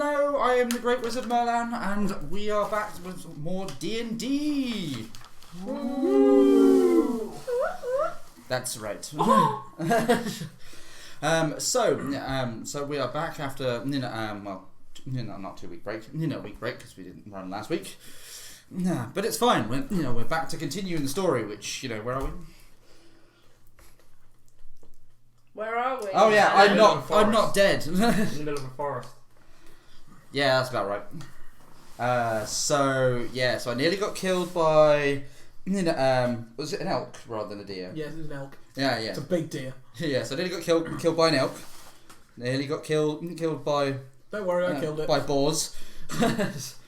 Hello, I am the Great Wizard Merlan, and we are back with more D&D. Woo. That's right. So we are back after not 2 week break, a week break because we didn't run last week. Yeah, but it's fine. We're back to continuing the story. Which where are we? Where are we? Oh yeah, I'm not dead. In the middle of a forest. Yeah, that's about right. So I nearly got killed by, was it an elk rather than a deer? Yes, it's an elk. Yeah. It's a big deer. Yeah, so I nearly got killed by an elk. Nearly got killed by. Don't worry, I killed it. By boars. Was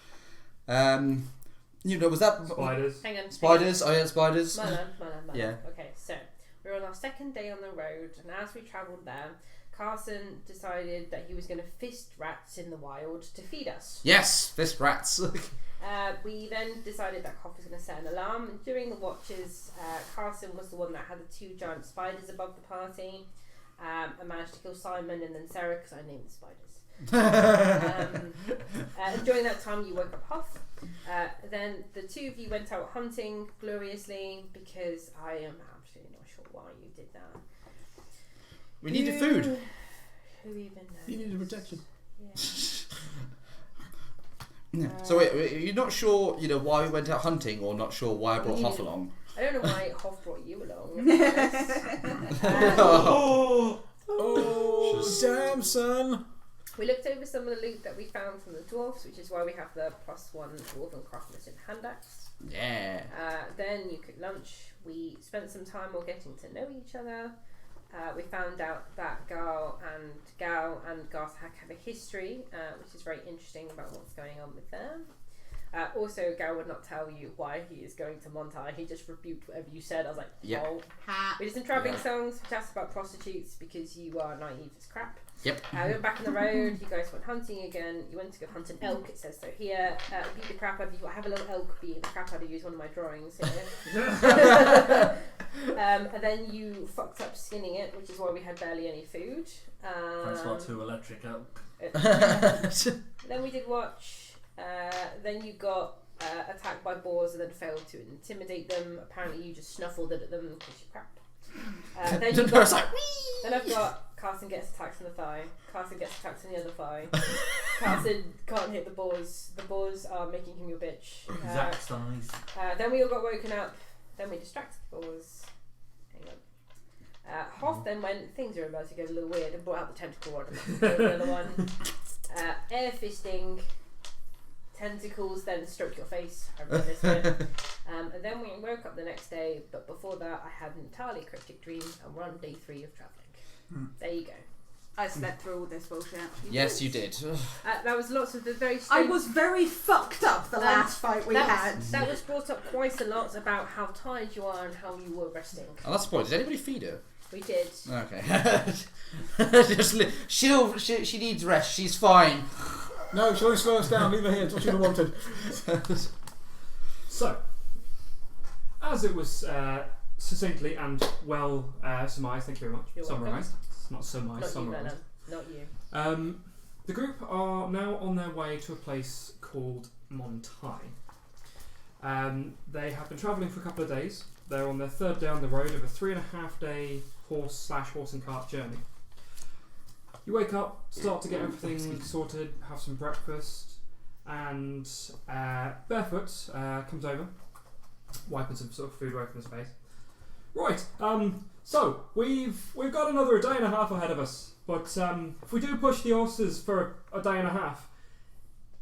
that spiders? Hang on. Spiders. Oh yeah, spiders. Merlan. Yeah. Okay, so we're on our second day on the road, and as we travelled there, Carson decided that he was going to fist rats in the wild to feed us. Yes, fist rats. We then decided that Hoff was going to set an alarm, and during the watches, Carson was the one that had the 2 giant spiders above the party. I managed to kill Simon and then Sarah because I named the spiders. During that time, you woke up Hoff. Then the 2 of you went out hunting gloriously because I am absolutely not sure why you did that. We needed food. Who even knows? You needed protection. Yeah. So wait, you're not sure, why we went out hunting, or not sure why I brought Hoff along? I don't know why Hoff brought you along. Oh, damn, son! We looked over some of the loot that we found from the dwarves, which is why we have the +1 dwarven craftsmanship hand axe. Yeah. Then you cooked lunch. We spent some time all getting to know each other. We found out that Gal and Garthak have a history, which is very interesting about what's going on with them. Also, Gal would not tell you why he is going to Montai. He just rebuked whatever you said. I was like, yep. Oh. We did some travelling songs, which asked about prostitutes because you are naive as crap. Yep. We went back on the road. You guys went hunting again. You went to go hunt an elk. It says so here. Beat the crap out of you. I have a little elk beating the crap out of you. Is one of my drawings here. And then you fucked up skinning it, which is why we had barely any food. Thanks for 2 electric elk. Then we did watch. Then you got attacked by boars and then failed to intimidate them. Apparently you just snuffled it at them because you're crap. Then I've got Carson gets attacked in the thigh. Carson gets attacked in the other thigh. Carson can't hit the boars. The boars are making him your bitch. Exact size. Then we all got woken up. Then we distracted the boars. Hang on. Hoff then went, things are about to get a little weird, and brought out the tentacle rod. The other one. Air fisting. Tentacles then stroke your face. I remember this bit. And then we woke up the next day, but before that I had an entirely cryptic dream, and we're on day 3 of travelling. There you go. I slept through all this bullshit. Yes, you did. That was lots of the very I was very fucked up the last fight we had. That was brought up quite a lot about how tired you are and how you were resting. Oh, that's the point. Did anybody feed her? We did. Okay. She needs rest. She's fine. No, she'll only slow us down. Leave her here. It's what she'd have wanted. So, as it was succinctly and well surmised, thank you very much. You're Summarised. It's not surmised, Not you, summarised. Not you. The group are now on their way to a place called Montai. They have been travelling for a couple of days. They're on their 3rd day on the road of a 3.5 day horse and cart journey. You wake up, start to get everything sorted, have some breakfast, and Barefoot comes over, wiping some sort of food away from his face. Right, so we've got another 1.5 days ahead of us, but if we do push the horses for a 1.5 days,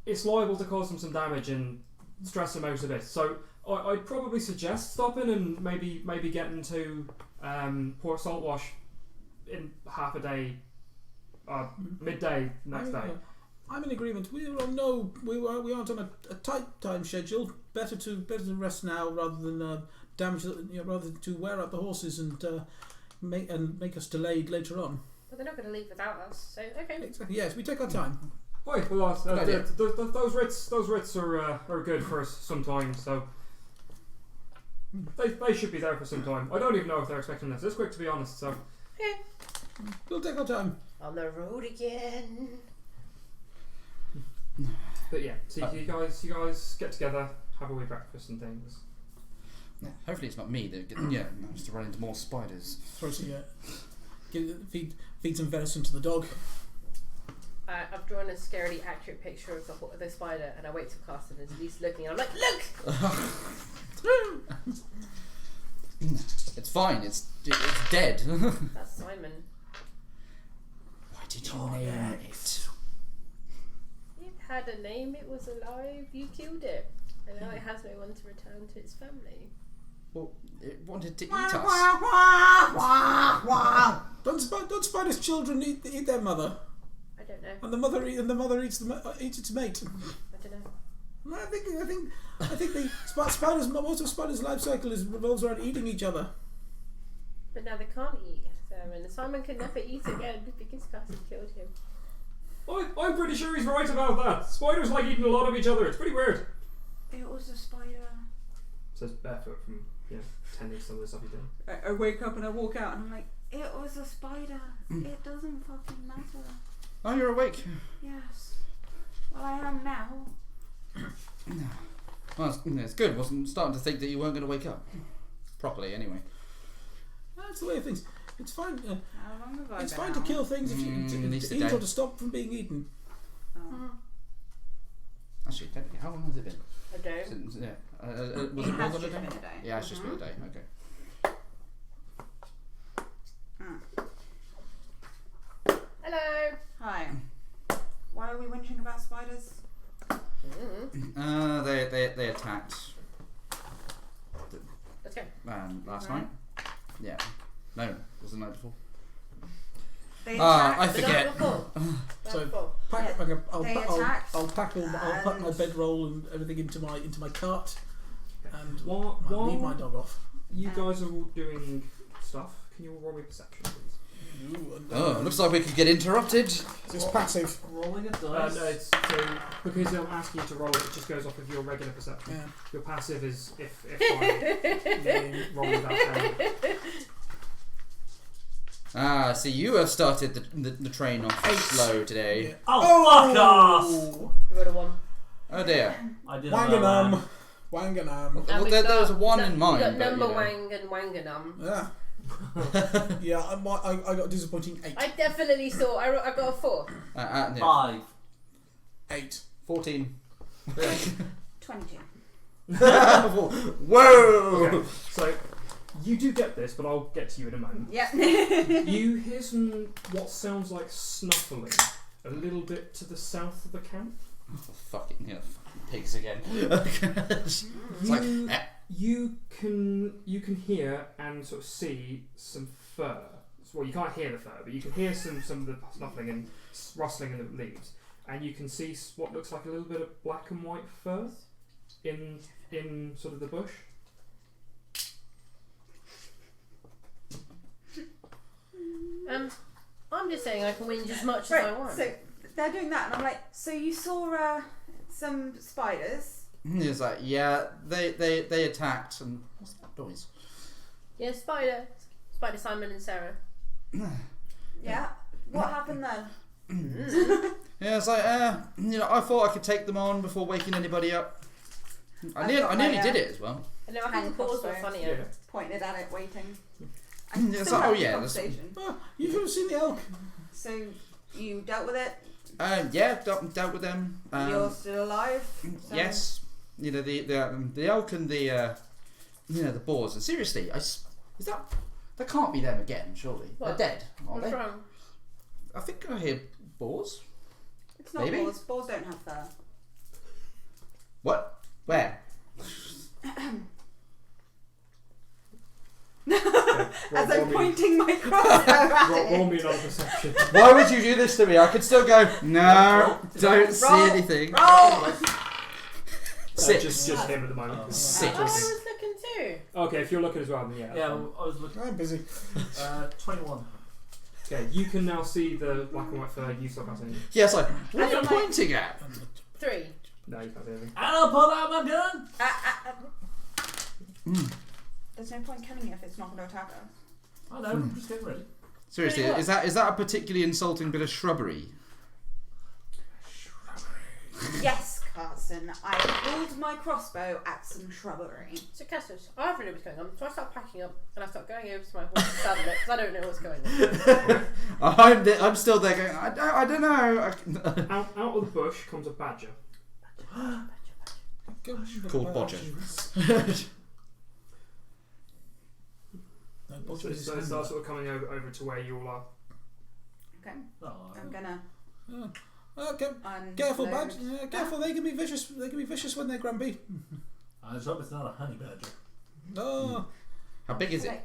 it's liable to cause them some damage and stress them out a bit. So I'd probably suggest stopping and maybe getting to Port Saltwash in half a day. Midday next day. I'm in agreement. We aren't on a tight time schedule. Better to rest now rather than damage. Rather than to wear out the horses and make us delayed later on. But they're not going to leave without us. So okay. Exactly. Yes, we take our time. Right. Well, those writs are good for some time. So they should be there for some time. I don't even know if they're expecting this. It's quick, to be honest. So. We'll take our time. On the road again. But yeah, so you guys get together, have a wee breakfast and things. Yeah, hopefully it's not me that managed to run into more spiders. Throw some, feed some venison to the dog. I've drawn a scarily accurate picture of the spider, and I wait till Carson is at least looking. And I'm like, look! It's fine. It's dead. That's Simon. Why did you name it? It had a name. It was alive. You killed it, and now it has no one to return to its family. Well, it wanted to eat Wah, us. wah, wah, wah, wah. Don't spiders' children eat their mother? I don't know. And the mother eats its mate. I don't know. No, I think most of spiders' life cycle revolves around eating each other. But now they can't eat. So, and Simon can never eat again because Carson killed him. I'm pretty sure he's right about that. Spiders like eating a lot of each other. It's pretty weird. It was a spider. Says Barefoot from tending some of the stuff he's doing. I wake up and I walk out and I'm like, it was a spider. It doesn't fucking matter. Oh, you're awake. Yes. Well, I am now. Well, it's good. Wasn't starting to think that you weren't going to wake up properly. Anyway. That's the way of things. It's fine. How long have I It's been fine out? to kill things if you at least to a eat day. or to stop from being eaten. Oh. Actually, technically, how long has it been? I don't. Since, was it It more has than a just day? been a day. Yeah, it's just been a day. Okay. Hello. Hi. Why are we whinging about spiders? They attacked. Let's go. Last Right. night. Yeah. No, it was the night before. They I attacked. forget. So Before. pack, Yeah. I'll They pack my attacked bedroll and everything into my cart, and While leave my dog off. you guys are all doing stuff, can you all roll me perception, please? Oh, looks like we could get interrupted. It's passive. Rolling a dice. No, it's so because I'm asking you to roll it just goes off of your regular perception. Yeah. Your passive is if I roll without fail. So you have started the train off slow today. Yeah. Oh, fuck off! You got a 1. Oh dear. I didn't know that. Wanganam. Well, there was a 1 in mine. You got but, number you know. Wang and Wanganum. Yeah. Yeah, I got a disappointing 8. I definitely saw. I got a 4. Yeah. 5. 8. 14. 22. Whoa! Okay, so you do get this, but I'll get to you in a moment. Yep. You hear some what sounds like snuffling a little bit to the south of the camp. Fucking pigs again. It's like, You can hear and sort of see some fur. Well, you can't hear the fur, but you can hear some of the snuffling and rustling in the leaves, and you can see what looks like a little bit of black and white fur in sort of the bush. I'm just saying I can whinge as much as I Right, want. so they're doing that, and I'm like, so you saw some spiders? It's like, yeah, they attacked, and what's that noise? Yeah, Spider Simon and Sarah. Yeah. What happened then? Yeah, it's like, I thought I could take them on before waking anybody up. I nearly did it as well. I know, I think the paws were funnier. Pointed at it, waiting. It's Still like, having a that's- conversation. Oh, you should have seen the elk. So you dealt with it. Yeah, dealt with them. You're still alive. So Yes, the elk and the boars. And seriously, is that can't be them again? Surely What? they're dead, aren't What's they? wrong? I think I hear boars. It's not Maybe? boars. Boars don't have fur. What? Where? As I'm pointing my crossbow at Roll it. me another perception. Why would you do this to me? I could still go. No, don't see Roll. anything. Roll. 6. Just him at the moment. Oh, I 6. was looking too. Okay, if you're looking as well, then yeah. Yeah, I was looking. I'm busy. 21. Okay, you can now see the black and white fur. You still can't see anything. Yeah, it's like, what are you I'm like- pointing at? 3. No, you can't see anything. And I'll pull out my gun! There's no point killing it if it's not going to attack us. I know, I'm just getting ready. Seriously, Really is that a particularly insulting bit of shrubbery? Yes, Carson. I pulled my crossbow at some shrubbery. So Cassus, I have really what's going on. So I start packing up and I start going over to my horse and saddle it because I don't know what's going on. I'm still there going, I don't know. Out of the bush comes a badger. Called Bodger. No, So Bodger it is starts sort of coming over to where you all are. Okay. Oh, I'm gonna. Okay. Careful, Badger. Yeah, careful. They can be vicious. They can be vicious when they're grumpy. I just hope it's not a honey badger. Oh. How big is it?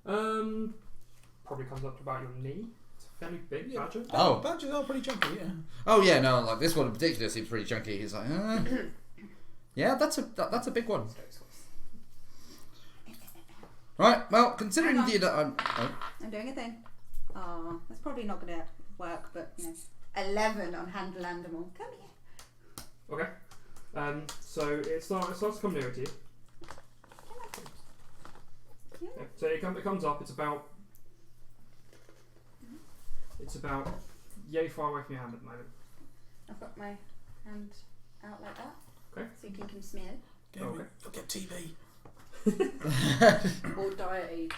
Probably comes up to about your knee. It's a fairly big badger. Oh. Badgers are pretty chunky, yeah. Oh yeah, no, like this one in particular seems pretty chunky. He's like, yeah, that's a big one. Right. Well, considering Hang on. I'm I'm doing a thing. Oh, that's probably not gonna work, but 11 on handle animal. Come here. Okay. So it starts to come nearer to you. Yeah. Yeah. So it comes up. It's about yay far away from your hand at the moment. I've got my hand out like that. Okay. So you can smell. Okay. Go get TV. Or diet aids.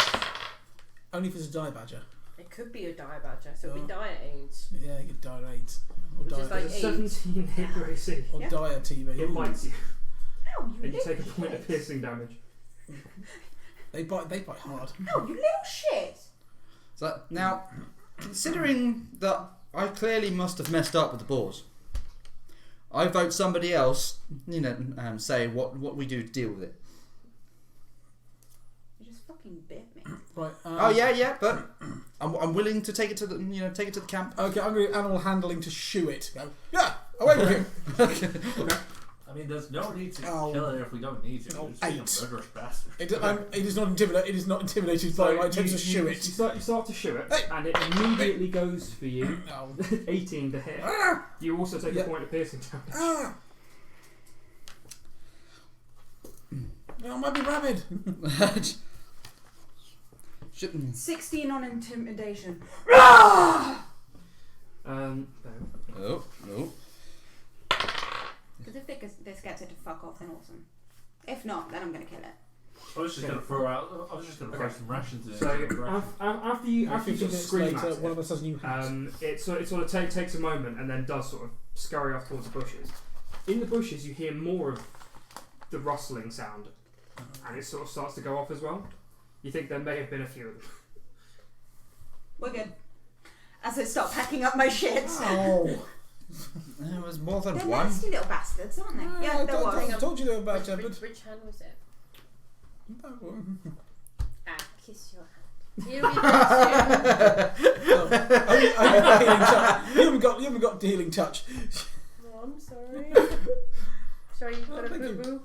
Only if it's a dire badger. It could be a diet badger, so it'd be diet aids. Yeah, you get dire AIDS. Or Which is dire, like There's a 17 hit your AC. or Yeah. dire TV. It bites you, Ow, you and you little take a point of shit. piercing damage. They bite hard. Ow, you little shit. So now, considering that I clearly must have messed up with the boars, I vote somebody else, say what we do to deal with it. You just fucking bit me. Right. Oh yeah, but I'm willing to take it to the the camp. Okay, I'm going to animal handling to shoo it. Go. Yeah, away with him. I mean, there's no need to Oh. kill it if we don't need to. Oh, We're just being a 8. murderous bastard. It is not intimidated. It is not intimidated by my attempts to shoo you it. start to shoo it, Hey. and it immediately goes for you. No. 18 to hit. Ah! You also take Yeah. a point of piercing damage. Ah! No, I might be rabid. Shouldn't. 16 on intimidation. No. Oh no. Because if this gets it to fuck off, then awesome. If not, then I'm going to kill it. I was just gonna throw some rations in. So after you sort of scream at one of it, us has new hands. it sort of takes a moment and then does sort of scurry off towards the bushes. In the bushes, you hear more of the rustling sound, and it sort of starts to go off as well. You think there may have been a few of them. We're good. As I start packing up my shit. Oh. There was more than They're one. nasty little bastards, aren't they? Yeah, there was. I told you they were bad Which tempered. hand was it? Kiss your hand. Here we go. You haven't got healing touch. Oh, I'm sorry. Sorry, you've got a thank you. boo-boo.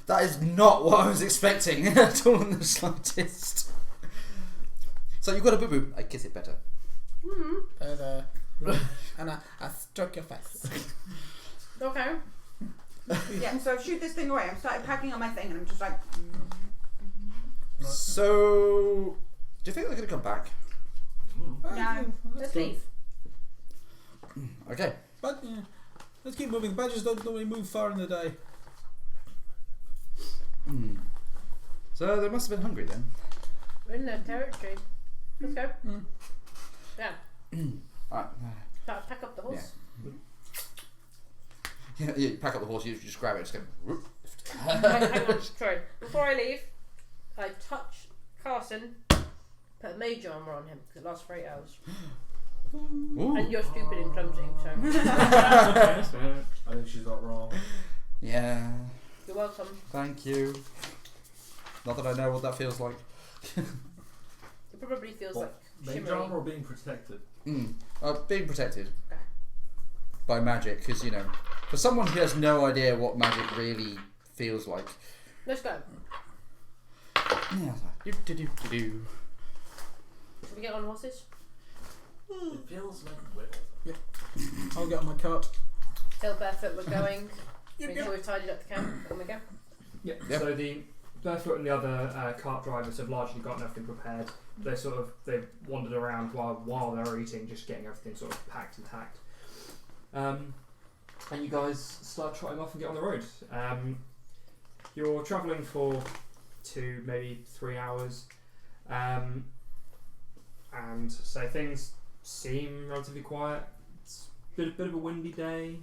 That is not what I was expecting at all in the slightest. So you've got a boo boo. I kiss it better. And I struck your face. Okay. Yeah, so I shoot this thing away. I'm started packing up my thing and I'm just like... So, do you think they're going to come back? No. Let's leave. Okay. But yeah, let's keep moving. Badgers don't normally move far in the day. So they must have been hungry then. We're in their territory. Let's go. Yeah. Alright. Pack up the horse. Yeah, you pack up the horse, you just grab it, just go. Whoop. Hang on, sorry. Before I leave, I touch Carson, put a mage armor on him because it lasts for 8 hours. Ooh. And you're stupid and clumsy, so I think she's not wrong. Yeah. you're welcome. Thank you. Not that I know what that feels like. It probably feels like Mage shimmery. armor or being protected? Being protected Okay. by magic, because for someone who has no idea what magic really feels like. Let's go. Yeah. Should we get on horses? It feels like whip. I'll get on my cart. Tell Barefoot we're going. Yep, Make yep. sure we've tidied up the camp. And we go. Yep. Yep. So the Barefoot and the other cart drivers have largely gotten everything prepared. They've wandered around while they were eating, just getting everything sort of packed and tacked. And you guys start trotting off and get on the road. You're travelling for 2, maybe 3 hours, and so things seem relatively quiet. It's a bit of a windy day.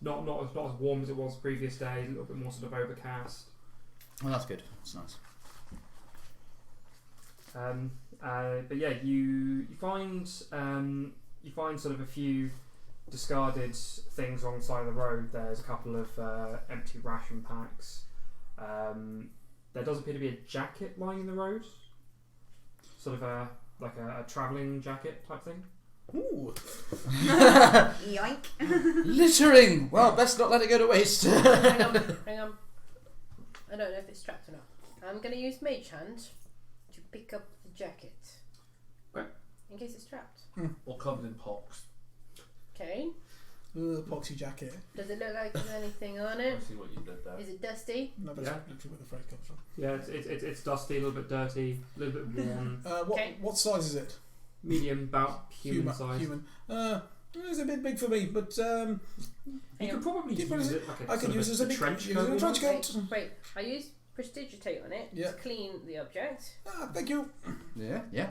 Not as warm as it was the previous day. A little bit more sort of overcast. Well, that's good. That's nice. But yeah, you find sort of a few discarded things along the side of the road. There's a couple of empty ration packs. There does appear to be a jacket lying in the road, sort of a travelling jacket type thing. Ooh. Yoink. Littering! Well, best not let it go to waste. Hang on. I don't know if it's strapped or not. I'm going to use Mage Hand to pick up the jacket. Right. In case it's strapped. Or covered in pox. Okay. Poxy jacket. Does it look like there's anything on I it? see what you did there. Is it dusty? No, that's Yeah. literally where the phrase comes from. Yeah, it's dusty, a little bit dirty, a little bit worn. Okay. What size is it? Medium, about human size. Human. It's a bit big for me, but You could probably Yeah, use it like a I could sort use of it as a big trench use it as a coat. trench coat. Wait, I used Prestidigitate on it Yeah. to clean the object. Thank you. Yeah. Yeah.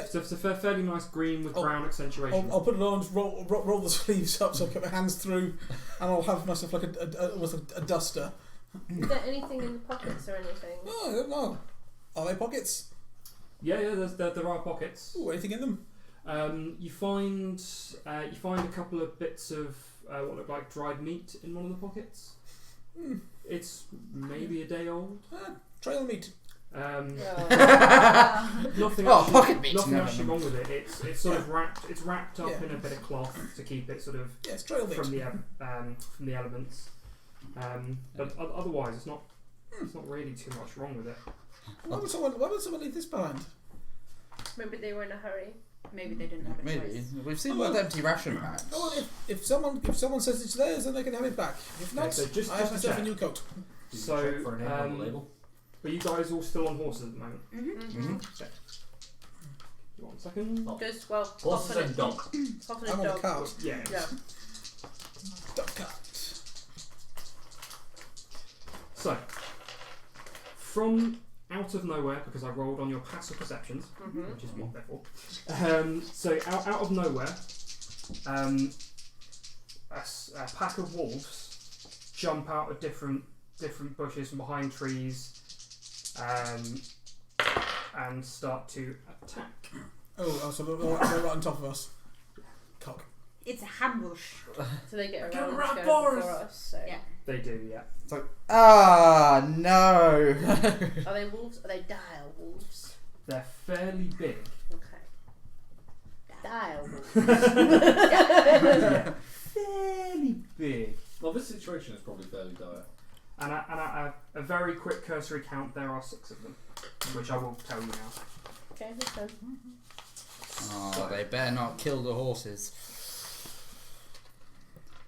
So it's a fairly nice green with brown accentuation. I'll put it on, roll the sleeves up so I get my hands through, and I'll have myself like a duster. Is there anything in the pockets or anything? No, I don't know. Are they pockets? Yeah, there are pockets. Ooh, anything in them? You find a couple of bits of what look like dried meat in one of the pockets. It's maybe a day old. Trail meat. Nothing. Oh, actually, pocket meat. Nothing No, actually no. wrong with it. It's sort of wrapped. It's wrapped up Yeah. in a bit of cloth to keep it sort of Yeah, it's trail meat. from the elements. But otherwise, it's not really too much wrong with it. Why would someone leave this behind? Maybe they were in a hurry. Maybe they didn't have a Maybe. choice. We've seen one of the empty ration packs. Oh, well, if someone says it's theirs, then they can have it back. If not, so just I have to myself a check. new coat. Did you So, check for a name on the label? Are you guys all still on horses at the moment? Mm-hmm. Okay. 1 second. Oh. Just, well, Horses often and a- dog. often a I'm on a dog. cart. Yeah. Yeah. Duck cart. So, from out of nowhere, because I rolled on your passive perceptions, Mm-hmm. which is what they're for. So out of nowhere, a pack of wolves jump out of different bushes from behind trees, and start to attack. Oh, so they're right on top of us. Cock. It's a ambush. So they get Get around around to for go us. before us. So. Yeah. They do, yeah. It's like, no. Are they wolves? Are they dire wolves? They're fairly big. Okay. Dire wolves. Yeah. Fairly big. Well, this situation is probably fairly dire. And at a very quick cursory count, there are 6 of them, which I will tell you now. Okay, this one. Oh, they better not kill the horses.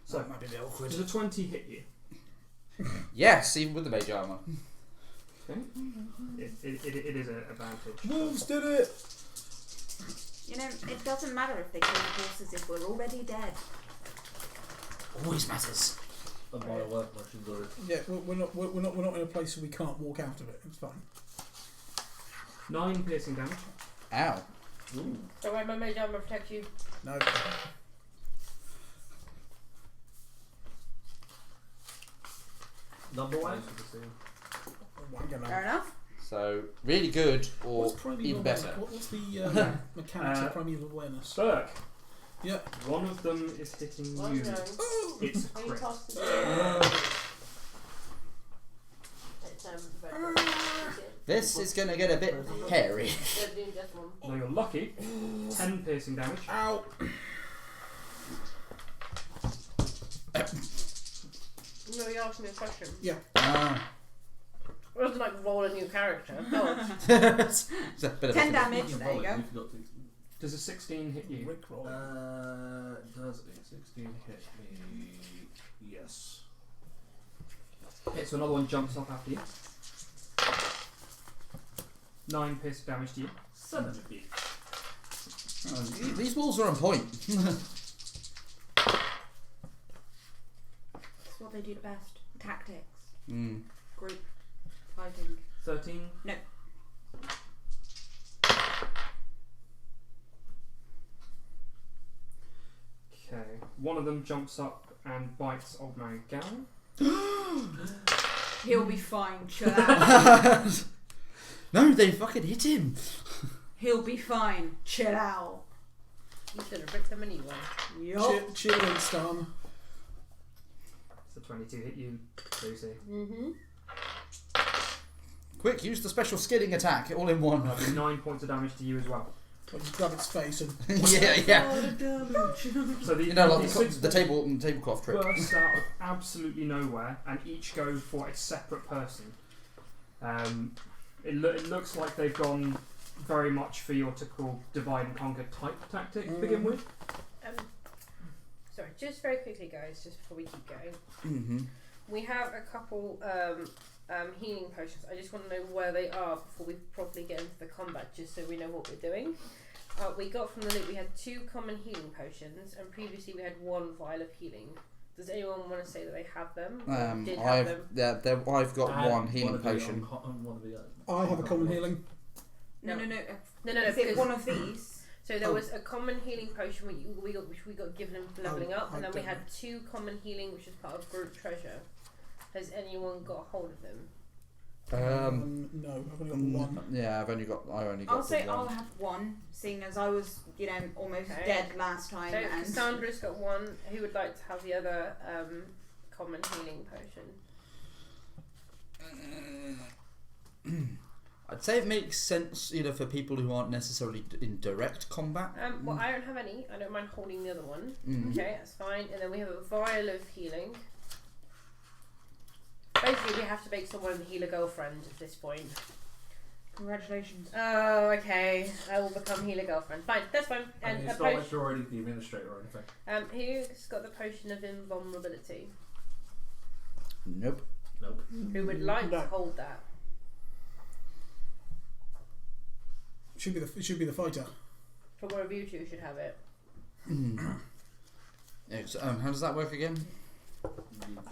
So, That might be a bit awkward. does a 20 hit you? Yes, even with the mage armor. Okay. It is an advantage. Wolves did it. You know, it doesn't matter if they kill the horses if we're already dead. Always matters. And my alert motions are Yeah, we're not in a place where we can't walk out of it. It's fine. 9 piercing damage. Ow. Ooh. So why my mage armor protect you? No. Number one. Fair enough. So, really good or What's primeval even better. What's the mechanics of primeval awareness? Burke. Yeah. One of them is hitting One you. no. It's a Can you crit. toss the It's very good. This is going to get a bit hairy. They're doing just one. Now you're lucky. 10 piercing damage. Ow. No, you asked me a question. Yeah. It wasn't like roll a new character. God. It's a bit of 10 a- damage. There you go. Does a 16 hit you? Rick roll. Does a 16 hit me? Yes. Okay, so another one jumps off after you. 9 piercing damage to you. Son of a bitch. Oh, these wolves are on point. what they do the best. Tactics. Mm. Group fighting. 13. No. Okay. One of them jumps up and bites Old Man Gowan. He'll be fine. Chill out. No, they fucking hit him. He'll be fine. Chill out. You should have ripped them a new one. Yup. Chill in, Storm. So 22 hit you, Lucy. Mm-hmm. Quick, use the special skidding attack, all in one. 9 points of damage to you as well. I'll just grab its face and yeah. So the, You know, like the six the tablecloth trick. burst out of absolutely nowhere and each go for a separate person. It looks like they've gone very much for your typical divide and conquer type tactic to begin with. Sorry, just very quickly, guys, just before we keep going. Mm-hmm. We have a couple healing potions. I just want to know where they are before we properly get into the combat, just so we know what we're doing. We got from the loot, we had 2 common healing potions, and previously we had 1 vial of healing. Does anyone want to say that they have them? Or did have them? I've got one healing potion. I have a common healing. No, Is because it one of these? so there was a common healing potion which we got given for leveling up, and then we had 2 common healing, which is part of group treasure. Has anyone got hold of them? No, I've only got one. Yeah, I only got I'll the say one. I'll have one, seeing as I was, almost Okay. dead last time. So And Cassandra's got one. Who would like to have the other common healing potion? I'd say it makes sense, for people who aren't necessarily in direct combat. Well, I don't have any. I don't mind holding the other one. Mm. Okay, that's fine. And then we have a vial of healing. Basically, we have to make someone heal a girlfriend at this point. congratulations. Oh, okay. I will become healer girlfriend. Fine, that's fine. And it's a not like potion. you're already the administrator or anything. Who's got the potion of invulnerability? Nope. Nope. Who would like No. to hold that? It should be the fighter. For one of you two should have it. How does that work again?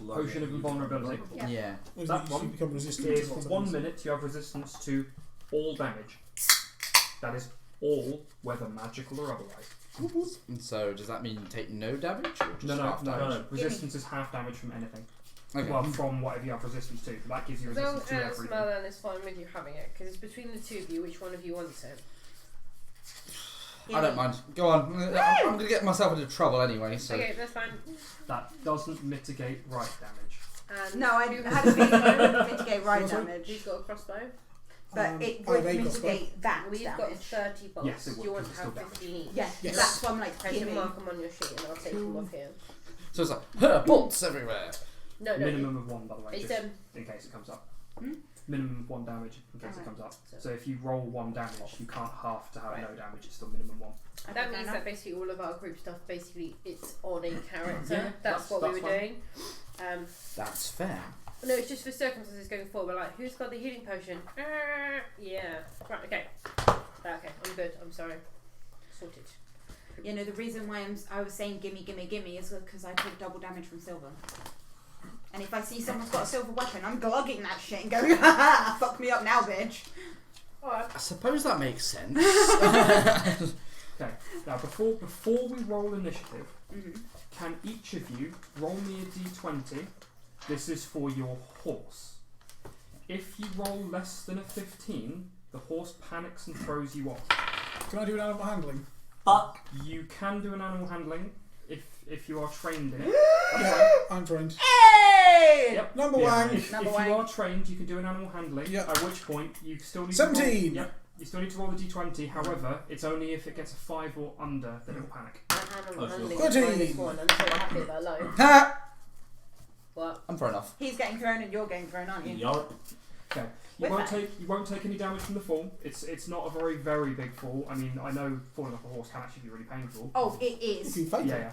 Potion of invulnerability. Yeah. That You one become resistant is to for lots of 1 things. minute you have resistance to all damage. That is all, whether magical or otherwise. And so does that mean you take no damage or just No, half damage? no. Resistance is half damage from anything. Okay. Well, from whatever you have resistance to. But that gives you As long resistance to as everything. Merlan is fine with you having it, because it's between the two of you, which one of you wants it? I don't mind. Go on. I'm going to get myself into trouble anyway. So. Okay, that's fine. That doesn't mitigate right damage. And No, I who- had a feeling it would mitigate right What's that? damage, Who's got a crossbow? but it I would have a mitigate that We've got damage. 30 bolts. Yes, it Do would, you want but to have still damage. 15 each? Yes, Yes. that's what I'm like. Okay, Give you me. mark them on your sheet and I'll take them off here. So it's like, bolts everywhere. No, Minimum of 1, by the way, It's just in case it comes up. Hmm? Minimum of 1 damage in case it Alright. comes up. So- So if you roll 1 damage, you can't half to have Right. no damage. It's still minimum 1. Okay, that fair means enough. that basically all of our group stuff, basically, it's on a character. Yeah, that's what we were that's doing. That's fair. No, it's just for circumstances going forward. We're like, who's got the healing potion? Yeah. Right, okay. Okay, I'm good. I'm sorry. Sorted. The reason why I was saying gimme is because I took double damage from silver. And if I see someone's got a silver weapon, I'm glugging that shit and going, ha ha, fuck me up now, bitch. Alright. I suppose that makes sense. Okay. Now, before we roll initiative, Mm-hmm. can each of you roll me a d20? This is for your horse. If you roll less than a 15, the horse panics and throws you off. Can I do an animal handling? Fuck. You can do an animal handling if you are trained in it. Yeah, I'm trained. Hey! Yep. Number Yeah. one. If Number you one. are trained, you can do an animal handling. Yep. At which point you still need 17. To roll, yep. You still need to roll the d20. However, it's only if it gets a 5 or under that it will panic. Animal Oh, handling sure. is -1. I'm so happy that alone. Ha! What? I'm fair enough. He's getting thrown and you're getting thrown, aren't you? Yup. Okay. With that. You won't take any damage from the fall. It's not a very big fall. I mean, I know falling off a horse can actually be really painful. Oh, it If is. you fight Yeah.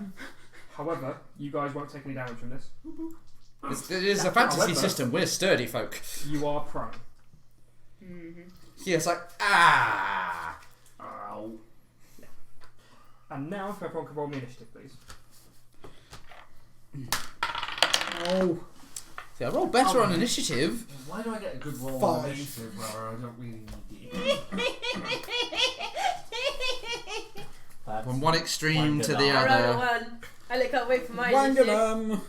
However, you guys won't take any damage from this. It is a fantasy However- system. We're sturdy folk. You are prone. Mm-hmm. Yeah, it's like, ah! Ow. And now, if everyone can roll me initiative, please. No. See, I roll better on initiative. Why do I get a good roll 5. on initiative where I don't really need it? From one extreme to the I rolled a other. 1. I can't wait for my initiative. Wangalum.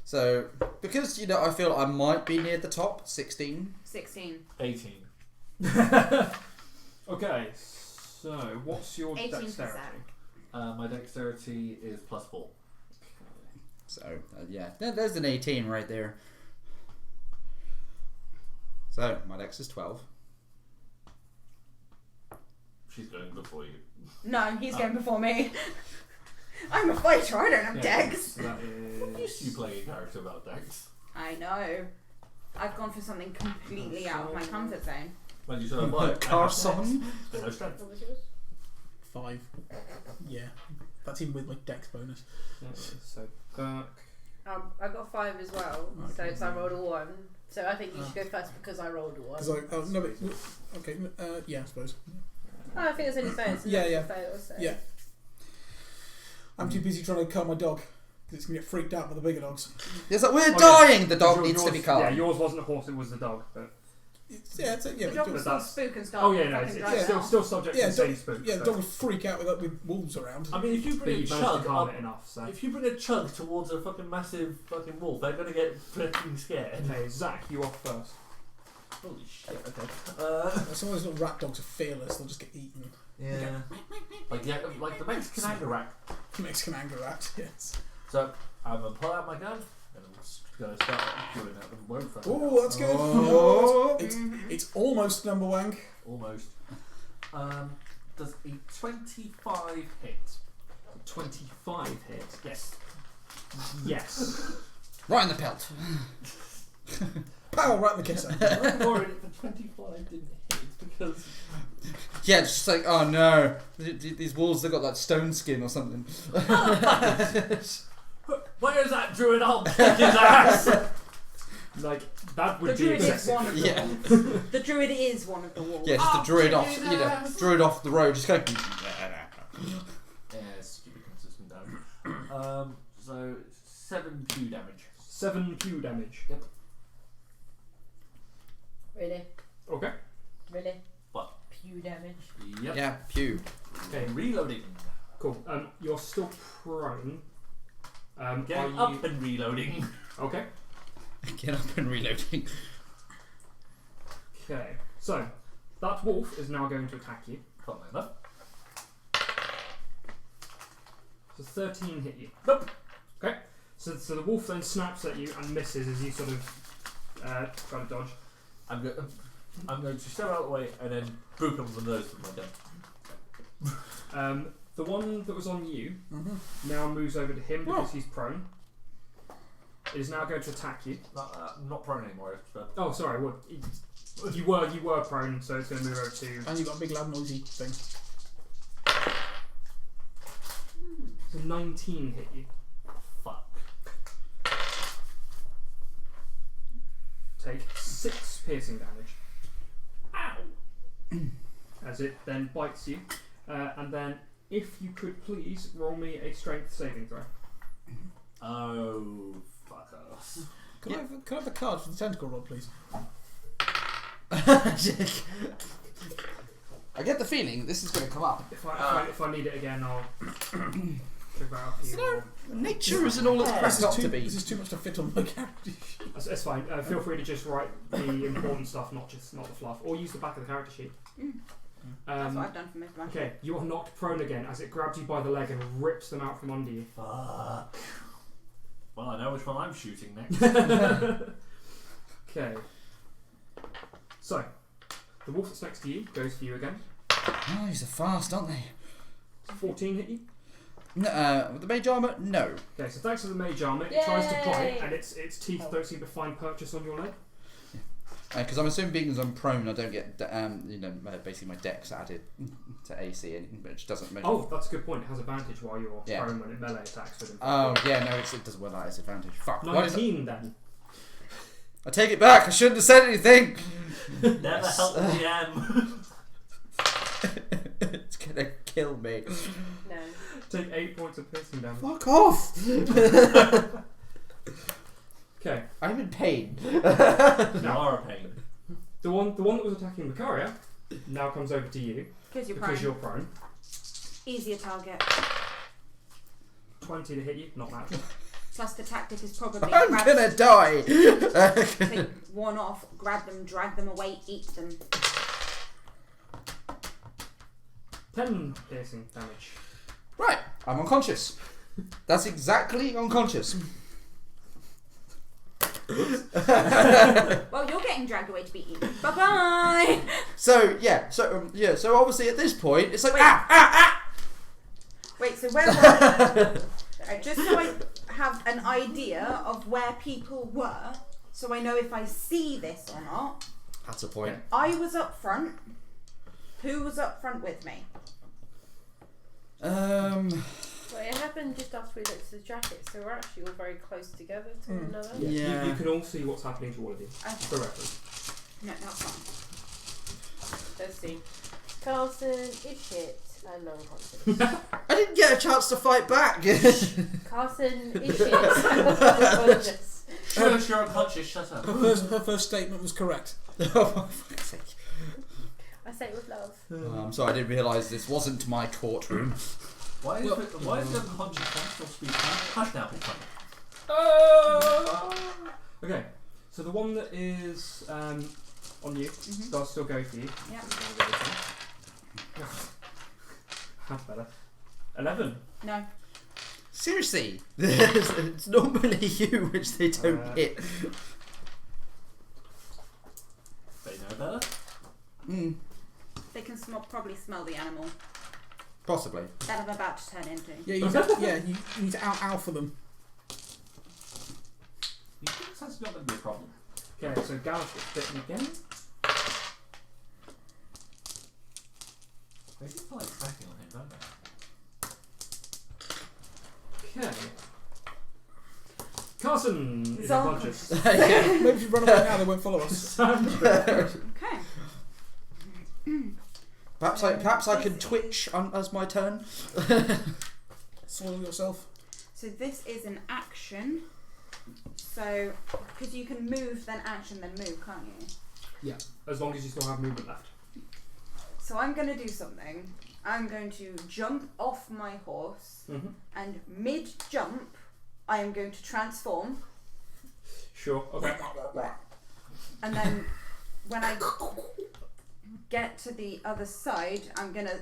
So, because, I feel I might be near the top, 16. 16. 18. Okay, so what's your 18%. dexterity? My dexterity is +4. So, yeah, there's an 18 right there. So, my dex is 12. She's going before you. No, he's going before me. I'm a fighter, I don't have dex. So that is... You play a character about dex. I know. I've gone for something completely out of my comfort zone. When you sort of like Carson. no strength. What was yours? 5. Yeah. That's even with my dex bonus. So that... I got 5 as well, Okay. so because I rolled a 1. So I think you should go first because I rolled a 1. No, but, okay, yeah, I suppose. Oh, I think it's only fair. It's Yeah, not yeah. fair, so. Yeah. I'm too busy trying to calm my dog because it's going to get freaked out by the bigger dogs. It's like, we're Oh, yeah. dying! The dog Yours- needs to be calm. Yeah, yours wasn't a horse, it was the dog. But Yeah, The but dog dog- will that's- spook and start. oh yeah, no, fucking it's driving off. still subject to yeah, the same dog, spook. yeah, so. dog will freak out with wolves around. I mean, if you But bring you a managed to chug calm up, it enough, so... if you bring a chug towards a fucking massive fucking wolf, they're gonna get flipping scared. Okay, Zach, you off first. Holy shit. Okay. Some of those little rat dogs are fearless; they'll just get eaten. Yeah. Like the Mexican anger rack. Mexican anger rat, yes. So I'm gonna pull out my gun and I'm just gonna start doing that with word for Oh, that's good. Oh. It's almost number one. Almost. Does a 25 hit? 25 hit. Yes. Yes. Right in the pelt. Pow, right in the kisser. I'm worried if the 25 didn't hit because Yeah, it's just like, oh no, these wolves, they've got like stone skin or something. where is that druid? I'll kick his ass. Like, that The would be druid is excessive. one of the Yeah. wolves. The druid is one of the wolves. Yeah, just the I'll druid kick off, his you know, ass. druid off the road, just go. Yeah, stupid consistent damage. So 7 Q damage. 7 Q damage. Yep. Really? Okay. Really? What? Pew damage. Yep. Yeah, pew. Okay. Reloading. Cool. You're still prone. Getting are up you... and reloading. Okay. Get up and reloading. Okay. So, that wolf is now going to attack you. Funnily enough. So 13 hit you. Nope. Okay. So the wolf then snaps at you and misses as you sort of try to dodge. I'm going to step out of the way and then boop him on the nose with my gun. The one that was on you Mm-hmm. now moves over to him because he's prone. It is now going to attack you. Not prone anymore. But Oh, sorry. What? You were prone, so it's going to move over to. And you've got a big loud noisy thing. So 19 hit you. fuck. Take 6 piercing damage. Ow. As it then bites you. And then, if you could please roll me a strength saving throw. Oh, fuck us. Can I have the card for the tentacle rod, please? I get the feeling this is going to come up. If I need it again, I'll figure out for you. No, nature isn't all it's cracked up to be. This is too much to fit on my character. That's fine. Feel free to just write the important stuff, not the fluff, or use the back of the character sheet. That's what I've done for most of my Okay, you are knocked prone again as it grabs you by the leg and rips them out from under you. Fuck. Well, I know which one I'm shooting next. Okay. So, the wolf that's next to you goes for you again. Oh, these are fast, aren't they? 14 hit you. No, with the mage armor, no. Okay, so thanks to the mage armor, it tries to bite, Yay! and its teeth don't seem to find purchase on your leg. Because I'm assuming being as I'm prone, I don't get basically my dex added to AC, which doesn't measure. Oh, that's a good point. It has advantage while you're Yeah. prone when it melee attacks with him. Oh yeah, no, it doesn't work like it's advantage. Fuck. Why does it? 19 then. I take it back. I shouldn't have said anything. Never help the DM. It's gonna kill me. No. Take 8 points of piercing damage. Fuck off. Okay. I'm in pain. You are a pain. The one that was attacking Macaria now comes over to you Because you're because prone. you're prone. Easier target. 20 to hit you, not natural. Plus the tactic is probably I'm gonna die. take one off, grab them, drag them away, eat them. 10 piercing damage. Right, I'm unconscious. That's exactly unconscious. Well, you're getting dragged away to be eaten. Bye bye. So so obviously at this point it's like Wait, so where were just so I have an idea of where people were, so I know if I see this or not. That's a point. I was up front. Who was up front with me? Well, it happened just after we looked at the jacket, so we're actually all very close together to one another. Yeah. You can all see what's happening to all of you. Okay. For reference. No, that's fine. Let's see. Carlson is shit and unconscious. I didn't get a chance to fight back. Carson is shit and unconscious. Shush, you're unconscious, shut up. Her first statement was correct. Oh, for fuck's sake. I say it with love. I'm sorry, I didn't realise this wasn't my courtroom. Why is the unconscious one still speaking? Hush now, be quiet. Okay, so the one that is on you does still go for you. Yeah. Half better. 11. No. Seriously, it's normally you which they don't hit. They know better. They can probably smell the animal Possibly. that I'm about to turn into. Yeah, you need to out-alpha them. You think that's not going to be a problem? Okay, so Gallus gets bitten again. They do feel like tracking on him, don't they? Okay. Carson is So- unconscious. Maybe if you run away now, they won't follow us. Okay. Perhaps I can twitch as my turn. Soil yourself. So this is an action. So, because you can move, then action, then move, can't you? As long as you still have movement left. So I'm going to do something. I'm going to jump off my horse, and mid-jump, I am going to transform, Sure, okay. and then when I get to the other side, I'm going to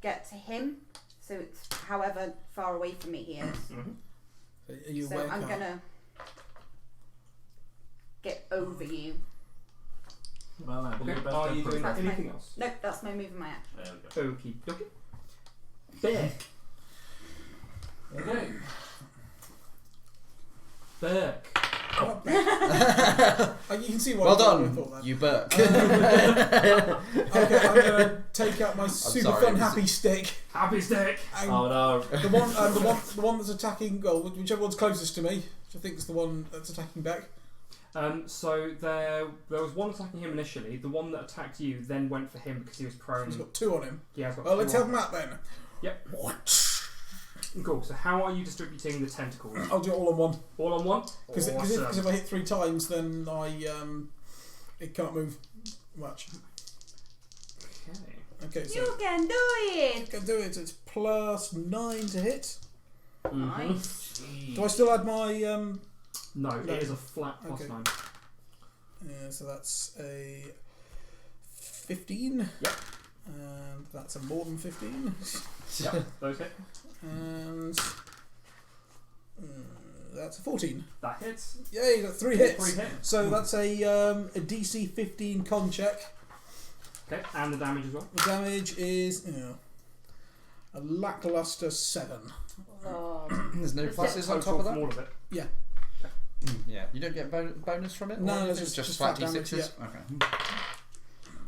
get to him, so it's however far away from me he is. Are you So aware, I'm Carl? going to get over you. Well, I believe Okay. that's Are done you pretty doing well. anything else? Nope, that's my move and my action. There we Okie dokie. Beck. go. Okay. Beck. You can see why Well I done, thought that. you Burke. Okay, I'm going to take out my super sorry, fun it was- happy stick. Happy stick. And Oh no. the one that's attacking, well, whichever one's closest to me, which I think is the one that's attacking back. So there was one attacking him initially. The one that attacked you then went for him because he was prone. He's got two on him. Yeah, he's got Well, two let's on. help him out then. Yep. Cool. So how are you distributing the tentacles? I'll do it all on one. All on one? Because Awesome. if I hit 3 times, then it can't move much. Okay. Okay, so You can do it! can do it. It's plus 9 to hit. Nice. Do I still add my? No, No. it is a flat plus Okay. 9. So that's a 15. Yep. And that's a more than 15. Yep, those hit. And that's a 14. That hits. Yay, you got 3 hits. 3 hits. So that's a DC 15 con check. Okay, and the damage as well. The damage is a lackluster 7. Oh, There's no Is it pluses on top Total of from that. all of it. Yeah. Yeah, you don't get bonus from it. No, or no, anything? it's just just flat flat damage, d6s. Okay.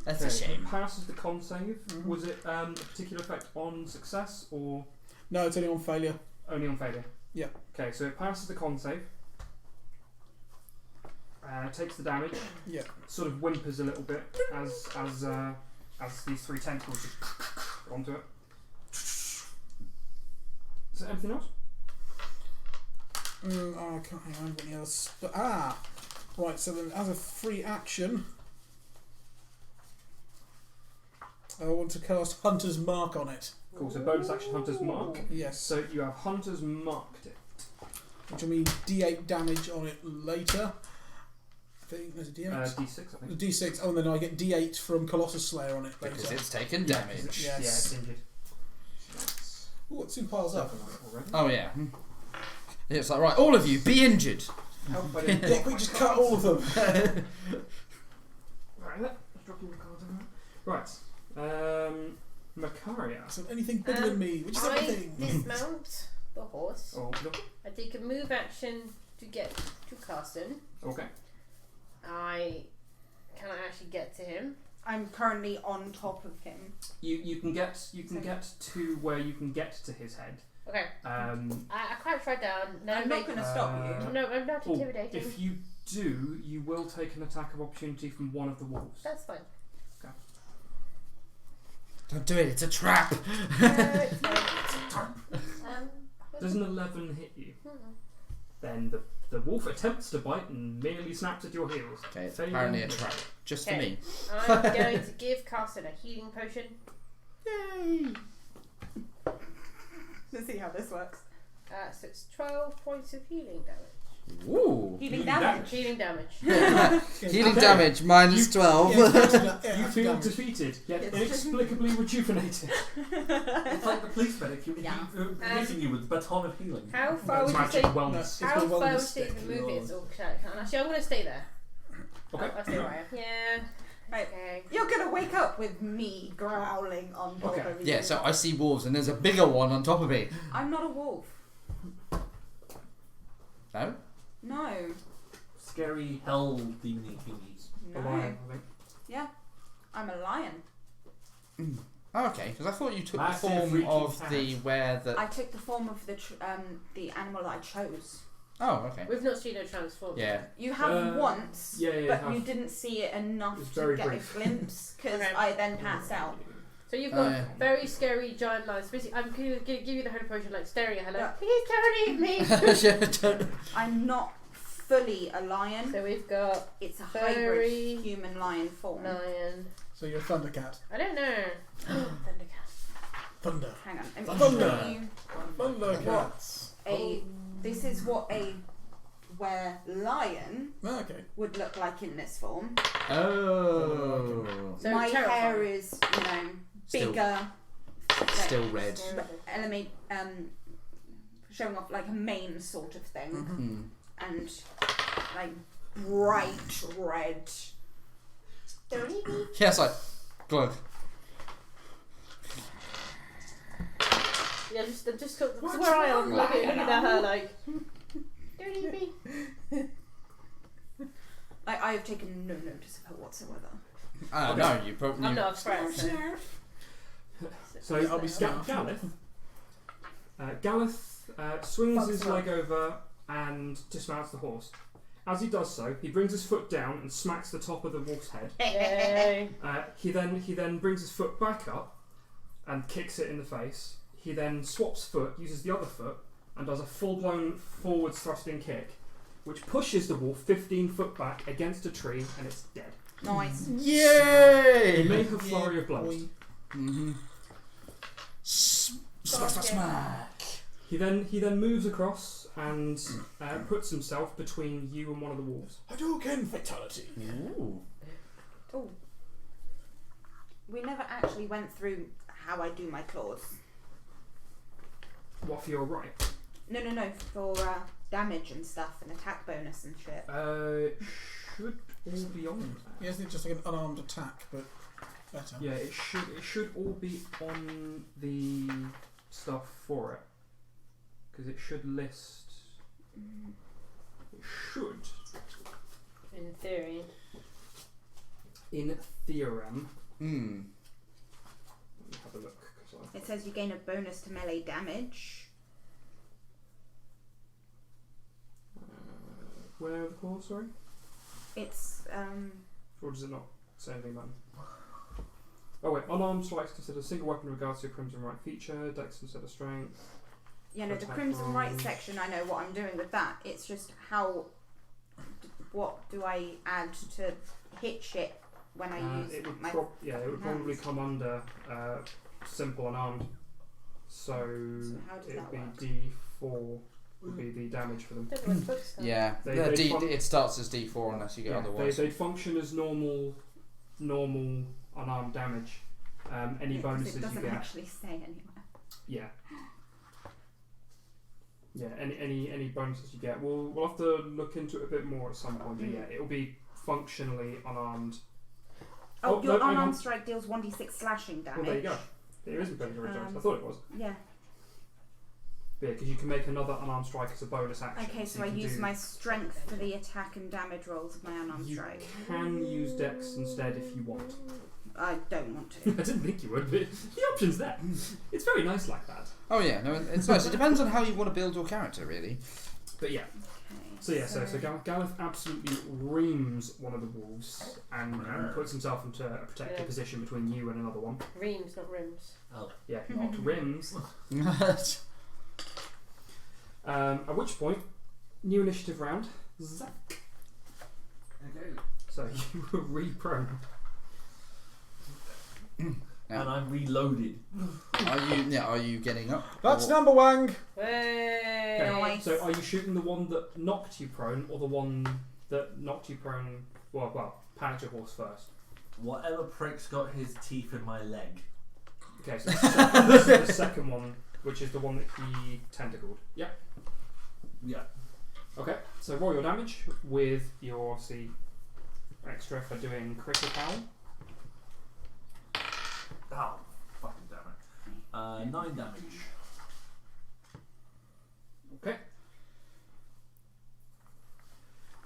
That's Okay, a shame. it passes the con save. Mhm. Was it a particular effect on success or No, it's only on failure. only on failure? Yeah. Okay, so it passes the con save. Takes the damage. Yeah. Sort of whimpers a little bit as these 3 tentacles just onto it. Is there anything else? I can't hang on any else. But right. So then, as a free action, I want to cast Hunter's Mark on it. Cool. So bonus action Hunter's Mark. Yes. So you have Hunter's Marked it. Which will mean D8 damage on it later. I think there's a D8. D6, I think. D6. Oh, and then I get D8 from Colossus Slayer on it later. Because it's taken damage. Yes. Yeah, it's injured. Ooh, it soon piles up. Already. Oh yeah. It's like, right, all of you, be injured. Help, I didn't Yeah, we just cut all of them. Right, let's drop your cards in there. Right. Macaria. So anything bigger than me, which is I everything. dismount the horse. Oh, look. I take a move action to get to Carson. Okay. Can I actually get to him? I'm currently on top of him. You can get to where you can get to his head. Okay. I crouch right down. No, I'm not going to stop you. No, I'm not intimidating. If you do, you will take an attack of opportunity from one of the wolves. That's fine. Don't do it, it's a trap. It's fine. Does an 11 hit you? Then the wolf attempts to bite and merely snaps at your heels. Okay, it's apparently a trap. Just for me. I'm going to give Carson a healing potion. Yay! Let's see how this works. So it's 12 points of healing damage. Ooh. Healing damage. Healing damage. Healing damage, minus 12. You feel defeated, yet inexplicably rejuvenated. It's like the police medic hitting you with the baton of healing. How far would you Magic say? wellness. How far would you say the move is? Or actually, I'm going to stay there. Okay. I'll stay where I am. Yeah. Right. Okay. You're going to wake up with me growling on top of you. Yeah, so I see wolves and there's a bigger one on top of me. I'm not a wolf. No? No. Scary hell demony thingies. A No. lion, I think. Yeah. I'm a lion. Oh, okay, because I thought you took Massive the form freaky of cat. the where the. I took the form of the animal that I chose. Oh, okay. We've not seen her transform. Yeah. You have once, Yeah, you but have. you didn't see it It's enough very to get brief. a glimpse because Okay. I then passed out. So you've got yeah. very scary giant lions. Basically, I'm going to give you the holy potion, like staring at her, like, Yeah. please don't eat me. I'm not fully a lion. So we've got It's a Furry hybrid human lion form. lion. So you're a Thundercat. I don't know. Thundercat. Thunder. Hang on. I'm Thunder. gonna show you Thundercats. this is what a lion Oh, okay. would look like in this form. Oh. So My terrifying. hair is, Still- bigger. Still red. Element, showing off like a mane sort of thing, Hmm. and like bright red. Don't eat me. Yeah, it's like glug. Yeah, just where I am, looking at her like, don't eat me. I have taken no notice of her whatsoever. No, you probably. I'm not afraid. So I'll be smart. Gareth swings his leg over and dismounts the horse. As he does so, he brings his foot down and smacks the top of the wolf's head. Yay. He then brings his foot back up and kicks it in the face. He then swaps foot, uses the other foot, and does a full-blown forwards thrusting kick, which pushes the wolf 15 foot back against a tree, and it's dead. Nice. He Yay! may have flurry of blows. boy. Mm-hmm. Smack. He then moves across and puts himself between you and one of the wolves. Hadouken fatality. Ooh. Oh. We never actually went through how I do my claws. What for your right? No, for damage and stuff and attack bonus and shit. Should all be on there. Yeah, isn't it just like an unarmed attack, but better? Yeah, it should all be on the stuff for it, because it should list. It should, In theory. in theorem. Hmm. Let me have a look. 'Cause It says you gain a bonus to melee damage. where are the claws? Sorry, It's or does it not say anything about them? Oh wait, unarmed strikes considered a single weapon in regards to your crimson right feature. Dex instead of strength. you know, the Attack Crimson Right rolls. section, I know what I'm doing with that. It's just what do I add to hit shit when I use it would my... it would probably hands. come under simple unarmed. So how does it that would work? be D4 would be the damage for them. Don't know what the book's got. Yeah, They- the they D, fun- it starts as D4 unless you get Yeah, otherwise. they function as normal unarmed damage. Any Yeah, 'cause bonuses it you doesn't get, actually say anywhere. yeah. Yeah, any bonuses you get, we'll have to look into it a bit more at some point. But yeah, it'll be functionally unarmed. Oh, your no, hang on. unarmed strike deals 1d6 slashing damage. Well, there you go. There is a bonus rejoice. I thought it was. Yeah. Yeah, because you can make another unarmed strike as a bonus action. Okay, so you I can use do- my strength for the attack and damage rolls of my unarmed You strike. can use Dex instead if you want. I don't want I to. didn't think you would, but the option's there. It's very nice like that. Oh yeah, no, it's nice. It depends on how you want to build your character, really. But yeah. Okay. So Gareth absolutely reams one of the wolves and puts himself into a protected Yeah. position between you and another one. Reams, not rims. Yeah, not rims. That's At which point, new initiative round. Zap. Okay. So you were re-prone. And I'm reloaded. Are you getting up? That's Or- number one. Hey! Okay, Nice. so are you shooting the one that knocked you prone or the one that knocked you prone? Well, panicked your horse first. Whatever prick's got his teeth in my leg. Okay, so this is the second one, which is the one that he tentacled. Yeah. Yeah. Okay, so roll your damage with your extra for doing critical power. Oh, fucking damn it. 9 damage. Okay.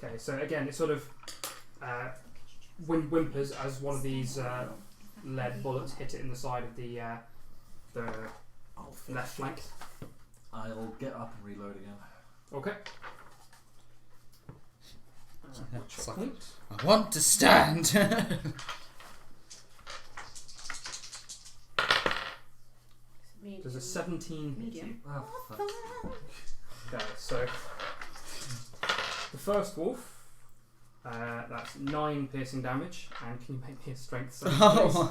Okay, so again, it sort of whimpers as one of these lead bullets hit it in the side of the I'll left flank. I'll get up and reload again. Okay. It's like, I want to stand. Does a 17 hit you? Medium. Oh, fuck. Okay, so the first wolf, that's 9 piercing damage, and can you make me a strength save, please?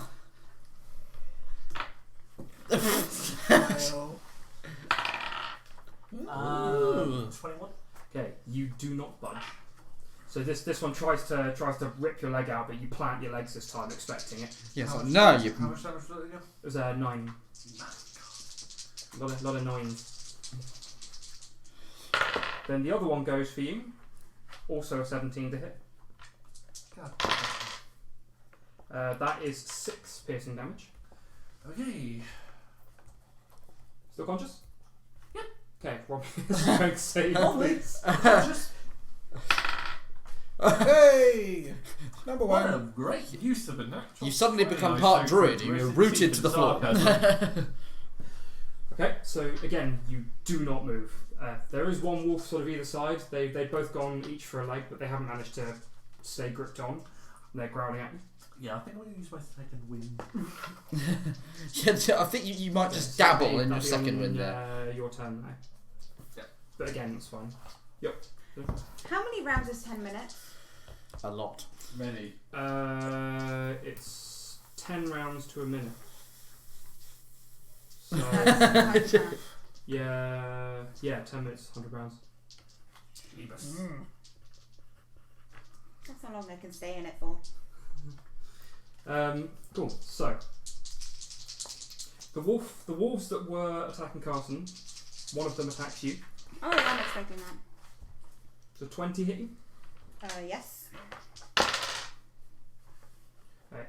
Ooh. 21. Okay, you do not budge. So this one tries to rip your leg out, but you plant your legs this time, expecting it. Yes, How much no, damage- you. How much damage did it again? It was 9. Lot of 9s. Then the other one goes for you. Also a 17 to hit. God. That is 6 piercing damage. Okay. Still conscious? Yep. Okay, roll me a strength save, please. Just Hey! Number what a one. great use of a natural. You suddenly become Nice, part thanks druid. for You're aggressive rooted to the floor. sarcasm. Okay, so again, you do not move. There is one wolf sort of either side. They've both gone each for a leg, but they haven't managed to stay gripped on. And they're growling at you. Yeah, I think I'm going to use my second wind. Yeah, I think you might just dabble in your That'll be second on, wind there. Your turn now. Yeah. But again, it's fine. Yep. How many rounds is 10 minutes? A lot. Many. It's 10 rounds to a minute. So That's the time. yeah, 10 minutes, 100 rounds. That's how long they can stay in it for. Cool. So the wolves that were attacking Carson, one of them attacks you. Oh, yeah, I'm expecting that. So 20 hit you. Yes.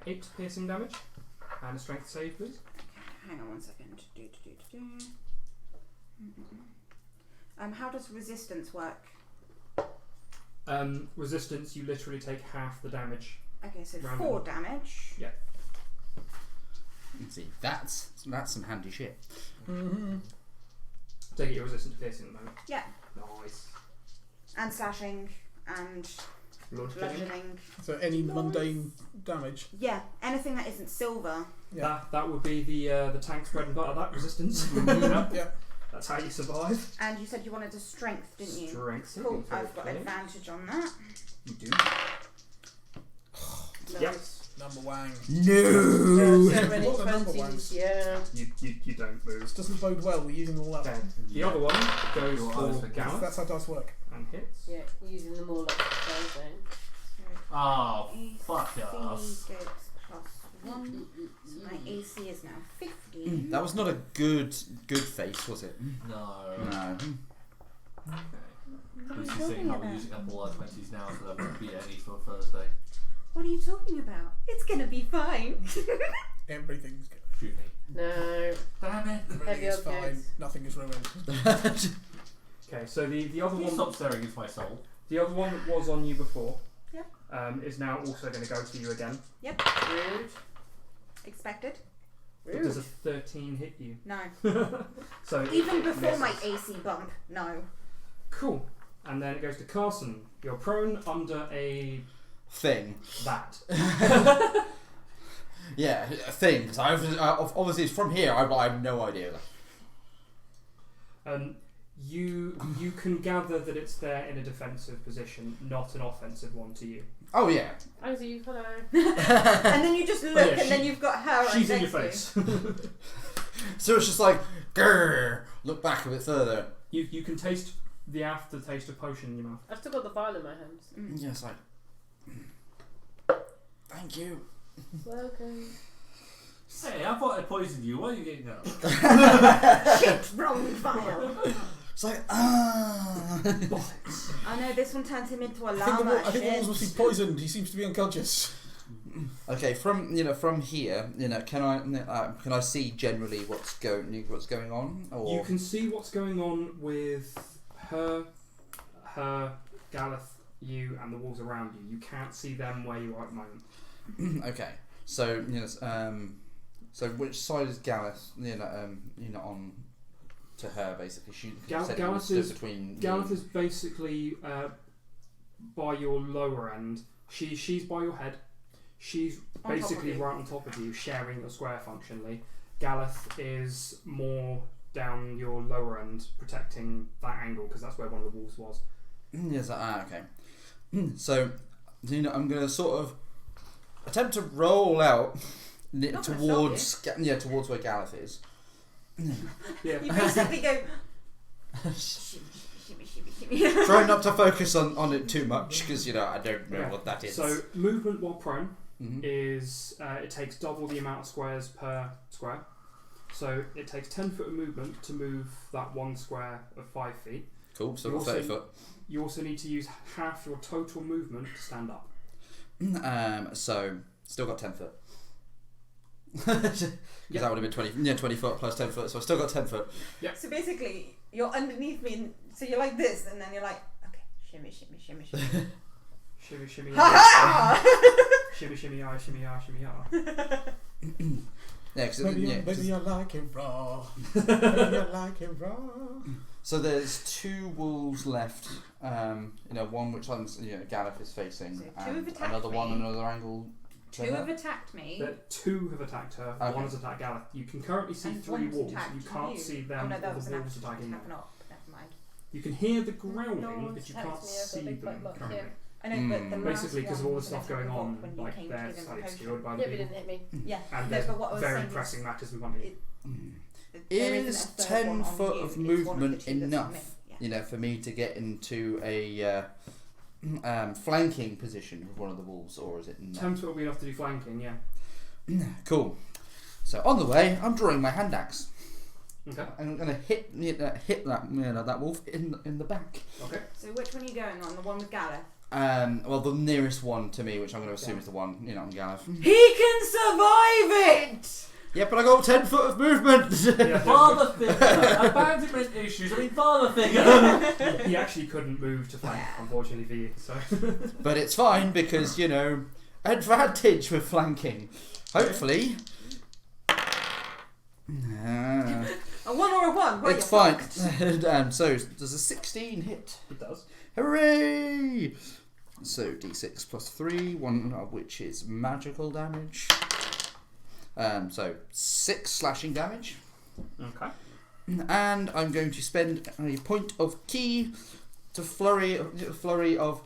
8 piercing damage, and a strength save, please. Hang on one second. How does resistance work? Resistance, you literally take half the damage. Okay, so Round 4 up. damage. You see, that's some handy shit. Mm-hmm. Take it you're resistant to piercing at the moment. Yeah. Nice. And slashing and bludgeoning. So any mundane damage. Yeah, anything that isn't silver. Yeah. That would be the tank's bread and butter. That resistance. Yeah. That's how you survive. And you said you wanted a strength, didn't you? Strength. Cool. I've got advantage on that. You do. Nice. Number one. No. So many What are the number 20s, ones? yeah. You don't This lose. doesn't bode well. We're using all that. Okay. The Yeah. other one goes Your eyes for are- Gallus That's how dice work. and hits. Yeah, using them all up to then. Oh, AC fuck us. gets +1. So my AC is now 15. That was not a good face, was it? No. No. Okay. What are Which you is saying talking how we're about? using up all our 20s now, so there won't be any for Thursday. What are you talking about? It's gonna be fine. Everything's good. Shoot me. No. Damn it. Everything Heavy is fine. objects. Nothing is ruined. Okay, so the other You one, stop staring into my soul. the other one that was on you before, Yep. is now also going to go to you again. Rude. Expected? But does a 13 hit you? No. So Even it before my misses. AC bump, no. Cool. And then it goes to Carson. You're prone under a Thing. that. Yeah, a thing. Because obviously it's from here. I have no idea. You can gather that it's there in a defensive position, not an offensive one to you. Oh yeah. As you, hello. And then you just look, yeah, and then you've got her. She's in right your next face. So it's just like, grrr, look back a bit further. You can taste the aftertaste of potion in your mouth. I've still got the vial in my hands. to you. Yes, like, thank you. Welcome. Hey, I thought I poisoned you. Why are you getting up? Shit, wrong file. It's like, I know this one turns him into a I think llama. the wolves must be poisoned. He seems to be unconscious. Okay, from here, can I see generally what's going on? Or You can see what's going on with her, Galeth, you, and the wolves around you. You can't see them where you are at the moment. Okay, so so which side is Galeth? On to her basically. She said it was stood between. Galeth is basically by your lower end. She's by your head. She's On top basically of you. right on top of you, sharing your square functionally. Galeth is more down your lower end, protecting that angle because that's where one of the wolves was. Yes. Okay. So, I'm gonna sort of attempt to roll out Not gonna towards towards where Galeth is. Yeah. You basically go. Shimmy, shimmy, shimmy, shimmy. Try not to focus on it too much because I don't know Yeah. what that is. So movement while prone Mhm. is it takes double the amount of squares per square. So it takes 10 foot of movement to move that one square of 5 feet. Cool. So You we're 30 also- foot. You also need to use half your total movement to stand up. So still got 10 foot. Because that would have been 20 foot plus 10 foot. So I still got 10 foot. So basically, you're underneath me, and so you're like this, and then you're like, okay, shimmy, shimmy, shimmy, shimmy. Shimmy, shimmy, Ha ah. ha! Shimmy, shimmy, ah, shimmy, ah, shimmy, ah. Yeah, because Maybe I like it raw. Maybe I like it raw. so there's 2 wolves left. One which Galeth is facing, So 2 and have attacked another one, me. another angle. to 2 her. have attacked me. That 2 have attacked her. Okay. 1 has attacked Galeth. You can currently see And 3 one's wolves. attacked You can't you. see Oh them no, or that was the an wolves attacking them. attack, never mind. You can hear the No growling, one's but you attacked can't me, I've got see big them black box, currently. I know, but the last Basically, because of one all the was stuff an going attack on, when you like came to they're give him slightly the potion. obscured by the Yeah, but it people. didn't hit me. Yeah, And no, there's but what I was very saying pressing is, matters in front of you. there isn't Is a third 10 one on foot you, of it's one the movement two that's on enough? me. Yeah. For me to get into a flanking position with one of the wolves, or is it not? 10 foot will be enough to do flanking, yeah. Cool. So on the way, I'm drawing my hand axe. Okay. I'm gonna hit that wolf in the back. Okay. So which one are you going on? The one with Galeth? Well, the nearest one to me, which I'm going to assume is the one on Galeth. He can survive it! Yeah, but I got 10 foot of movement. Yeah, Father figure! Abandonment issues, father figure! he actually couldn't move to flank, unfortunately for you. So. But it's fine because advantage with flanking. Hopefully. A 1 or a 1? Well, It's you're fine. fucked. So does a 16 hit? It does. Hooray! So d6 plus 3, one of which is magical damage. So 6 slashing damage. Okay. and I'm going to spend a point of key to flurry of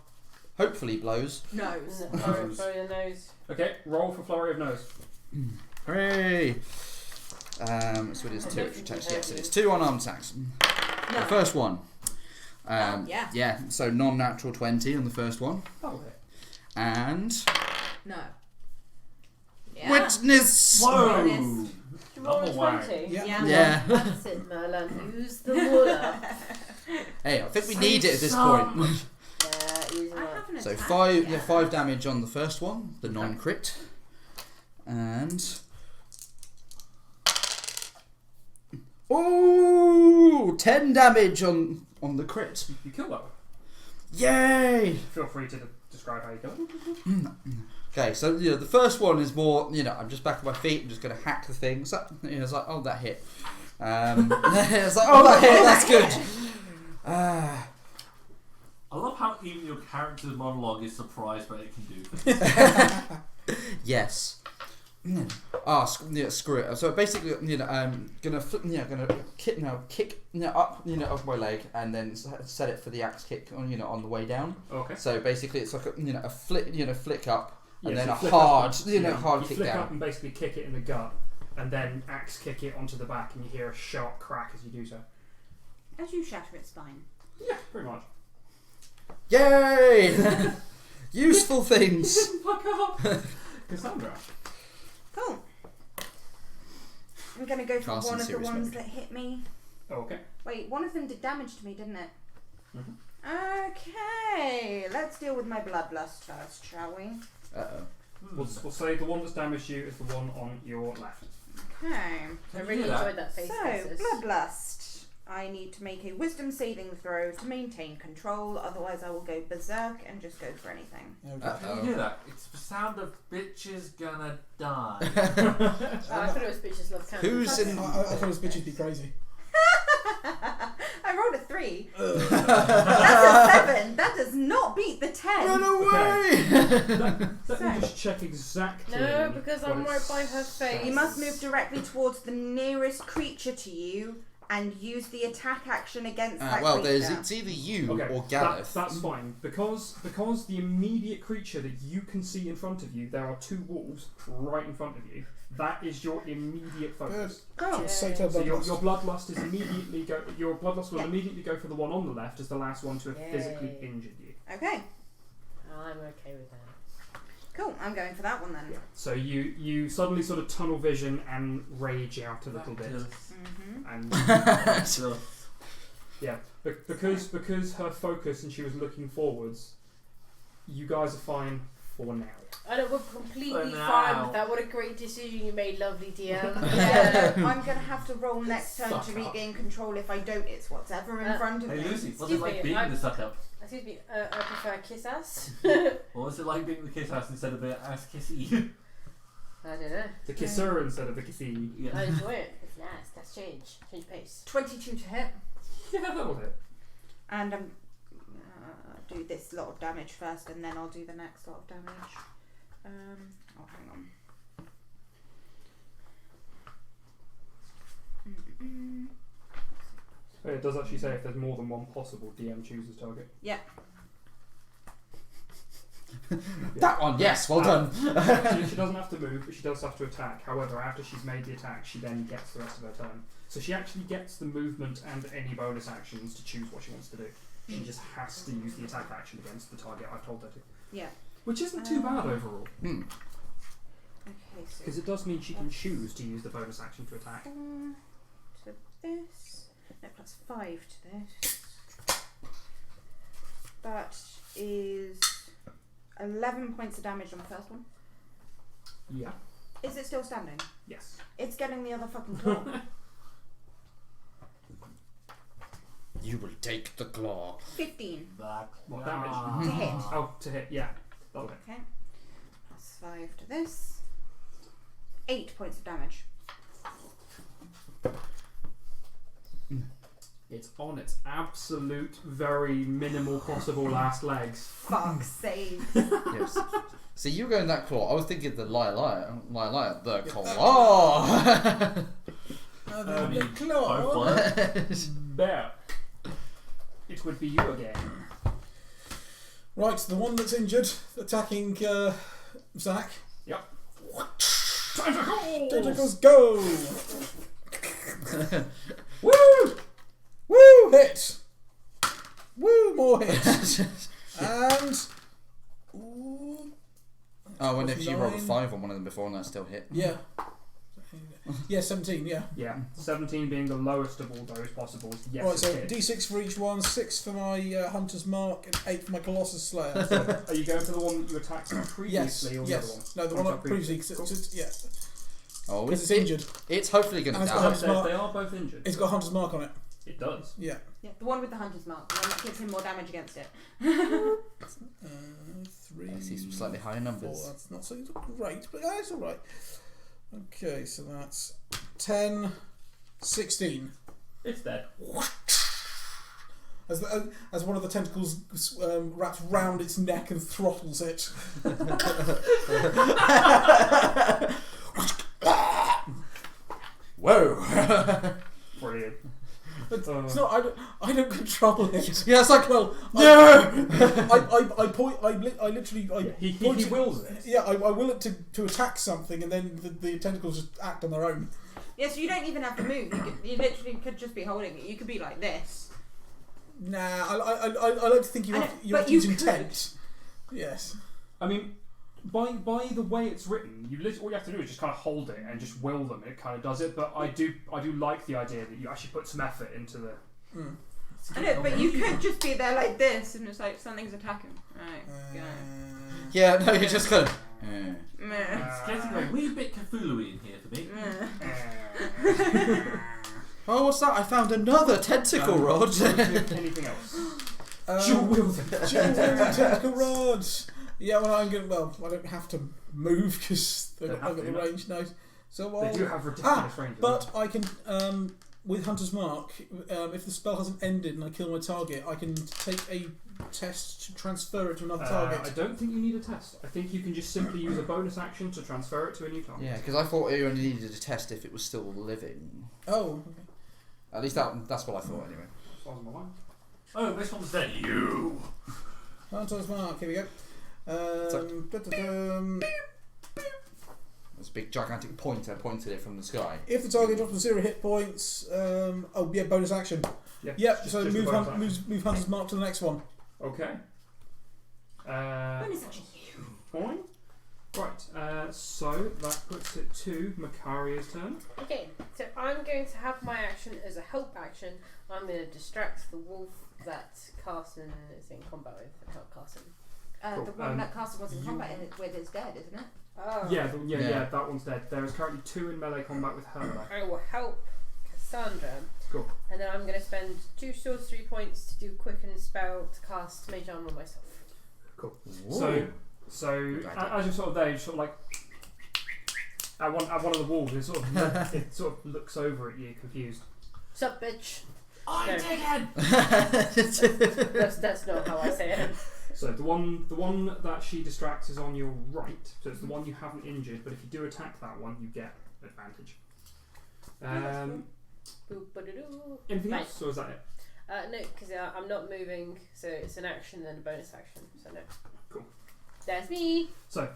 hopefully blows. Nose. Nose. Flurry of the nose. Okay, roll for flurry of nose. Hooray! So it is 2 extra attacks. Yes, it is 2 unarmed attacks. No. The first one. Yeah. Yeah, so non-natural 20 on the first one. That'll hit. And No. Yeah. witness. Whoa! Witness. Roll a Number one. 20. Yeah. Yeah. That's it, Merlin. Use the ruler. Hey, I think we Save need it at this some. point. Yeah, using I that. have an So attack. 5 damage on the first one, the non-crit, and oh, 10 damage on the crit. You kill that one. Yay! Feel free to describe how you kill it. Okay, so the first one is more, I'm just back on my feet, I'm just going to hack the thing. So, it's like, oh, that hit. It's like, oh, that hit, that's good. I love how even your character's monologue is surprised by what it can do things. Yes. Screw it. So basically, gonna kick up, off my leg, and then set it for the axe kick on the way down. Okay. So basically, it's like a flick up, and then so a flick hard, up, hard you kick flick down. up and basically kick it in the gut, and then axe kick it onto the back, and you hear a sharp crack as you do so. As you shatter its spine. Yeah, pretty much. Yay! Useful things. Fuck up, Cassandra. Cool. I'm gonna go for Cast in one of the serious ones mode. that hit me. Okay. Wait, one of them did damage to me, didn't it? Mhm. Okay, let's deal with my bloodlust first, shall we? Uh-oh. We'll say the one that's damaged you is the one on your left. Okay. I Can you really do that? enjoyed that face. So, Cassus. bloodlust. I need to make a wisdom saving throw to maintain control, otherwise I will go berserk and just go for anything. Can you hear that? It's the sound of bitches gonna die. Oh, I thought it was bitches love candy. Who's in? I thought his bitches be crazy. I rolled a 3. That's a 7. That does not beat the 10. Run away! Let me just check exactly. No, because I'm what right it's- by her face. You must move directly towards the nearest creature to you and use the attack action against that Well, creature. it's either you Okay, or Gareth. that's fine because the immediate creature that you can see in front of you, there are 2 wolves right in front of you. That is your immediate focus. Oh. Say to her So your bloodlust. bloodlust is immediately go. Your bloodlust will Yeah. immediately go for the one on the left as the last one to have Yay. physically injured you. Okay, I'm okay with that. cool. I'm going for that one then. So you suddenly sort of tunnel vision and rage out a little bit, Mm-hmm. and So, yeah, because her focus and she was looking forwards. You guys are fine for now. I know we're completely For fine now. with that. What a great decision you made, lovely DM. Yeah, I'm going to have to roll next turn Suck to up. regain control. If I don't, it's whatever in front of hey me. Lucy, what's Excuse it like me, being I'm- the suck up? Excuse me, I prefer kiss ass. Or was it like being the kiss ass instead of the ass kissy? I don't know. The kisser instead of the kissy. I enjoy it. It's nice. That's change. Change pace. 22 to hit, Yeah, that was it. and I'm do this lot of damage first, and then I'll do the next lot of damage. Hang on. Oh, it does actually say if there's more than one possible, DM chooses target. Yeah. That one, yes, well done. She doesn't have to move, but she does have to attack. However, after she's made the attack, she then gets the rest of her turn. So she actually gets the movement and any bonus actions to choose what she wants to do. She just has to use the attack action against the target I've told her to. Yeah. Which isn't too bad overall, Hmm. Okay, so because it does mean she can choose to use the bonus action to attack. 4 to this. No, plus 5 to this. That is 11 points of damage on the first one. Yeah. Is it still standing? Yes. It's getting the other fucking claw. You will take the claw. 15. What damage? To hit. Oh, to hit. Yeah. That'll hit. Okay. Plus 5 to this. 8 points of damage. It's on its absolute, very minimal possible last legs. Fuck's sake. Yes. See, you were going that claw. I was thinking the liar, the claw. The claw. Bear. It would be you again. Right, the one that's injured, attacking Zach. Yep. Tentacles go! Woo! Woo! Hit! Woo! More hits! And... Ooh, Oh, and if you rolled a 9. 5 on one of them before and that still hit. yeah. Yeah, 17, yeah. Yeah, 17 being the lowest of all those possibles. Yes, Right, it so hits. D6 for each one, 6 for my Hunter's Mark, and 8 for my Colossus Slayer. Are you going for the one that you attacked previously or the other one? No, the one I previously, Cool. yeah. Oh, Because it's injured. It's hopefully going to And it's die. got Hunter's Mark. They are both injured. It's got Hunter's Mark on it. It does. Yeah. Yeah, the one with the hunter's mark, the one that gives him more damage against it. 3. I see some slightly higher 4, numbers. that's not so great, but it's alright. Okay, so that's 10, 16. It's dead. As one of the tentacles wraps round its neck and throttles it. Whoa! Brilliant. It's not. I don't control it. Yeah, it's like, Well, no! I point. I literally. He point it- wills it. Yeah, I will it to attack something, and then the tentacles just act on their own. Yeah, so you don't even have to move. You literally could just be holding it. You could be like this. Nah, I like to think you I have, know, you but have to you use could. intent. Yes. I mean, by the way it's written, all you have to do is just kind of hold it and just will them. It kind of does it. But I do like the idea that you actually put some effort into the. Mm. I know, but you could just be there like this, and it's like something's attacking. Right, go. Yeah, no, you're just kind of. Meh. It's getting a wee bit Cthulhu in here for me. Meh. Oh, what's that? I found another tentacle rod. Anything else? Dual wielding tentacle rods. Yeah, well, I don't have to move because I've got the range now. So They do have ridiculous range. but I can, with Hunter's Mark, if the spell hasn't ended and I kill my target, I can take a test to transfer it to another I target. don't think you need a test. I think you can just simply use a bonus action to transfer it to a new target. Yeah, because I thought you only needed a test if it was still living. Oh, okay. At least that's what I thought anyway. As far as I'm aware. Oh, this one's dead. You. Hunter's Mark, here we go. There's a big gigantic pointer pointed it from the sky. If the target drops to 0 hit points, bonus action. Yeah. Yep, just so a move bonus action. move Hunter's Mark to the next one. Okay. Bonus action. Fine. Right, so that puts it to Macaria's turn. Okay, so I'm going to have my action as a help action. I'm going to distract the wolf that Carson is in combat with and help Carson. Cool. The one that Carson was in combat with is dead, isn't it? Oh. Yeah, that one's dead. There is currently 2 in melee combat with her. I will help Cassandra. Cool. And then I'm going to spend 2 sorcery points to do quicken spell to cast Mage Armor on myself. Cool. Ooh. So as you're sort of there, you're sort of like at one of the walls. It sort of looks over at you, confused. Sup, bitch? I'm No. dickhead. That's not how I say it. So the one that she distracts is on your right. So it's the one you haven't injured. But if you do attack that one, you get advantage. Boop-a-doo-doo. Anything Right. else, or is that it? No, because I'm not moving, so it's an action and a bonus action. So no. Cool. That's me. So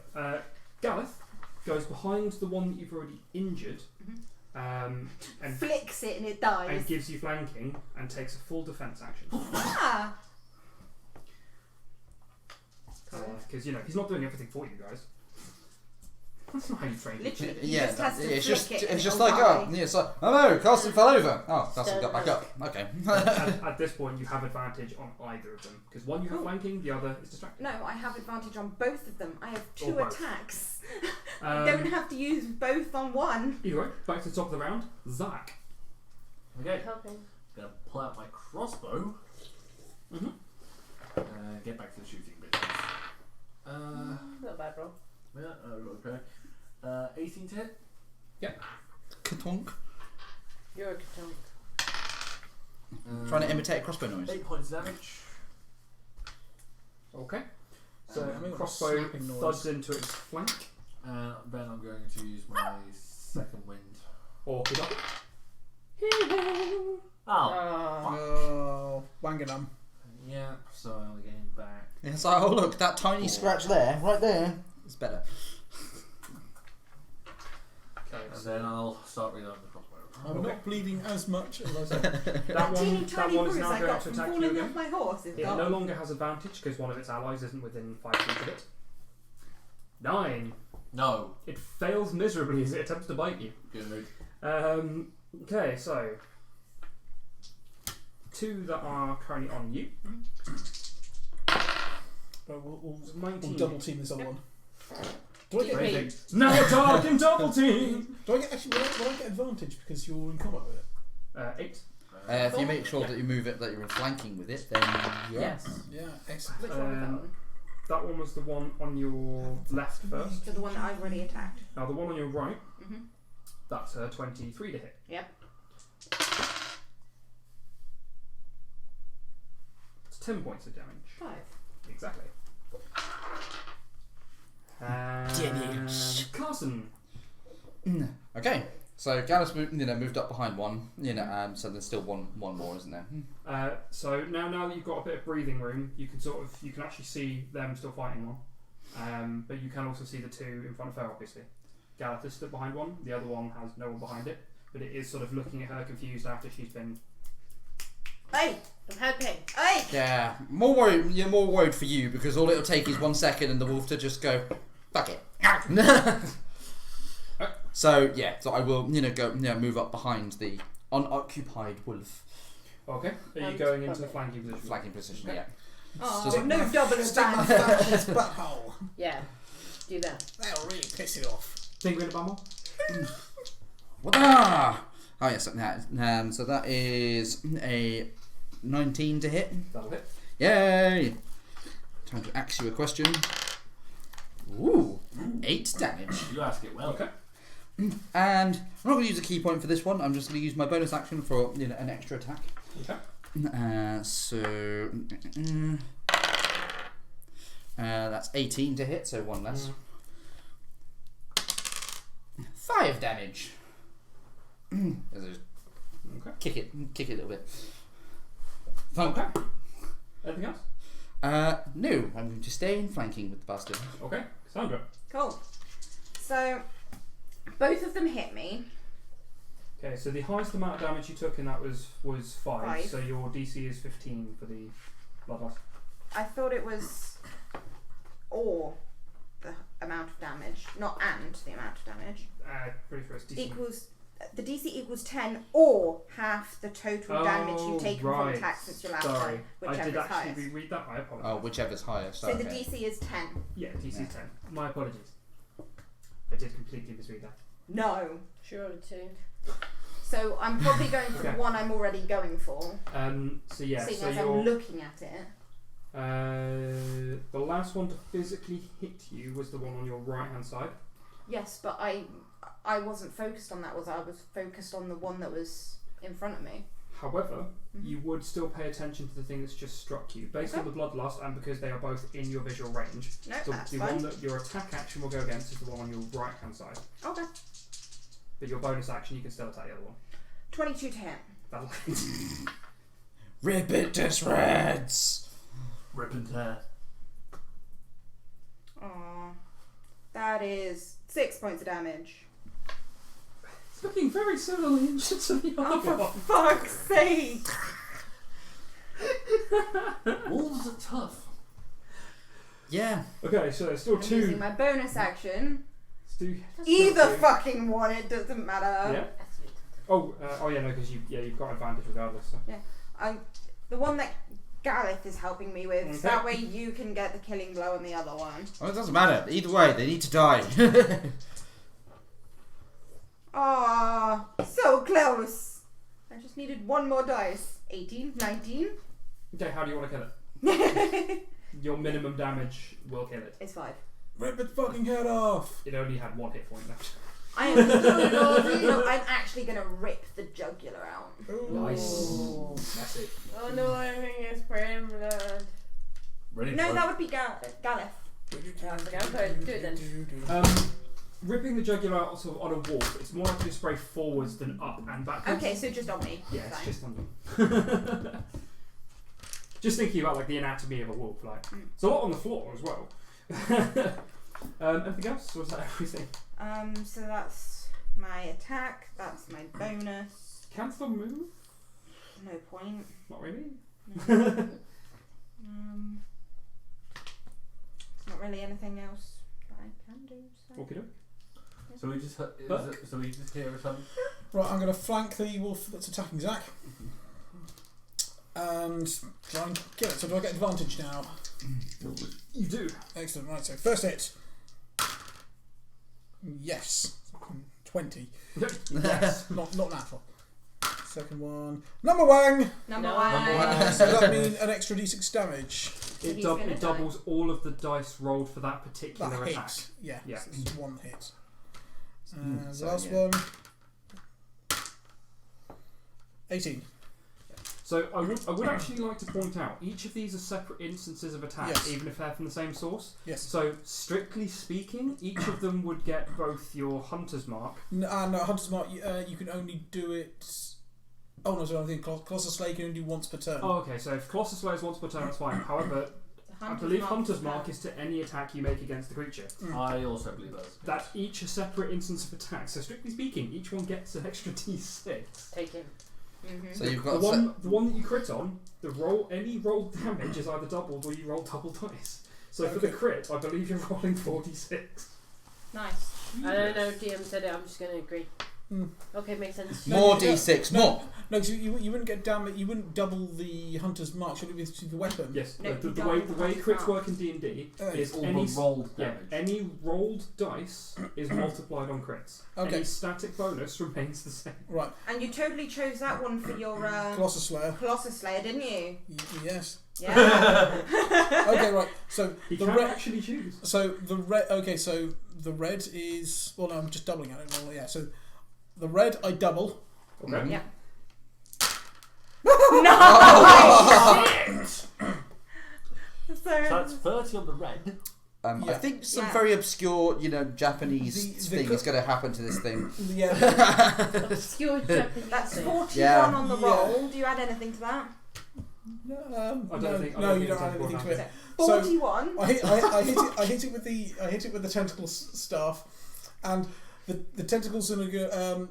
Gareth goes behind the one that you've already injured, and Flicks it and it dies. gives you flanking and takes a full defense action. Ah! Because he's not doing everything for you guys. That's not how you train. Literally, he Yeah, just has to it's flick just it and it's just it'll like die. it's like oh no, Carson fell over. Oh, Carson got back up. Okay. At this point, you have advantage on either of them because one you have flanking, the other is distracted. No, I have advantage on both of them. I have Or 2 both. attacks. I don't have to use both on one. Either way, back to the top of the round. Zach. Okay. Helping. Gonna pull out my crossbow. Mhm. Get back to the shooting bit. Not a bad roll. Yeah. Okay. 18 to hit. Katonk. You're a Katonk. Trying to imitate a crossbow noise. 8 points of damage. Okay. So I mean, crossbow snapping noise. thuds into its flank. And then I'm going to use my second wind. Or Oh. Wanganum. Yeah, so I'm getting back. It's like, oh look, that tiny scratch there, right there, it's better. Okay, And so then I'll start reloading the crossbow. I'm not bleeding as much as I said. that Teeny one tiny is bruise now I going got to from attack you falling again. off my horse is It gone. no longer has advantage because one of its allies isn't within 5 feet of it. 9. No. It fails miserably as it attempts to bite you. Good. Okay, so 2 that are currently on you. We'll 19. double team this other Yep. one. Do I get Amazing. Now talking double team. will I get advantage because you're in combat with it? 8. If you make sure that you move it, that you're flanking with it, then Yes. Yeah, excellent. Which one was that one? That one was the one on your left first. So the one that I've already attacked. Now the one on your right, Mm-hmm. that's a 23 to hit. Yep. It's 10 points of damage. 5. Exactly. And Carson. Okay, so Gallus moved up behind one, so there's still one more, isn't there? So now that you've got a bit of breathing room, you can actually see them still fighting one. But you can also see the 2 in front of her, obviously. Gareth is stood behind one, the other one has no one behind it, but it is sort of looking at her confused after she's been... Hey! I'm helping. Hey! Yeah, more worried. You're more worried for you because all it'll take is 1 second and the wolf to just go, fuck it. So I will, move up behind the unoccupied wolf. Okay, are you going into the flanking position? Flanking position, Okay. yeah. Oh, Stick no double Stick my advantage. thumb in its butthole. Yeah. Do that. That'll really piss it off. Finger in the bumble? Wada! Oh yes, so that is a 19 to hit. That'll hit. Yay! Time to ask you a question. Ooh, 8 damage. You ask it well. Okay. And I'm not going to use a key point for this one. I'm just going to use my bonus action for an extra attack. Okay. That's 18 to hit, so 1 less. 5 damage. Okay. Kick it a little bit. Okay. Anything else? No, I'm going to stay in flanking with the bastard. Okay. Sandra. Cool. So, both of them hit me. Okay, so the highest amount of damage you took in that was 5. 5. So your DC is 15 for the bloodlust. I thought it was or the amount of damage, not and the amount of damage. Pretty sure it's DC. Equals the DC equals 10 or half the total damage you've taken from right. attack since your last Sorry. time, I whichever did is actually highest. reread that. I apologize. Oh, whichever's higher. So the okay. DC is 10. Yeah, DC Yeah. 10. My apologies. I did completely misread that. No. Sure, too. So I'm probably going for Okay. the one I'm already going for. So yeah, Seeing so as you're... I'm looking at it. The last one to physically hit you was the one on your right hand side. Yes, but I wasn't focused on that, was I? I was focused on the one that was in front of me. However, Mhm. you would still pay attention to the thing that's just struck you. Based on Okay. the bloodlust and because they are both in your visual range, No, so that's the fine. one that your attack action will go against is the one on your right hand side. Okay. But your bonus action, you can still attack the other one. 22 to hit. That'll Rip it to shreds! Rip and tear. Aww. That is 6 points of damage. It's looking very similarly injured to the Oh, other for one. fuck's sake! Wolves are tough. Yeah. Okay, so there's still I'm two. using my bonus action. Still, Either two. fucking one, it doesn't matter. Yeah. Oh yeah, no, because you've got advantage regardless. So. The one that Gareth is helping me with, so Okay. that way you can get the killing blow on the other one. Well, it doesn't matter. Either way, they need to die. Ah, so close. I just needed one more dice. 18, 19. Okay, how do you want to kill it? Your minimum damage will kill it. It's 5. Rip its fucking head off! It only had 1 hit point left. I am no, I'm actually gonna rip the jugular out. Nice. Messy. Oh no, I think it's spraying blood. Ready No, for that would be Gareth. Okay, do it then. ripping the jugular out sort of on a wolf, it's more likely to spray forwards than up and backwards. Okay, so just on me. Yeah, it's Fine. just on you. Just thinking about like the anatomy of a wolf, like it's a lot on the floor as well. Anything else? Or was that everything? So that's my attack. That's my bonus. Can still move? No point. Not really. No. There's not really anything else that I can do. So. Okay, doke. So we just hear something. Right, I'm going to flank the wolf that's attacking Zach. And try and kill it. So do I get advantage now? You do. Excellent. Right, so first hit. Yes. 20. Yes. Not natural. Second one. Number one. Number No. one. So that means an extra d6 damage. It, He's gonna it die. doubles all of the dice rolled for that particular That attack. hits. Yeah. Yeah. So it's one hit. And the So, last yeah. one. 18. So I would actually like to point out each of these are separate instances of attack, Yes. even if they're from the same source. Yes. So strictly speaking, each of them would get both your hunter's mark. No, Hunter's Mark, you can only do it. Oh no, sorry, I think Colossal Slay can only do once per turn. Oh, okay. So if Colossus Slayer is once per turn, that's fine. However, I believe Hunter's Mark is to any attack you make against the creature. I also believe that. That's each a separate instance of attack. So strictly speaking, each one gets an extra d6. Take him. Mm-hmm. So you've The got one that you crit on, any rolled damage is either doubled or you roll double dice. So for the Okay. crit, I believe you're rolling 4d6. Nice. I don't know. DM said it. I'm just going to agree. Hmm. Okay, makes sense. more No, d6, no. more. No, because you wouldn't get damage. You wouldn't double the Hunter's Mark. Should it be the weapon? Yes, No, the you way don't the way have crits that. work in D&D is All any the rolled yeah, damage. any rolled dice is multiplied on crits. Okay. Any static bonus remains the same. Right. And you totally chose that one for your Colossus Slayer. Colossus Slayer, didn't you? Yes. Yeah. Okay. Right. So You the can red. actually choose. So the red. Okay. So the red is. Well, no, I'm just doubling it. Well, yeah. So the red I double. Okay. Mhm. Yeah. Oh, So So that's 30 on the red. I Yeah. think some Yeah. very obscure, Japanese The thing is going to happen to this thing. Yeah. Obscure Japanese that's thing. 41 Yeah. on the Yeah. roll. Do you add anything to that? I don't think- I no, don't you think don't it's add anything to it. So, So 41. I hit it with the tentacle staff, and the tentacles are gonna go.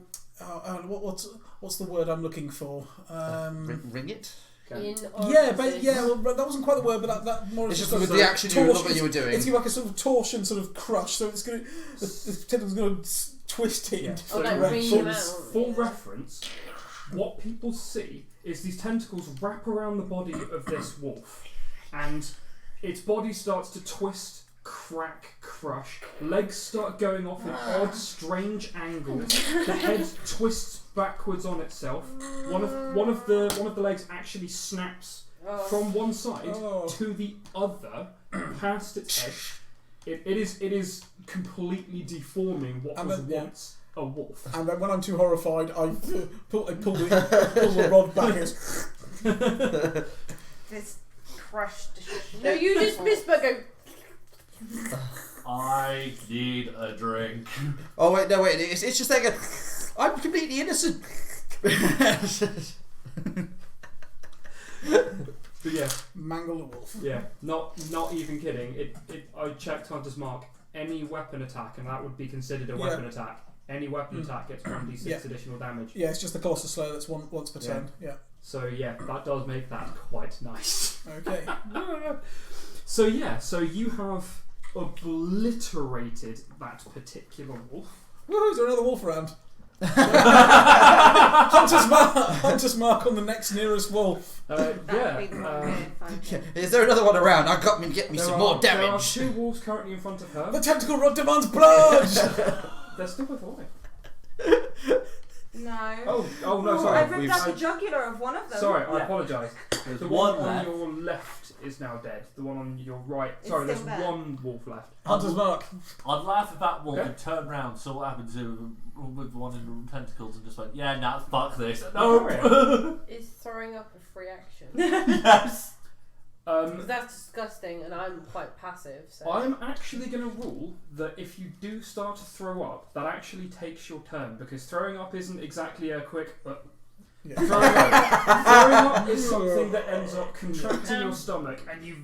What's the word I'm looking for? Ring it? Okay. Well, that wasn't quite the word, but that more. It's just sort with of the action you look torsion. what you were doing. It's like a sort of torsion, sort of crush. So it's gonna the tentacle's gonna twist it. Yeah. into Oh, like different ring directions. them out. Full reference, what people see is these tentacles wrap around the body of this wolf, and its body starts to twist, crack, crush. Legs start going off in odd, strange angles. The head twists backwards on itself. One of the legs actually snaps from one side Oh. to the other, past its head. It is completely deforming what And was then, yeah. once a wolf. And then when I'm too horrified, I pull the rod back. And This crushed. No, you just missed but go. I need a drink. Oh wait, no wait. It's just like I'm completely innocent. But yeah, mangle the wolf. yeah, not even kidding. I checked Hunter's Mark. Any weapon attack, and that would be considered a weapon attack. Any weapon attack gets 1d6 Yeah. additional damage. Yeah, it's just the Colossus Slayer that's once per turn. Yeah. So yeah, that does make that quite nice. Okay. So you have obliterated that particular wolf. Woohoo! Is there another wolf around? Hunter's mark on the next nearest wolf. That would be the one we'd find. Is there another one around? I got me get me some more There are damage. 2 wolves currently in front of her. The tentacle rod demands blood. They're still with alive. No. Oh no, I sorry. ripped out the jugular of one of them. Sorry, I Yeah. apologise. There's The one one on left. your left is now dead. The one on your right. It's Sorry, there's still there. one wolf left. Hunter's mark. I'd laugh if that wolf Okay. and turn round, saw what happens with the one in the tentacles, and just went, "Yeah, nah, fuck this." Oh, No. Is throwing up a free action? Yes. Because that's disgusting, and I'm quite passive. So I'm actually going to rule that if you do start to throw up, that actually takes your turn, because throwing up isn't exactly a quick. Yeah. Throwing up is something that ends up contracting your stomach, and you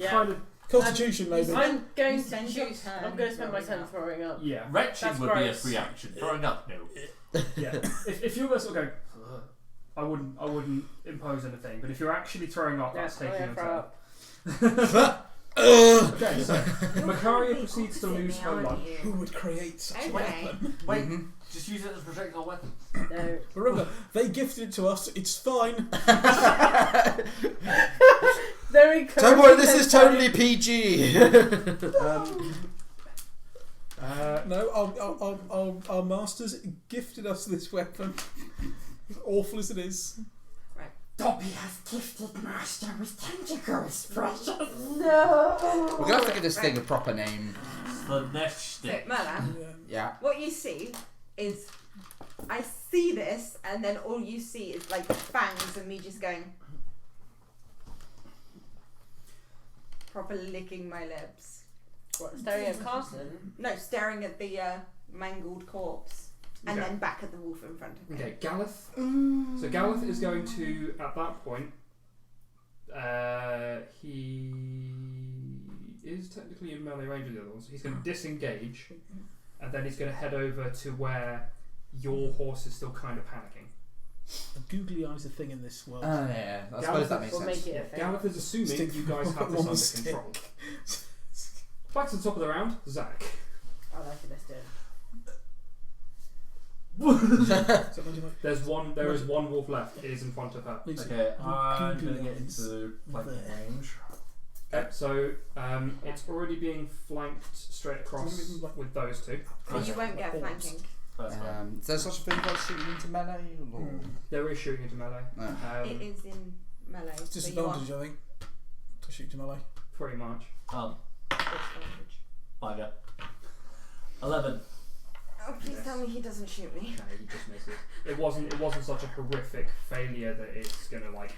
kind of. Constitution, maybe. I'm going You to spend your choose. turn I'm going to spend my throwing turn up. throwing up. Yeah. Retching That's would be a gross. free action. Throwing up, no. Yeah. If you're there sort of going, I wouldn't impose anything. But if you're actually throwing up, that's taking your turn. Okay, so Makaria proceeds to lose her lunch. Who would create such a Okay. weapon? Wait, just use it as a projectile weapon. No. Remember, they gifted it to us. It's fine. Very close. Don't worry, this is totally PG. No, our masters gifted us this weapon. As awful as it is. Dobby has gifted master with tentacles, precious. No. We're gonna have to give this thing a proper name. Slanesh So, stick. Merlan, Yeah. what you see is, I see this, and then all you see is like fangs and me just going, proper licking my lips. What, staring at Carson? No, staring at the mangled corpse, and Okay. then back at the wolf in front of me. Okay, Galeth. So Galeth is going to, at that point, he is technically in melee range with the other ones. He's going to disengage, and then he's going to head over to where your horse is still kind of panicking. A googly eye's a thing in this world. Oh yeah, I suppose that makes We'll sense. make it a thing. Galeth is assuming Stick you guys have this one under stick. control. Back to the top of the round, Zach. I like it. Let's do it. There is one wolf left. It is in front of her. Okay, I'm Googly gonna get eyes. into flanking There. range. Okay, so it's already being flanked straight across with those two. So you won't get flanking. That's fine. Is there such a thing as shooting into melee? Or? There is shooting into melee. It is in melee. It's disadvantage, I think, to shoot to melee. Pretty much. Disadvantage. Bugger. 11. Oh, please tell me he doesn't shoot me. No, he just misses. It wasn't such a horrific failure that it's gonna like.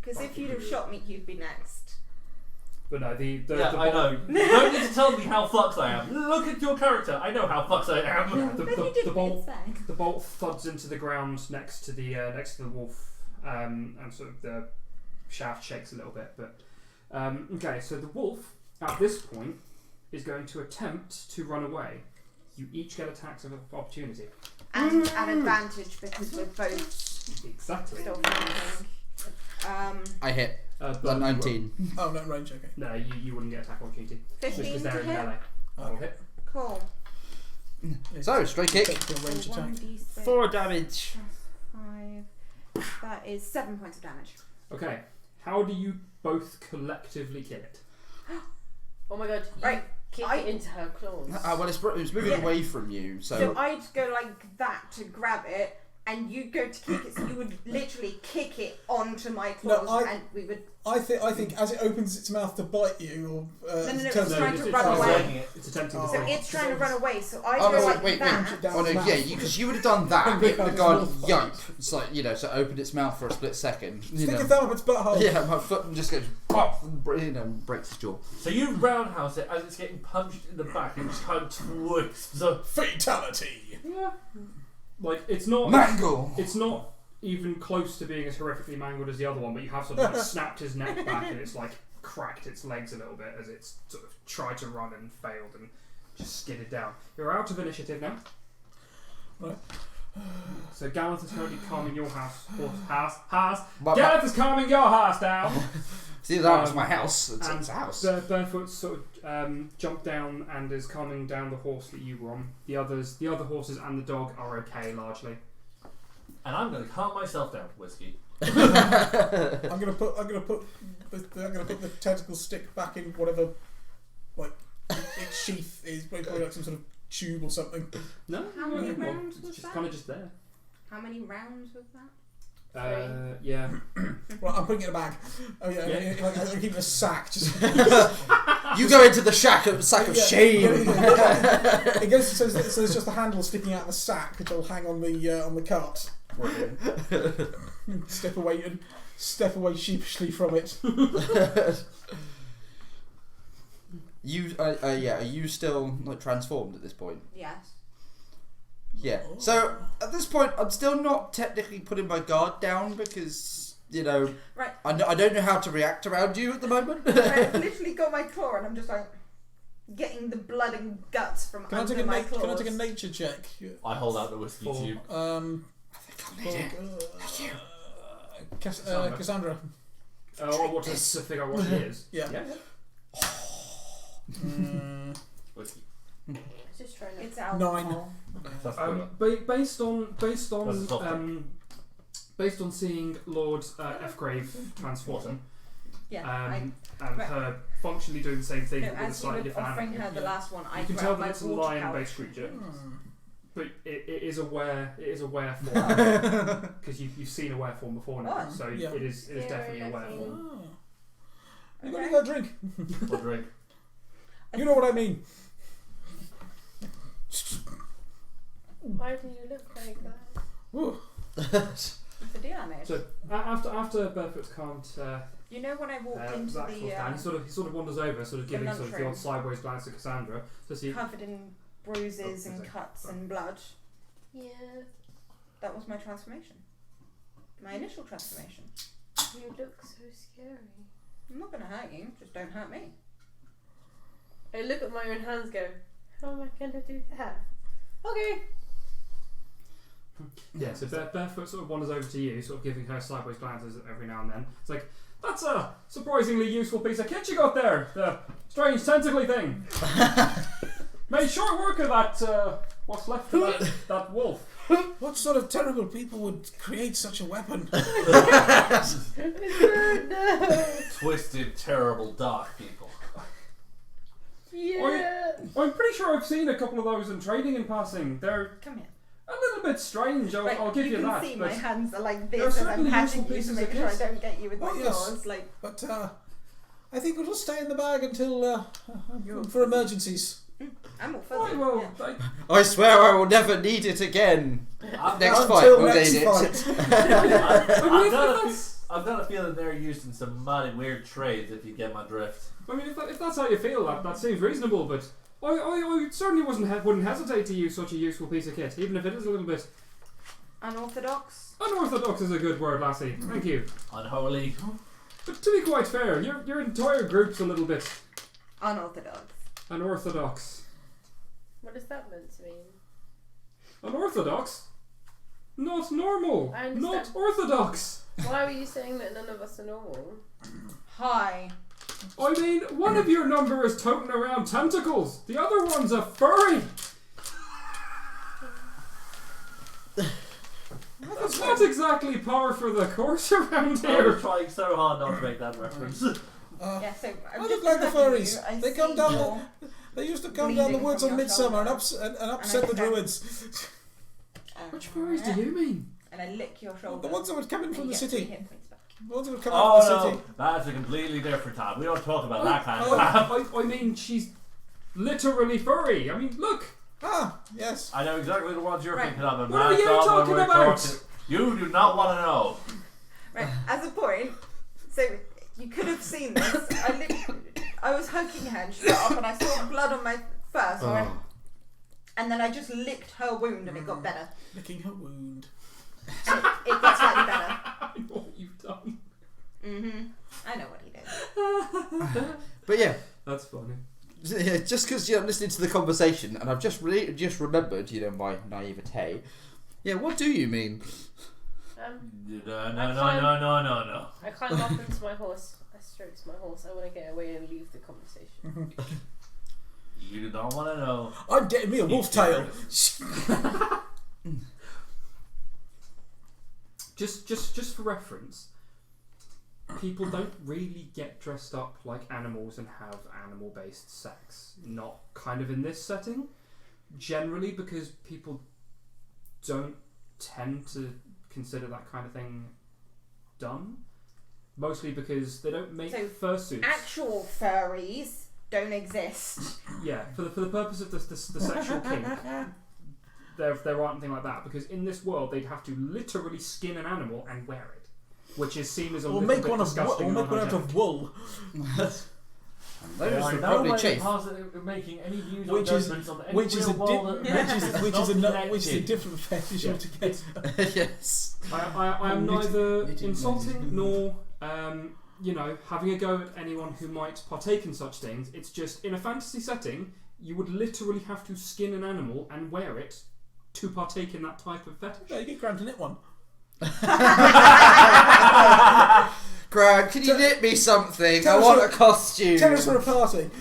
Because if you'd have shot me, you'd be next. But no, the Yeah, I know. You don't need to tell me how fucked I am. Look at your character. I know how fucked I am. The, But the, he did the bolt say. the bolt thuds into the ground next to the wolf, and sort of the shaft shakes a little bit. But okay, so the wolf at this point is going to attempt to run away. You each get attacks of opportunity. And an advantage because we're both Exactly. still flanking. I hit. But 19. Oh, no, range, okay. No, you wouldn't get attack opportunity. 15 Because to they're in hit. melee. That'll hit. Cool. So, straight kick. Take a range So attack. 1d6 4 damage. plus 5. That is 7 points of damage. Okay. How do you both collectively kill it? Oh my god. You Right. kick I- it into her claws. Well, it's moving Yeah. away from you, So so. I'd go like that to grab it, and you'd go to kick it, so you would literally kick it onto my No, claws, I- and we would. I think as it opens its mouth to bite you, or No, turns it's out- trying to it's run trying away. Taking it. It's attempting Oh. to So kill. it's trying to run away, so I Oh go no! like Wait! that. down Oh no! its Yeah, mouth. because you would have done that. And It pick would up have gone its wolf yope. It's like so it opened its mouth for a split second. You Stick know. your thumb up its butthole. Yeah, my foot just goes pop, and breaks its jaw. So you roundhouse it as it's getting punched in the back and just kind of twists. Fatality. Yeah. Like it's not. Mangle. It's not even close to being as horrifically mangled as the other one, but you have sort of like snapped his neck back and it's like cracked its legs a little bit as it's sort of tried to run and failed and just skidded down. You're out of initiative now. Right. So Gallant is currently calming your house. But- Gallant is calming your house down. See, that was my house. It's and its house. Barefoot sort of jumped down and is calming down the horse that you were on. The other horses and the dog are okay largely. And I'm going to calm myself down, whiskey. I'm gonna put the tentacle stick back in whatever, like its sheath is, probably like some sort of tube or something. No, How many rounds it's was just that? kind of just there. How many rounds was that? Yeah. Right, I'm putting it in a bag. Oh yeah, Yeah. like, I'm keeping a sack. Just You go into the sack of Yeah. shame. it goes so there's just the handle sticking out of the sack, which will hang on the cart. Step away sheepishly from it. Are you still like transformed at this point? Yes. Yeah. So at this point, I'm still not technically putting my guard down because Right. I don't know how to react around you at the moment. I've literally got my claw and I'm just like getting the blood and guts from Can I under take my claws. Can I take a nature check? I hold out the whiskey Four. tube. I think I'll need it. Cassandra. I want to figure out what it is. Yeah. Whiskey. Just trying to. It's alcohol. 9. That's good. Based That's a soft based on seeing Lord F-Grave transform, Yeah. and right. her functionally doing the same thing No, with a as you slightly were different offering animal, her the last one, I you can grabbed tell my that it's a water lion-based pouch. creature, but it is a were form because you've seen a were form before now, Oh. so Yeah. it is definitely a were Scary form. You got Okay. any that drink? What drink? You know what I mean. Why do you look like that? Ooh. It's a deal I made. So after Barefoot's calmed You know when I walked into Zach the down, he sort of wanders over, sort of giving sort of the lunchroom. odd sideways glance at Cassandra to see. covered in bruises Oh, and okay. cuts and blood, Yeah. that was my transformation. My initial transformation. You look so scary. I'm not going to hurt you, just don't hurt me. I look at my own hands, go, how am I going to do that? Okay. Yeah, so Barefoot sort of wanders over to you, sort of giving her sideways glances every now and then. It's like, that's a surprisingly useful piece of kit you got there, the strange tentacly thing. Made short work of that, what's left of that wolf. What sort of terrible people would create such a weapon? No. Twisted, terrible, dark people. Yeah. I'm pretty sure I've seen a couple of those in trading in passing. They're Come here. a little bit strange, Right, I'll give you can that. see but my hands are like there are this as I'm certainly patting useful you to pieces make of sure I kit. don't get you with my Oh, yes. claws. Like, But I think it'll stay in the bag until for emergencies. I'm all Right, fuzzy. well, yeah. I swear I will never need it again. I've Next got- fight, Until we'll next need fight. I've got a feeling they're used in some mighty weird trades, if you get my drift. I mean, if that's how you feel, that seems reasonable, but I certainly wouldn't hesitate to use such a useful piece of kit, even if it is a little bit Unorthodox. unorthodox is a good word, lassie. Thank you. Unholy. But to be quite fair, your entire group's a little bit Unorthodox. unorthodox. What does that meant to mean? Unorthodox? Not normal. I understand. Not orthodox. Why were you saying that none of us are normal? Hi. I mean, one of your number is toting around tentacles. The other one's a furry. That's not exactly par for the course around I here. was trying so hard not to make that reference. Yeah, so I'm I just look like the hugging furries. you. I They come see down your- They used to come down the Bleeding woods from on your midsummer and, shoulder. and upset the And I druids. Which furries do you mean? And I lick your shoulder. The ones that would come in and from you the get 3 city. hit points back. The ones that would come out from the Oh city. no, that's a completely different time. We don't talk about that kind of stuff. I mean, she's literally furry. I mean, look. Ah, yes. I know exactly the ones you're Right. thinking of. And What are you that's all talking we're about? talking- You do not want to know. Right, as a point, so you could have seen this. I was hugging her and she got up and I saw blood on my fur, so I went, and then I just licked her wound and it got better. Licking her wound. And it got slightly better. I know what you've done. I know what he did. But yeah, That's funny. just because I'm listening to the conversation and I've just remembered, my naivete. Yeah, what do you mean? No. I climb up into my horse. I strokes my horse. I want to get away and leave the conversation. You do not want to know. I'm getting me a wolf tail. Just for reference, people don't really get dressed up like animals and have animal-based sex. Not kind of in this setting. Generally, because people don't tend to consider that kind of thing done. Mostly because they don't make So, fursuits. Actual furries don't exist. Yeah, for the purpose of the sexual kink, there aren't anything like that, because in this world they'd have to literally skin an animal and wear it, which is seen as a Or little make bit one of disgusting. or and make one out unhygienic. of wool. Those I would know probably when chafe. making any views Which or is- judgments on any Which is a real world which is a different fetish Yeah. altogether. Yes. I am Knitting- neither knitting insulting magazine. nor having a go at anyone who might partake in such things. It's just in a fantasy setting, you would literally have to skin an animal and wear it to partake in that type of fetish. Yeah, you get Grant to knit one. Grant, can you knit me something? Tell I us want what- a costume. Tell us for a party.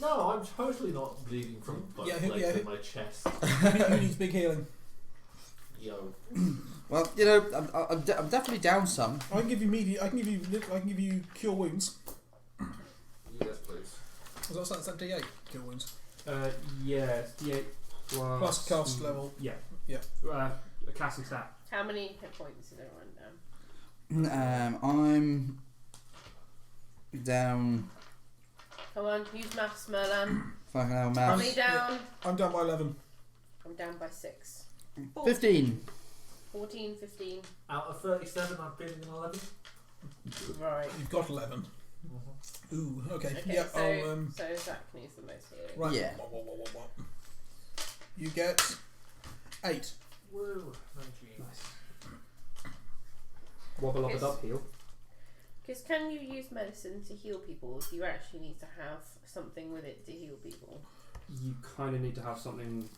No, I'm totally not bleeding from both Yeah, legs yeah. in my chest. Who needs big healing? Yo. Well, I'm definitely down some. I can give you I can give you cure wounds. Yes, please. Is that D8 cure wounds? Yeah, it's D8 Plus cast level. Yeah. Yeah. A casting stat. How many hit points is everyone down? I'm down. Come on, use maths, Merlan. Fucking hell, How maths. many down? I'm down by 11. I'm down by 6. 15. 14, 15. Out of 37, I'm feeling an 11. Right. You've got 11. Ooh, okay. Okay, Yeah, so, I'll, so Zach needs the most healing. right. Yeah. What? You get 8. Woo. 19. Wobble up Yes. it up, heal. Because can you use medicine to heal people if you actually need to have something with it to heal people? You kind of need to have something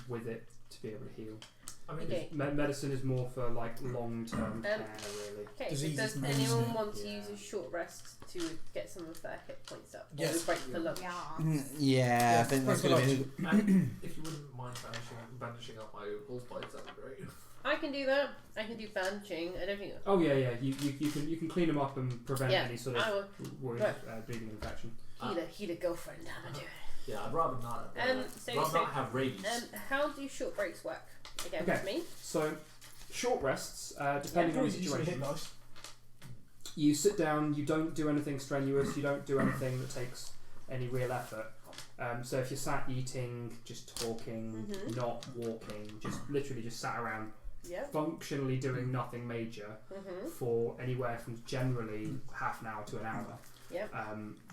with it to be able to heal. I mean, Okay. Medicine is more for like long-term care, really. Okay, so Diseases does medicine. anyone want to Yeah. use a short rest to get some of their hit points up? Yes. Or break for lunch? Yeah, I think that's going to be. and if you wouldn't mind bandaging up my bull spikes, that'd be great. I can do that. I can do bandaging. I don't think. Oh yeah. You can clean them up and prevent Yeah, any sort I of will. wound, Right. bleeding infection. Heal a girlfriend. I'm gonna do it. Yeah, I'd rather not. So- rather so- not have rabies. How do short breaks work? Again, Okay. with me. So, short rests, depending on the Usually hit situation. dice. You sit down, you don't do anything strenuous, you don't do anything that takes any real effort. So if you're sat eating, just talking, Mhm. not walking, just literally just sat around, Yep. functionally doing nothing major Mhm. for anywhere from generally half an hour to an hour, Yep.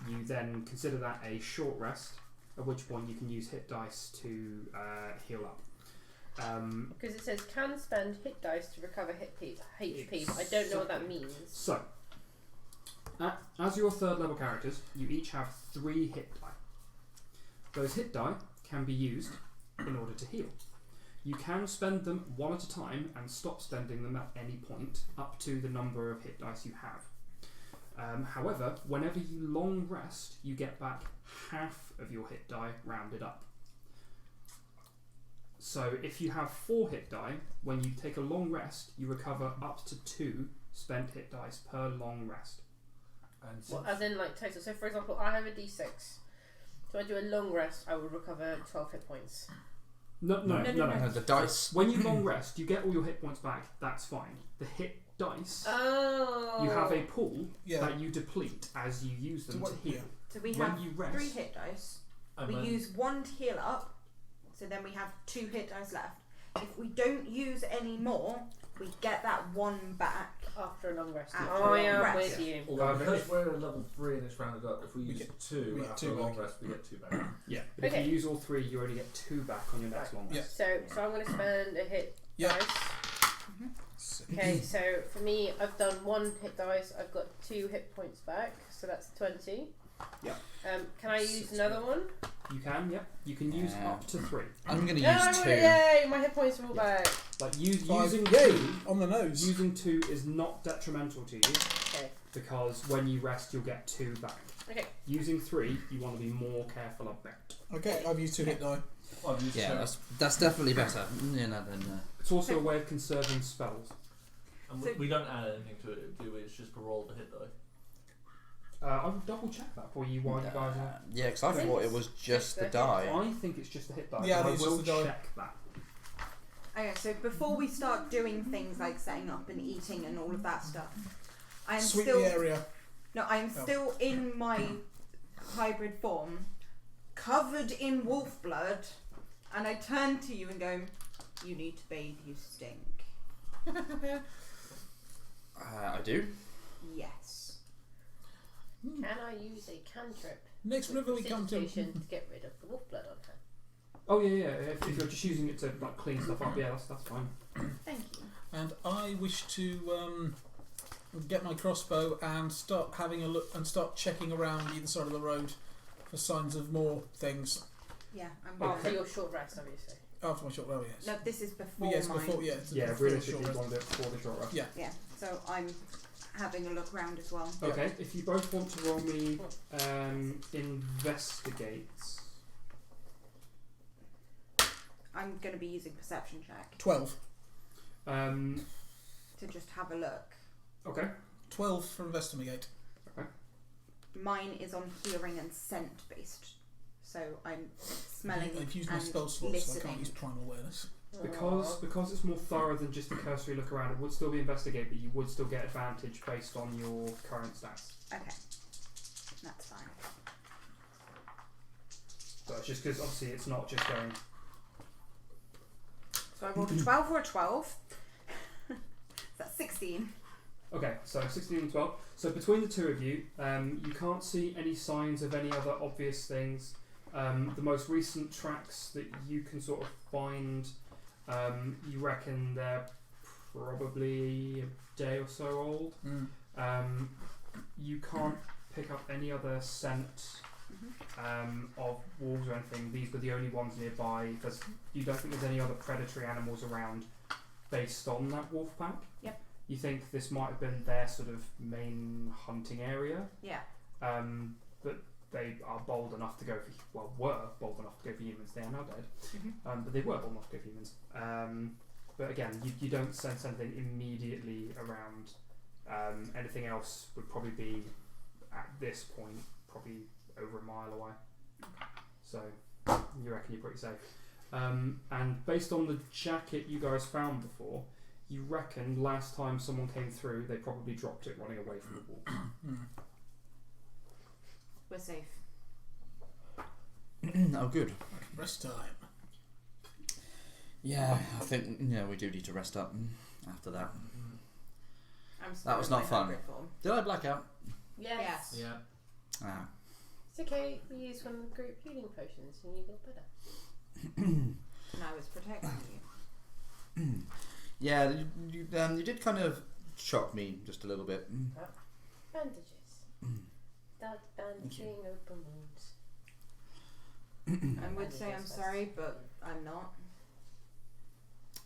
you then consider that a short rest, at which point you can use hit dice to heal up. Because it says can spend hit dice to recover HP, but I don't know what that means. So, as your third level characters, you each have 3 hit die. Those hit die can be used in order to heal. You can spend them one at a time and stop spending them at any point up to the number of hit dice you have. However, whenever you long rest, you get back half of your hit die rounded up. So if you have 4 hit die, when you take a long rest, you recover up to 2 spent hit dice per long rest. And Well, as in like total. So for example, I have a D6. So I do a long rest, I will recover 12 hit points. No. The dice. When you long rest, you get all your hit points back. That's fine. The hit dice, Oh. you have a pool Yeah. that you deplete as you use them So what- to heal. yeah. So we When have you rest, 3 hit dice. and We then- use 1 to heal up. So then we have 2 hit dice left. If we don't use any more, we get that 1 back. After a long rest. After Oh, a long yeah, I'm rest. with you. Although because we're at level 3 and it's rounded up, if we We use get- 2 we get after 2 a long back. rest, we get 2 back. Yeah, but Okay. if you use all 3, you only get 2 back on your next long rest. So I'm going to spend a hit Yeah. dice. Okay, so for me, I've done 1 hit dice. I've got 2 hit points back, so that's 20. Yeah. Can I use another one? You can, yeah. You can use Yeah. up to 3. I'm going to No, use 2. yay! My hit points are all back. Like 5. using Yay! 2, On the nose. using 2 is not detrimental to you Okay. because when you rest, you'll get 2 back. Okay. Using 3, you want to be more careful of that. Okay, I've used 2 hit die. I've used Yeah, 2. that's definitely better. Than It's also a way of conserving spells. And So- we don't add anything to it, do we? It's just per roll the hit die. I'll double check that for you while you guys are. yeah, because I thought it was just the die. I think it's just a hit die. Yeah, I but think it's will just the die. check that. Okay, so before we start doing things like setting up and eating and all of that stuff, I am Sweep still the area. no, I am Oh. still in my hybrid form, covered in wolf blood, And I turn to you and go, you need to bathe, you stink. I do. Yes. Can I use a cantrip? Next river we come to. Precipitation to get rid of the wolf blood on her. Oh yeah. If you're just using it to like clean stuff up, yeah, that's fine. Thank you. And I wish to get my crossbow and start having a look and start checking around either side of the road for signs of more things. Yeah, I'm Okay. After your short rest, obviously. After my short row, yes. No, this is before Well, yes, mine. before, yeah. it's Yeah, before the realistically, short you rest. want to do it before the short rest. Yeah. Yeah, so I'm having a look round as well. Okay, if you both want to roll me investigate. I'm going to be using perception check 12. to just have a look. Okay. 12 for investigate. Mine is on hearing and scent based, so I'm smelling I've used my and spell slot, so I listening. can't use primal awareness. Because it's more thorough than just a cursory look around, it would still be investigate, but you would still get advantage based on your current stats. Okay, that's fine. So it's just because obviously it's not just going. So I rolled a 12 or a 12. That's 16. Okay, so 16 and 12. So between the two of you, you can't see any signs of any other obvious things. The most recent tracks that you can sort of find, you reckon they're probably a day or so old. You can't pick up any other scent of wolves or anything. These were the only ones nearby. You don't think there's any other predatory animals around based on that wolf pack? Yep. You think this might have been their sort of main hunting area? Yeah. But they are bold enough to go for, were bold enough to go for humans. They are now dead. But they were bold enough to go for humans. But again, you don't sense anything immediately around. Anything else would probably be, at this point, probably over a mile away. So you reckon you're pretty safe. And based on the jacket you guys found before, you reckon last time someone came through, they probably dropped it running away from the wall. We're safe. Oh, good. Rest time. Yeah, I think we do need to rest up after that. I'm still That was in not my fun. hybrid form. Did I black out? Yes. Yeah. Ah. It's okay. We used one of the group healing potions and you got better. And I was protecting you. Yeah, you did kind of shock me just a little bit. Bandages. Start bandaging open wounds. I would say I'm sorry, but I'm not.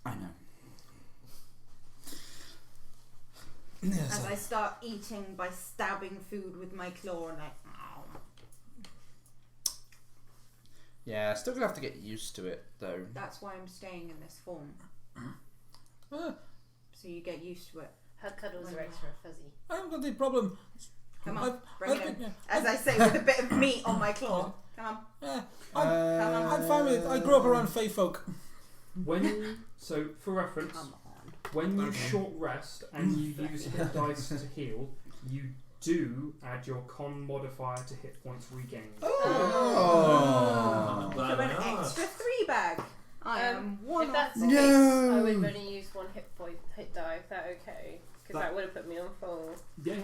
I know. As I start eating by stabbing food with my claw and Yeah, still gonna have to get used to it though. that's why I'm staying in this form. So you get used to it. Her cuddles are extra fuzzy. I haven't got any problem. Come on, I've bring it been- in. As I say, with a bit of meat on my claw. Come on. Yeah, I'm I'm fine with it. I grew up around Fey folk. So for reference, Come on. when you short rest and you use hit dice to heal, you do add your con modifier to hit points regained. Oh. So an extra 3 bag. I am one If that's off. the case, No. I would only use one hit die. Is that okay? Because that would have put me on full. Yeah.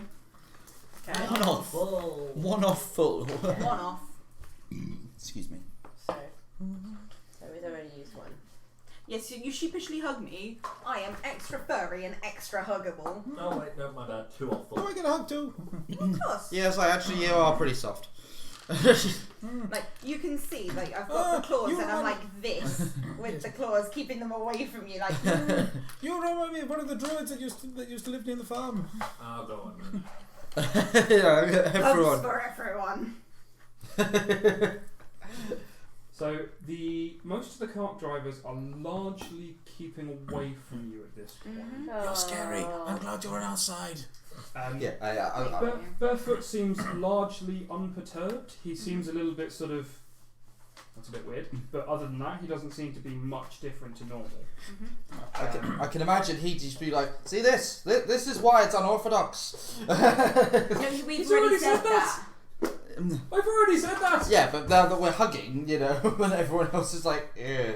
Okay. One off. Full. One off full. One off. Excuse me. So we've already used one. Yes, so you sheepishly hug me. I am extra furry and extra huggable. Oh wait, no, my bad. 2 off Oh, full. I get a hug too. Of course. Yes, actually you are pretty soft. Like, you can see, like, I've got the claws you and I'm run- like this with the claws, keeping them away from you. Like, You remind me of one of the druids that used to live near the farm. I'll go on. Yeah, hugs everyone. for everyone. So most of the cart drivers are largely keeping away from you at this point. You're scary. I'm glad you're on our side. Yeah, I Barefoot seems largely unperturbed. He seems a little bit sort of. That's a bit weird. But other than that, he doesn't seem to be much different to normal. I can imagine he'd just be like, see this is why it's unorthodox. No, we've already said that. I've already said that. Yeah, but now that we're hugging, you know, when everyone else is like, yeah.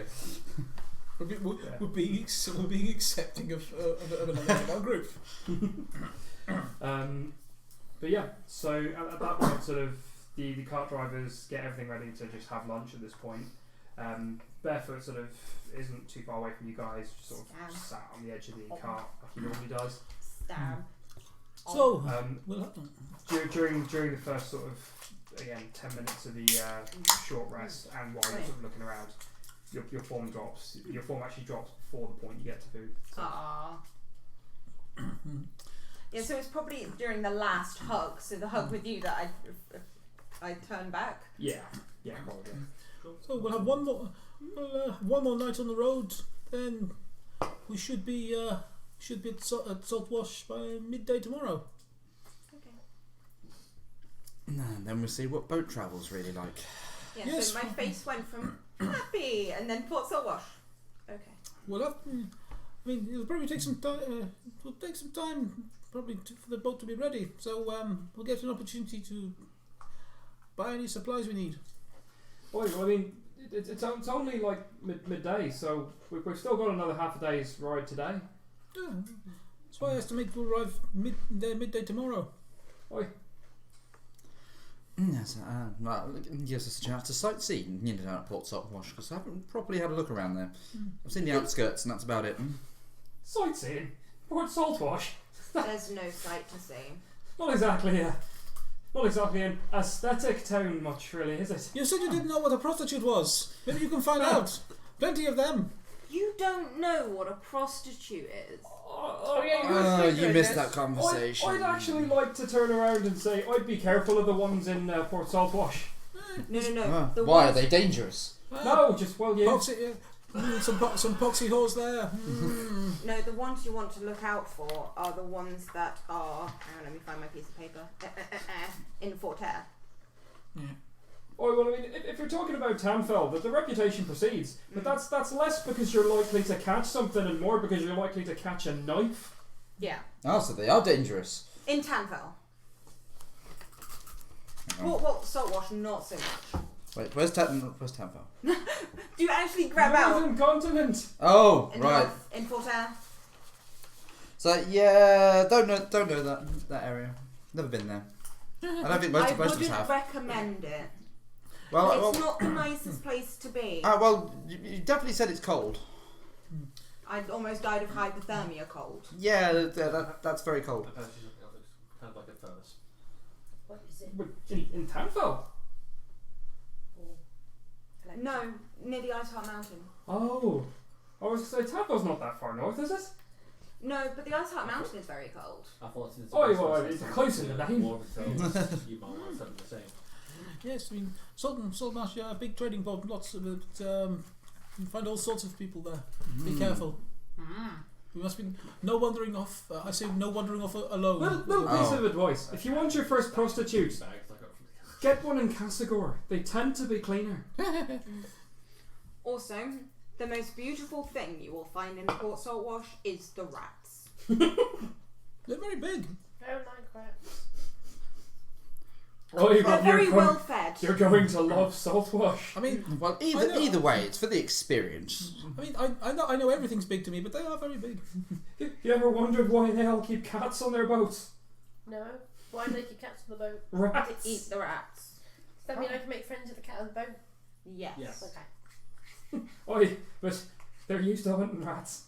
We're being accepting of another member of our group. But yeah, so at that point, sort of the cart drivers get everything ready to just have lunch at this point. Barefoot sort of isn't too far away from you guys, just sort of sat on the edge of the cart like he normally does. Stab. So, During the first sort of, again, 10 minutes of the short rest, and while you're sort of looking around, your form drops. Your form actually drops before the point you get to food. So. Aww. Yeah, so it's probably during the last hug, so the hug with you that I turned back. Yeah, probably. So we'll have one more night on the road. Then we should be at Saltwash by midday tomorrow. Okay. And then we'll see what boat travel's really like. Yeah, Yes. so my face went from happy and then Port Saltwash. Okay. Well, I mean, it'll probably take some time. It'll take some time, probably, for the boat to be ready. So we'll get an opportunity to buy any supplies we need. Well, I mean, it's only like midday, so we've still got another half a day's ride today. Yeah, that's why I estimate we'll arrive midday tomorrow. Oi. Yes, well, it gives us a chance to sightsee, you know, down at Port Saltwash, because I haven't properly had a look around there. I've seen the outskirts, and that's about it. Sightseeing? Port Saltwash? There's no sight to see. Not exactly an aesthetic town much, really, is it? You said you didn't know what a prostitute was. Maybe you can find out. Plenty of them. You don't know what a prostitute is. You missed that conversation. I'd actually like to turn around and say I'd be careful of the ones in Port Saltwash. No. The Why? Are ones- they dangerous? No, just, well, yeah. Some poxy whores there. No, the ones you want to look out for are the ones that are. Hang on, let me find my piece of paper. In Fort Air. Yeah. Oh, well, I mean, if you're talking about Tamfell, the reputation precedes, but that's less because you're likely to catch something and more because you're likely to catch a knife. Yeah. Oh, so they are dangerous. In Tanfell. Well, Saltwash, not so much. Wait, where's Tamfell? Do you actually grab out Northern continent. Oh, in right. In Fort Air? So yeah, don't know that area. Never been there. I don't think most of us wouldn't have. recommend it. Well, It's not the nicest place to be. well, you definitely said it's cold. I almost died of hypothermia cold. Yeah, that's very cold. Kind of like a furnace. What is it? In Tamfell? No, near the Ice Heart Mountain. Oh. I was going to say, Tamfell's not that far north, is it? No, but the Ice Heart Mountain is very cold. I thought it's It's close in the name. You might want something the same. Yes, I mean, Saltmarsh, a big trading port, lots of it. You find all sorts of people there. Be careful. We must be no wandering off. I say no wandering off alone. Little piece of advice. If you want your first prostitute, get one in Cassagore. They tend to be cleaner. Also, the most beautiful thing you will find in Port Saltwash is the rats. They're very big. Don't like rats. Oh, They're very well fed. You're going to love Saltwash. I mean, Well, I know. either way, it's for the experience. I mean, I know everything's big to me, but they are very big. You ever wondered why they all keep cats on their boats? No. Why do they keep cats on the boat? Rats. To eat the rats. Does that mean I can make friends with the cat on the boat? Yes. Yes. Okay. Oi, but they're used to hunting rats.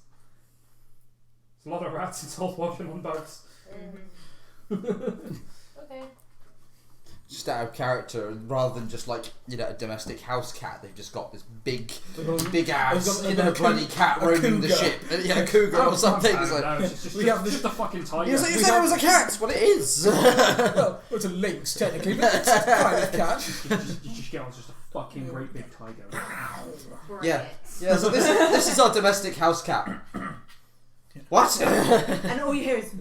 There's a lot of rats in Saltwash and on boats. Okay. Just out of character, and rather than just like, you know, a domestic house cat, they've just got this big ass, They've got a bloody cat a roaming the cougar. ship. Yeah, a cougar or something. It's like, No, it's just, We have just a fucking tiger. you said it was a cat. Well, it is. Well, it's a lynx technically, but it's a kind of cat. You just get on just a fucking great big tiger. Great. Yeah. Yeah. So this is our domestic house cat. What? And all you hear is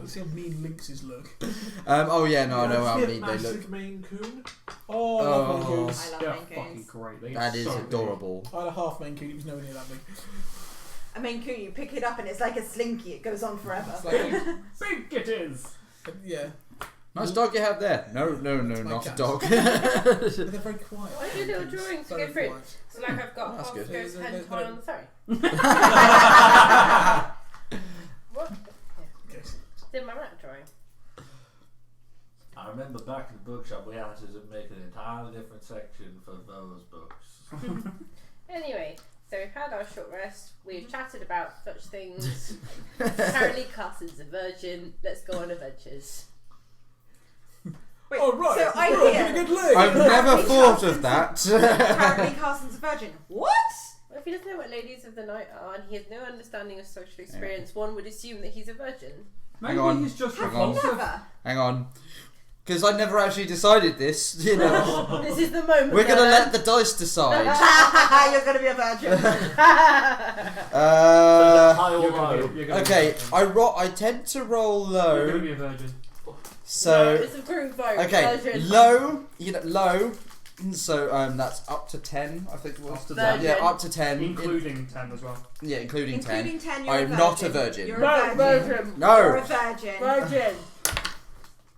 See how mean lynxes look. Oh yeah, no, I know how Yeah, mean they look. massive Maine Coon. Oh, I love Maine Oh. Coons. I love They're Maine fucking Coons. great. They That are is so big. adorable. I had a half Maine Coon. It was nowhere near that big. a Maine Coon. You pick it up and it's like a slinky. It goes on forever. It's like, Big it is. yeah. Nice dog you have there. No, my not cat. a dog. They're very quiet. I do little drawings to Very go through. quiet. So like I've got That's half good. goes They're- hand they're- tied on the ferry. What? Okay. Did my rat drawing. I remember back in the bookshop we had to make an entirely different section for those books. Anyway, so we've had our short rest. We've chatted about such things. Apparently, Carson's a virgin. Let's go on adventures. Wait, Oh, right. So I We're hear. on a good leg. I've never thought of that. Apparently, Carson's a virgin. What? Well, if he doesn't know what ladies of the night are and he has no understanding of social experience, one would assume that he's a virgin. Maybe on. he's just Hang on. repulsive. Never. Hang on. Because I never actually decided this, you know. This is the moment. We're going to Merlan. let the dice decide. You're gonna be a virgin. High or You're gonna low? be- you're gonna Okay, be a virgin. I tend to roll You're gonna low. be a virgin. No, So, it's approved vote. okay, Virgin. low, low. So that's up to 10, I think it was. Up to Virgin. Yeah, up to 10. Including 10 as well. Yeah, including 10. Including 10, you're I'm a virgin. not a virgin. You're No, a virgin. virgin. You're No! a virgin. Virgin.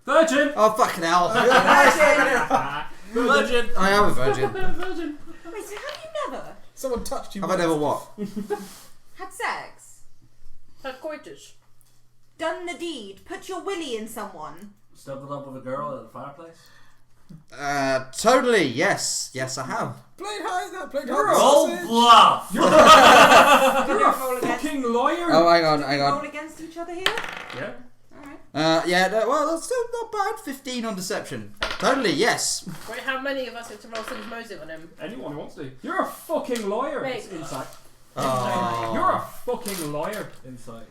Virgin! Oh, fucking hell. Virgin. Virgin! I am a virgin. Virgin! Wait, so have you never Someone touched you. Have I never what? had sex? Had coitus. Done the deed? Put your willy in someone? Snuggled up with a girl at the fireplace? Totally, yes. Yes, I have. Played high. That played You're high. Roll sausage. bluff! You're a roll against. Fucking lawyer! Oh, hang Roll on. against each other here. Yeah. Alright. Yeah, no, well, that's still not bad. 15 on deception. Totally, yes. Wait, how many of us have to roll some motive on him? Anyone who wants to. You're a fucking lawyer! Wait. It's insight. Oh. You're a fucking lawyer. Insight.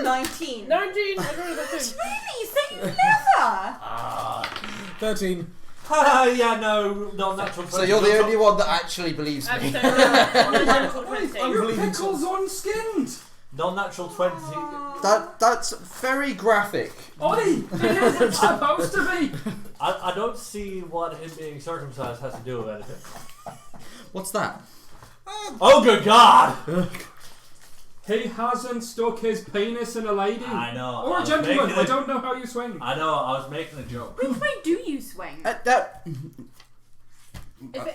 19. 19! I rolled a 2. Really? So you never? 13. Yeah, no, not natural. So you're the only one that actually believes I'm me. so natural 20. Your believing pickle's unskinned! Non-natural 20. That's very graphic. Oi! It isn't supposed to be! I don't see what him being circumcised has to do with anything. What's that? Oh, good God! He hasn't stuck his penis in a lady. I know. Or I a was gentleman. making I don't know how you swing. I know, I was making a joke. Which way do you swing? That.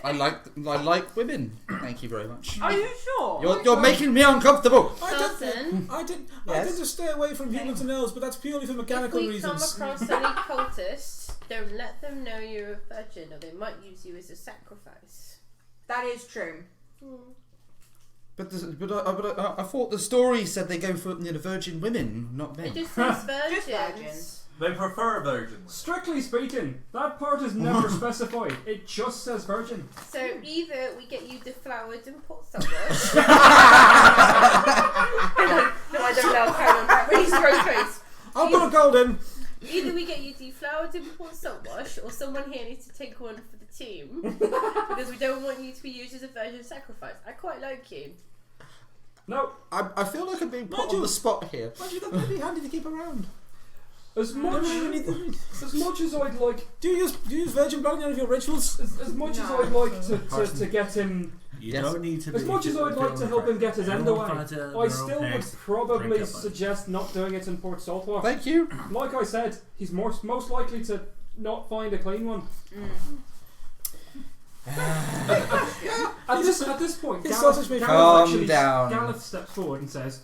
I like women. Thank you very much. Are you sure? You're making me uncomfortable. Carson, I Yes? tend to stay away from humans and elves, but that's purely for if mechanical we reasons. come across any cultists, don't let them know you're a virgin or they might use you as a sacrifice. That is true. But I thought the story said they go for virgin women, not It men. just says virgins. Just virgins. They prefer virgins. Strictly speaking, that part is never specified. It just says virgin. So either we get you deflowered and put saltwash. No, I don't know. Carry on. Really straight face. I'll put a gold in. Either we get you deflowered and put saltwash, or someone here needs to take one for the team because we don't want you to be used as a virgin sacrifice. I quite like you. No, I feel like I'm being put Mind on you- the spot here. Actually, that might be handy to keep around. as much as I'd like, Do you use virgin blood in any of your rituals? as much as No. I'd like to get him, You Yes. don't need to as be much as I'd like to help him get his end away, I still would probably drink it, bud. suggest not doing it in Port Saltwash. Thank you. Like I said, he's most likely to not find a clean one. At this point, His Gareth, sausage may Gareth Calm actually down. Gareth steps forward and says,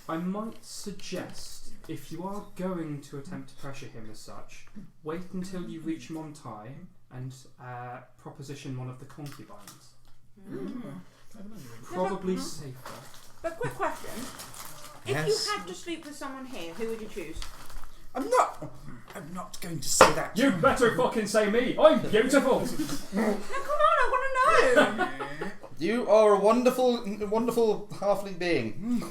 I might suggest, if you are going to attempt to pressure him as such, wait until you reach Montai and proposition one of the concubines. Probably safer. But quick question. If Yes. you had to sleep with someone here, who would you choose? I'm not going to say that. You better fucking say me! I'm beautiful! No, come on, I want to know. You are a wonderful halfling being.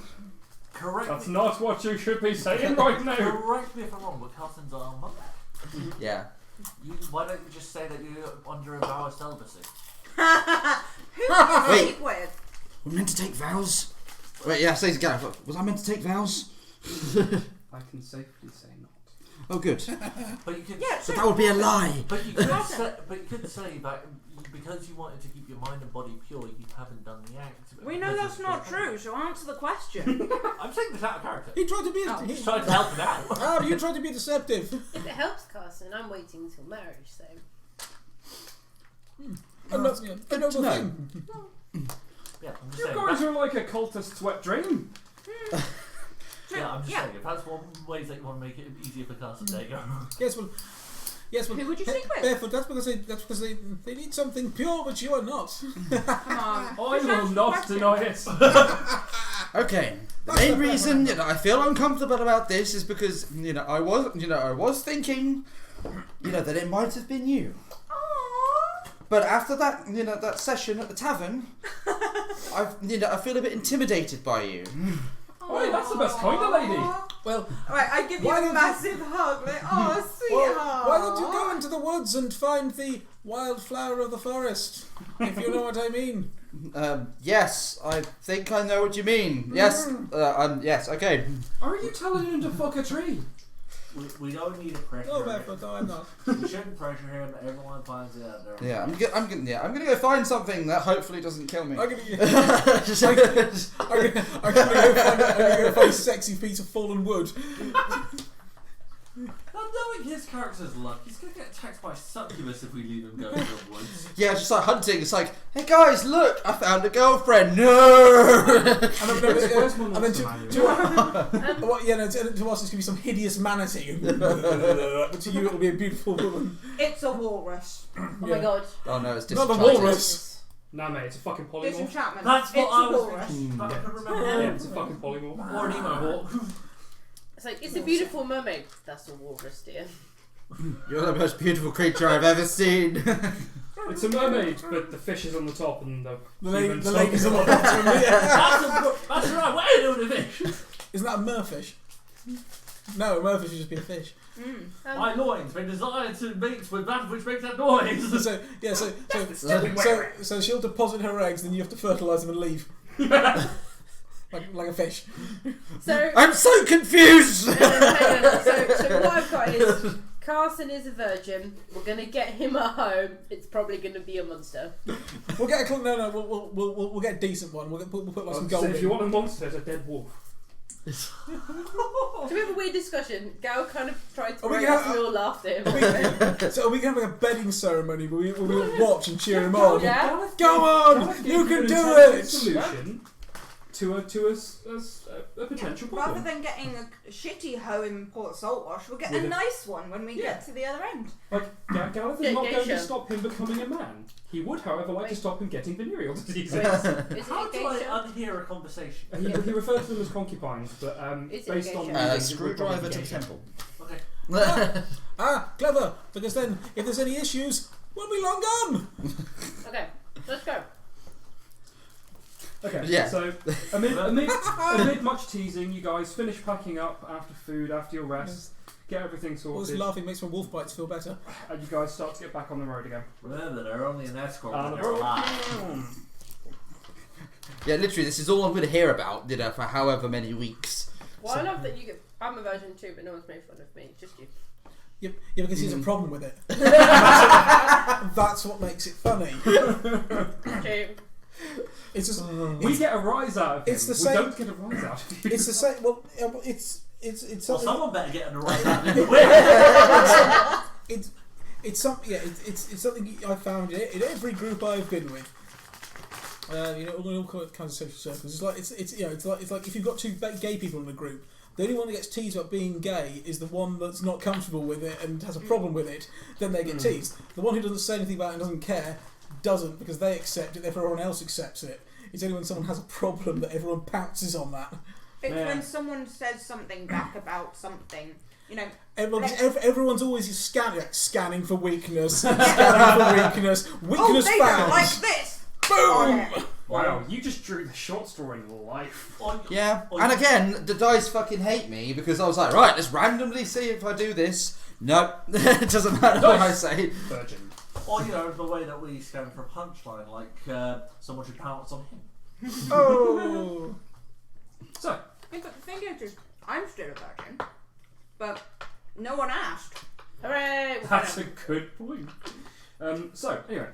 Correct That's me, not what you should be saying right now! correct me if I'm wrong, but Carson's a monk. Yeah. Why don't you just say that you're under a vow of celibacy? Who would you Wait. sleep with? We're meant to take vows. Wait, yeah. Say to Gareth. Was I meant to take vows? I can safely say not. Oh, good. But you could. Yeah, So that would be a lie. But you could say that because you wanted to keep your mind and body pure, you haven't done the act. We know that's not true, so answer the question. I'm saying this out of character. He tried to be. He's trying to help him out. Ah, you tried to be deceptive. If it helps Carson, I'm waiting until marriage, so. I'm not. I know to know. thing. Yeah, I'm just You saying. guys are like a cultist's wet dream. Yeah, I'm just saying. If that's one ways that you want to make it easier for Carson, there you go. Yes, well. Who would you stick with? Barefoot. That's because they need something pure, which you are not. Come on. I will not deny it. Okay. The main reason I feel uncomfortable about this is because I was thinking that it might have been you. But after that that session at the tavern, I feel a bit intimidated by you. Oh, that's the best kind of lady. Well, Alright, I give you why a don't massive hug. Like, oh, sweetheart. why don't you go into the woods and find the wildflower of the forest? If you know what I mean. Yes, I think I know what you mean. Yes, yes, okay. Are you telling him to fuck a tree? We don't need a pressure. No, Barefoot. No, I'm not. We shouldn't pressure him. Everyone finds it out there. Yeah, I'm gonna go find something that hopefully doesn't kill me. I'm gonna go find a sexy piece of fallen wood. Not knowing his character's luck, he's gonna get attacked by succubus if we leave him go to the woods. Yeah, just like hunting. It's like, hey guys, look, I found a girlfriend. No. And then to us it's gonna be some hideous manatee. But to you it'll be a beautiful woman. It's a walrus. Oh my god. Oh no, it's Not the disenchanted. walrus. Nah, mate, it's a fucking polymorph. Disenchantment. That's what It's I a was walrus. thinking. But I could remember. Yeah, it's a fucking polymorph. Or an emo hawk. It's like, it's a beautiful mermaid. That's a walrus, dear. You're the most beautiful creature I've ever seen. It's a mermaid, but the fish is on the top and the human The lake is on the top. bottom. Yeah. That's the right way of doing a fish. Isn't that a merfish? No, a merfish would just be a fish. My loins been designed to mate with that which makes that noise. So she'll deposit her eggs, then you have to fertilise them and leave. like a fish. So, I'm so confused. hang on. So what I've got is Carson is a virgin. We're gonna get him a home. It's probably gonna be a monster. We'll get a we'll get a decent one. We'll put like some gold So if in. you want a monster, it's a dead wolf. So we have a weird discussion. Gal kind of tried to Are we break gonna- us and we all laughed at him. So are we gonna have like a bedding ceremony where we'll watch and cheer him on? Yeah. Go on, Gareth you gave can an do intelligent it. Solution to a potential Rather problem. than getting a shitty hoe in Port Saltwash, we'll get With a a- nice one when we get to the other end. Like, Gareth is Yeah, not going geisha. to stop him becoming a man. He would, however, like to Wait. stop him getting venereal disease. So is it How a do I geisha? unhear a conversation? He referred to them as concubines, but Is it based geisha? on readings, it would Screwdriver probably to be the geisha. temple. Okay. Clever. Because then, if there's any issues, we'll be long gone. Okay, let's go. Okay, Yeah. so amid much teasing, you guys finish packing up after food, after your rest, get everything All this sorted, laughing makes my wolf bites feel better. and you guys start to get back on the road again. Remember, they're only an escort On when the they're road. alive. Yeah, literally, this is all I'm going to hear about, for however many weeks. Well, I love that you get. I'm a virgin too, but no one's made fun of me. Just you. Yeah, because he has a problem with it. That's what makes it funny. Okay. It's just, We get a rise out of him. it's the We same- don't get a rise out of you. it's the same. Well, it's Well, something. someone better get on the right side anyway. It's something. Yeah, it's something I found in every group I've been with. All kinds of social circles. It's like if you've got two gay people in a group, the only one that gets teased about being gay is the one that's not comfortable with it and has a problem with it. Then they get teased. The one who doesn't say anything about it and doesn't care doesn't, because they accept it. Therefore, everyone else accepts it. It's only when someone has a problem that everyone pounces on that. It's Yeah. when someone says something back about something, Everyone's always scanning for weakness. Weakness oh, they found. don't like this. Boom! Wow, you just drew the short story in life. Yeah, and again, the dice fucking hate me because I was like, right, let's randomly see if I do this. No, it doesn't matter what I say. Virgin. Or, the way that we scan for a punchline, like someone should pounce on him. Oh! So, Yeah, but the thing is, I'm still a virgin, but No one asked. Hooray! we'll That's a find out. good point. So anyway,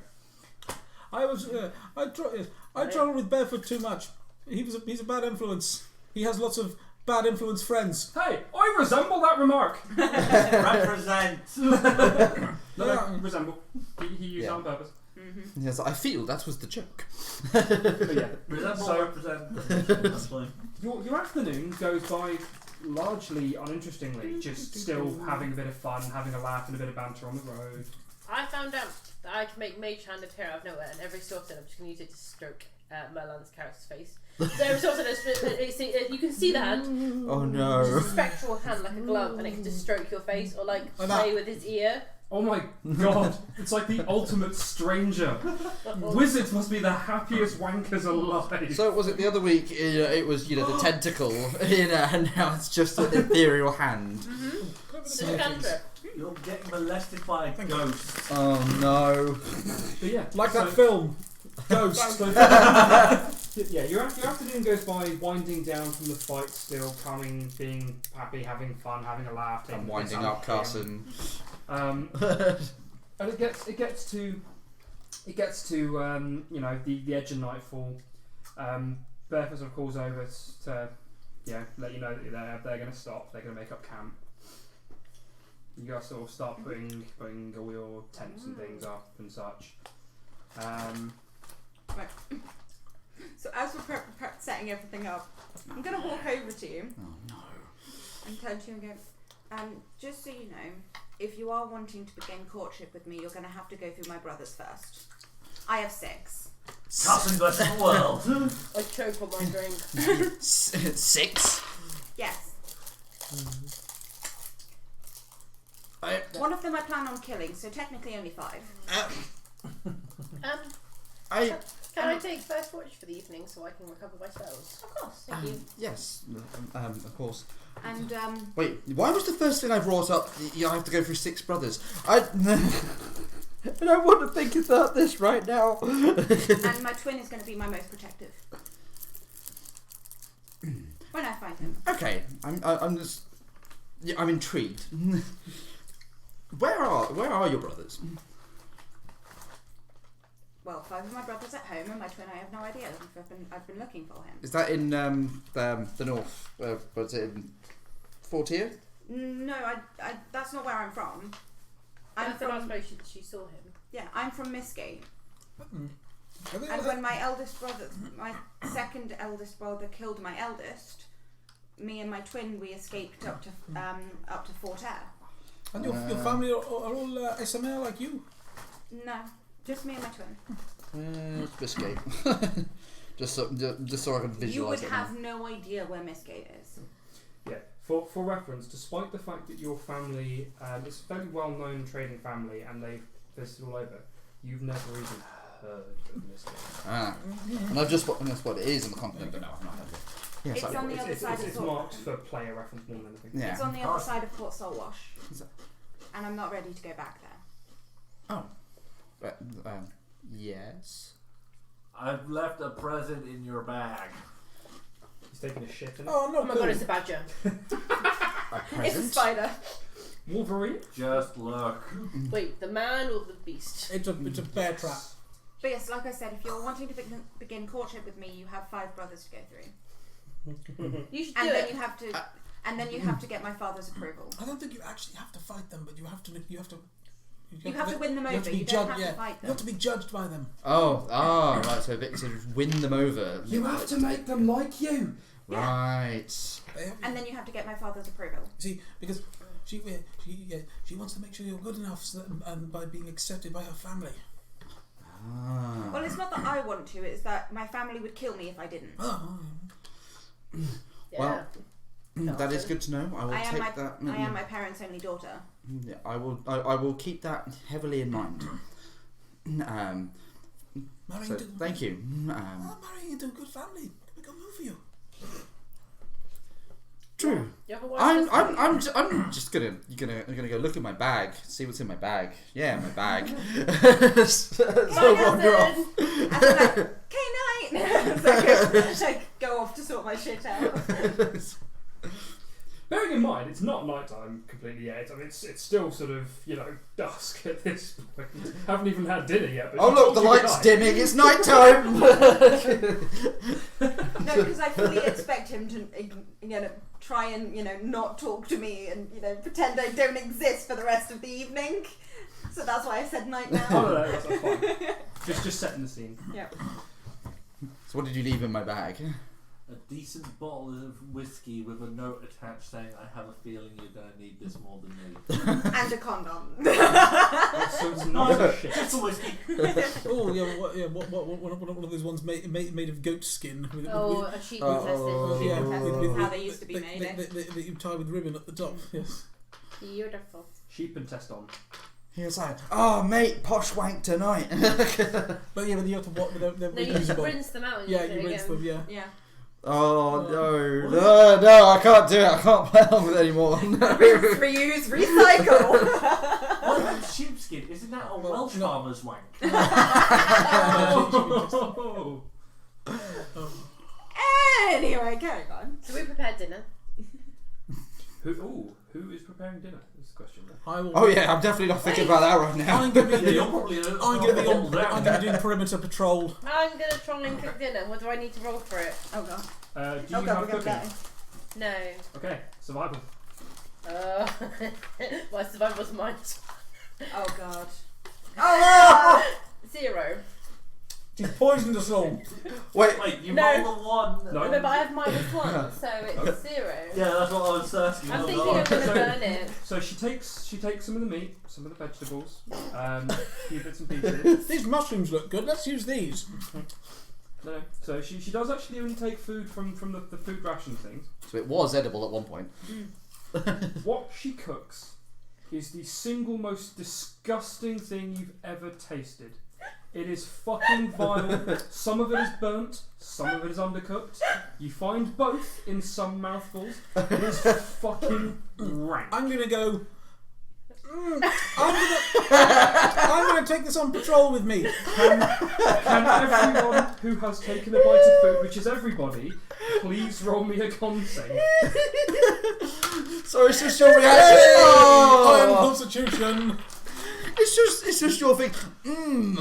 I travel with Barefoot too much. He's a bad influence. He has lots of bad influence friends. hey, I resemble that remark. Represent. No, resemble. He used that on purpose. Mm-hmm. Yes, I feel that was the joke. But yeah, Resemble, So- represent. That's fine. your afternoon goes by largely uninterestingly, just still having a bit of fun, having a laugh and a bit of banter on the road. I found out that I can make Mage Hand appear out of nowhere, and every so often I'm just going to use it to stroke Merlan's character's face. So every so often you can see the hand. Oh It's no. a spectral hand like a glove, and it can just stroke your face or like play with his ear. Oh my god, it's like the ultimate stranger. Wizards must be the happiest wankers alive. So was it the other week? It was the tentacle, and now it's just an ethereal hand. It's a cantrip. You're getting molested by a ghost. Oh no. But yeah, Like so- that film, Ghost. Yeah, your afternoon goes by winding down from the fight, still coming, being happy, having fun, having a laugh. I'm taking winding things up, out. Carson. And it gets to the edge of nightfall. Barefoot sort of calls over to let you know that they're going to stop. They're going to make up camp. You guys sort of start putting all your tents and things up and such. Right. So as we're setting everything up, I'm going to walk over to you Oh no. and turn to you and go, just so you know, if you are wanting to begin courtship with me, you're going to have to go through my brothers first. I have 6. Cousin versus the world. I choke on my drink. 6. Yes. I, One of them I plan on killing, so technically only 5. Can I take first watch for the evening so I can recover my spells? Of course. Thank you. yes, of course. And Wait, why was the first thing I brought up? You have to go through 6 brothers. I don't want to think about this right now. and my twin is going to be my most protective. When I find him. Okay, I'm just. Yeah, I'm intrigued. Where are your brothers? Well, 5 of my brothers at home, and my twin I have no idea. I've been looking for him. Is that in the north? Was it in Fortier? No, I that's not where I'm from. I'm That's the last from place she saw him. yeah, I'm from Misgate. Hmm. And when my second eldest brother killed my eldest, me and my twin we escaped up to Fort Air. And your family are all SML like you? No, just me and my twin. Biscayne. just so I can visualize You would it. have no idea where Misgate is. Yeah, for reference, despite the fact that your family is a fairly well-known trading family and they've visited all over, you've never even heard of this game. And I've just that's what it is on the continent, but no, I've not heard of it. Yes, It's on the other side of It's Fort. marked for player reference more than anything. Yeah. It's on the other side of Port Saltwash. Is that- And I'm not ready to go back there. Yes. I've left a present in your bag. He's taking a shit in it. Oh no! Oh my god, it's a badger. A It's a present? spider. Wolverine? Just look. Wait, the man or the beast? It's a bear trap. But yes, like I said, if you're wanting to begin courtship with me, you have 5 brothers to go through. You should And do then it. you have to and then you have to get my father's approval. I don't think you actually have to fight them, but you have to win them you have over. to be You don't judged. have Yeah, to fight you them. have to be judged by them. Right. So Vic said win them over. You have to make them like you! Right. And then you have to get my father's approval. See, because she wants to make sure you're good enough, so that, and by being accepted by her family. Well, it's not that I want to; it's that my family would kill me if I didn't. Oh, Yeah. Well, that is good to know. I will I am take that. I am my parents' only daughter. Yeah, I will keep that heavily in mind. marrying So into thank you. marrying into a good family. We can move for you. True. You ever watch I'm this? I'm just gonna go look at my bag, see what's in my bag. Yeah, my bag. So wander off. And I'm like, K-night! So I go off to sort my shit out. Bearing in mind, it's not nighttime completely yet. I mean, it's still sort of, dusk at this point. Haven't even had dinner yet. But Oh look, the light's dimming. It's night time. No, because I fully expect him to, try and, not talk to me and, pretend I don't exist for the rest of the evening. So that's why I said night now. Oh, no, that's fine. Just setting the scene. Yeah. So what did you leave in my bag? A decent bottle of whiskey with a note attached saying, "I have a feeling you're going to need this more than me." And a condom. So it's not a shit. Just a whiskey. Oh yeah, one of those ones made of goat skin. A sheep Oh, intestine. yeah, That's how they used to be made. That you tie with ribbon at the top. Yes. Beautiful. Sheep and test on. He was like, "Oh mate, posh wank tonight." But you have to what? They're No, you just rinse them out. And Yeah, use it you rinse again. them. Yeah. Yeah. Oh no, I can't do it. I can't play on with it anymore. No. Rinse, reuse, recycle. What about sheepskin? Isn't that a Welsh farmer's wank? Oh. Anyway, carry on. So we prepared dinner. Who is preparing dinner? Is the question. I will. Oh yeah, I'm definitely not thinking about that right now. I'm gonna be. You're probably I'm gonna be doing perimeter patrol. I'm gonna try and cook dinner. What do I need to roll for it? Oh god. Do you Oh god, have we're gonna cooking? die. No. Okay, survival. My survival's minus. Oh god. Oh 0. She's poisoned us all. Wait, Wait, you No. roll a 1. No. No, but I have -1, so it's 0. Yeah, that's what I was asking. I'm thinking I'm gonna burn it. So she takes some of the meat, some of the vegetables, a few bits and pieces. These mushrooms look good. Let's use these. No, so she does actually only take food from the food ration things. so it was edible at one point. What she cooks is the single most disgusting thing you've ever tasted. It is fucking vile. Some of it is burnt, some of it is undercooked. You find both in some mouthfuls. It is fucking rank. I'm gonna go. I'm gonna take this on patrol with me. Can everyone who has taken a bite of food, which is everybody, please roll me a con save? So it's just your reaction. I am Oh, Constitution. it's just your thing. I'm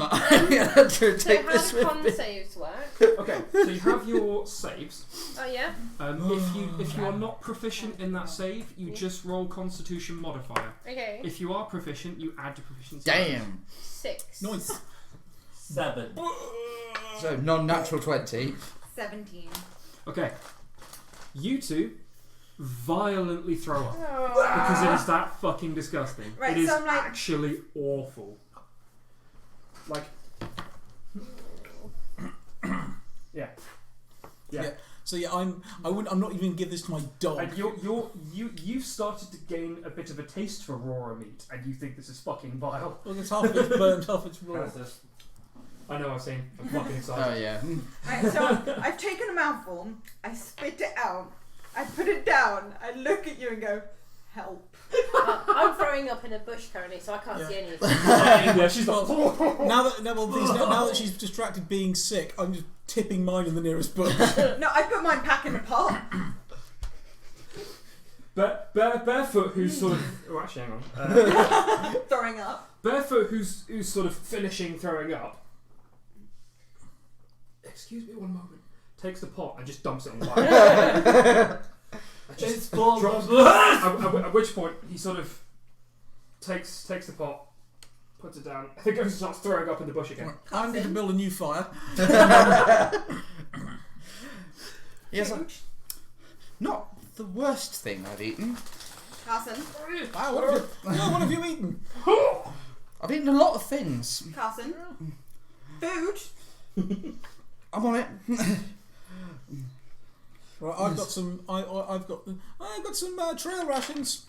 gonna So take how this do with con me. saves work? Okay, so you have your saves. Oh yeah? If you are not proficient in that save, you just roll Constitution modifier. Okay. If you are proficient, you add your proficiency. Damn. 6. Nice. 7. So non-natural 20. 17. Okay. You two violently throw up. Oh. Because it is that fucking disgusting. Right, it is so I'm like- actually awful. Like, yeah. So yeah, I'm not even gonna give this to my dog. And you've started to gain a bit of a taste for raw meat, and you think this is fucking vile. Look, it's half of it's burnt, half it's raw. I know, I've seen. I'm fucking excited. Oh yeah. Right, so I've taken a mouthful, I spit it out, I put it down, I look at you and go, help. I'm throwing up in a bush currently, so I can't Yeah. see anything. Yeah, she's like, Now that she's distracted being sick, I'm just tipping mine in the nearest bush. No, I put mine back in the pot. Barefoot, who's sort of. Oh, actually, hang on. Throwing up. Barefoot, who's sort of finishing throwing up. Excuse me one moment. Takes the pot and just dumps it on the fire. It's full. Drops. At which point he sort of takes the pot, puts it down. I think he starts throwing up in the bush again. I'm going to build a new fire. Yes, not the worst thing I've eaten. Carson. Wow, what have you eaten? I've eaten a lot of things. Carson. Food. I'm on it. Right, I've got some. I've got some trail rations.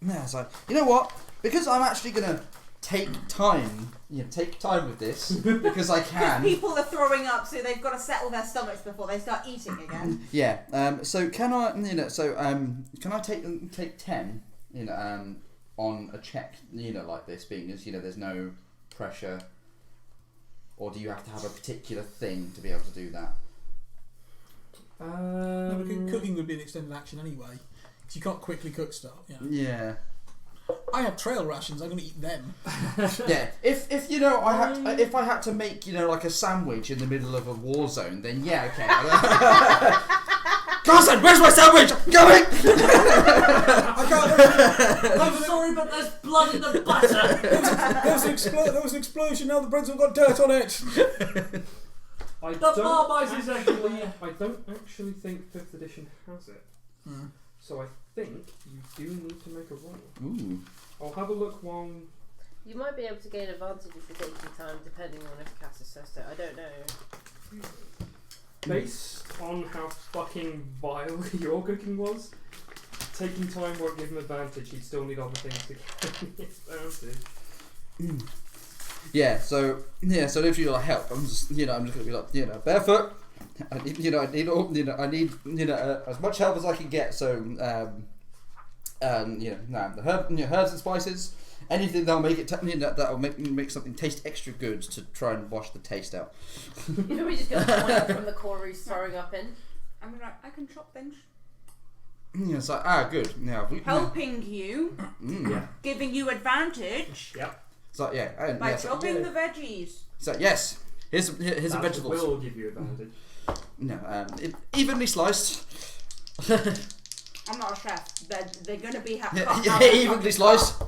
Yeah, so you know what? Because I'm actually gonna take time with this because I Because can. people are throwing up, so they've got to settle their stomachs before they start eating again. Yeah. So can I? Can I take 10? On a check. Like this, being as there's no pressure, or do you have to have a particular thing to be able to do that? No, cooking would be an extended action anyway. Because you can't quickly cook stuff. Yeah. Yeah. I have trail rations. I'm going to eat them. Yeah. If you know if I had to make like a sandwich in the middle of a war zone, then yeah, okay. Carson, where's my sandwich? I'm going. I can't. I'm sorry, but there's blood in the butter. There was an explosion. Now the bread's all got dirt on it. The Marmite is actually. I don't actually think 5th edition has it. So I think you do need to make a roll. Ooh. I'll have a look while. You might be able to gain advantage if you're taking time, depending on if Cassus says so. I don't know. Based on how fucking vile your cooking was, taking time won't give him advantage. He'd still need other things to get the advantage. Yeah. So if you help, I'm just gonna be like barefoot. I need as much help as I can get. So the herbs and spices, anything that'll make it that'll make something taste extra good to try and wash the taste out. You're probably just going to point from the corner he's throwing up in. I'm like, I can chop things. Yeah, it's like good. Now Helping you, Yeah. giving you advantage Yep. It's like by chopping the veggies. It's like yes. Here's a vegetables. Will give you advantage. No, evenly sliced. I'm not a chef. They're going to be Evenly sliced.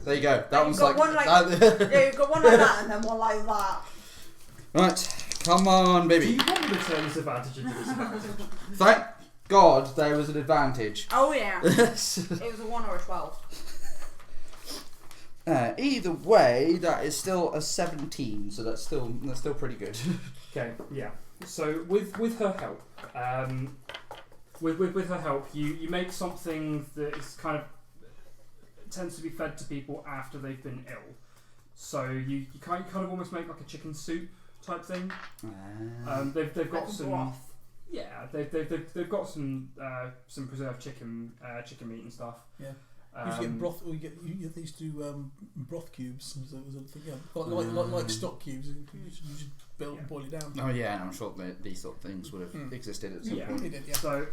There you go. That one's got one yeah, you've got one like that and then one like that. Right, come on, Do baby. you want me to turn this advantage into disadvantage? Thank God there was an advantage. Oh yeah. It was a 1 or a 12. Either way, that is still a 17, so that's still pretty good. Okay, yeah. So with her help, with her help, you make something that is kind of tends to be fed to people after they've been ill. So you kind of almost make like a chicken soup type thing. They've got like some broth. Yeah, they've got some preserved chicken meat and stuff. Yeah. You get broth, or you get these two broth cubes. Like stock cubes. You should boil it down. Oh yeah, and I'm sure that these sort of things would have existed at some point. It did, yeah. So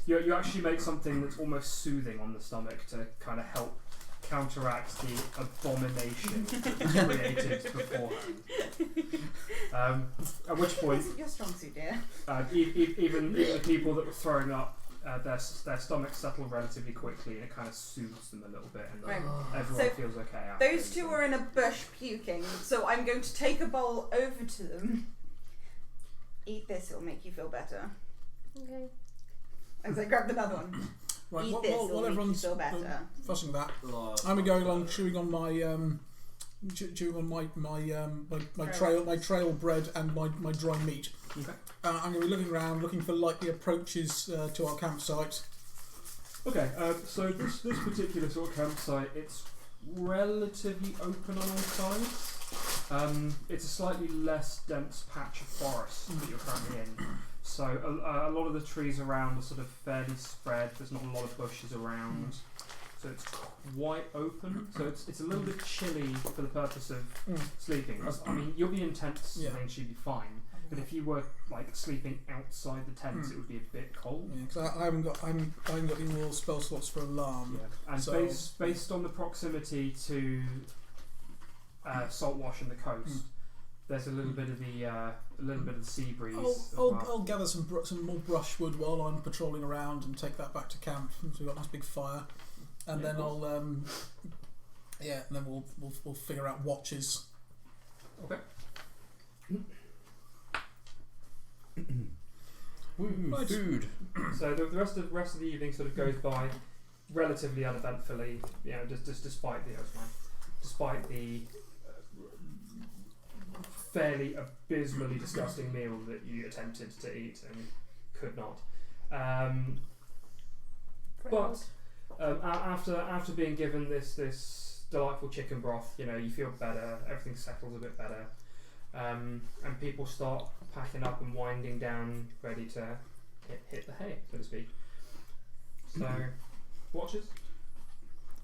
you actually make something that's almost soothing on the stomach to kind of help counteract the abomination created beforehand. At which point, Your strong suit, dear. even the people that were throwing up, their stomachs settle relatively quickly, and it kind of soothes them a little bit, and Right. everyone So feels okay after. Those two are in a bush puking, so I'm going to take a bowl over to them. Eat this, it'll make you feel better. Okay. As I grabbed another one. Right, Eat this, it'll while make you everyone's feel better. fussing that, Oh, I'm going along chewing on my my trail bread and my dry meat. Okay. I'm going to be looking around, looking for likely approaches to our campsite. Okay, so this particular sort of campsite, it's relatively open on all sides. It's a slightly less dense patch of forest that you're currently in. So a lot of the trees around are sort of fairly spread. There's not a lot of bushes around. So it's quite open. So it's a little bit chilly for the purpose of sleeping. I mean, you'll be in tents, Yeah. things should be fine. But if you were like sleeping outside the tents, it would be a bit cold. Yeah, because I haven't got any more spell slots for alarm. Yeah. And So- based on the proximity to Saltwash and the coast, there's a little bit of the sea breeze. as well. I'll gather some more brushwood while I'm patrolling around and take that back to camp. So we've got a nice big fire, and Yeah, then of I'll and then we'll figure out watches. Okay. Right. Food. So the rest of the evening sort of goes by relatively uneventfully. You know, just despite the fairly abysmally disgusting meal that you attempted to eat and could not. But after being given this delightful chicken broth, you know, you feel better. Everything settles a bit better, and people start packing up and winding down, ready to hit the hay, so to speak. So, watches.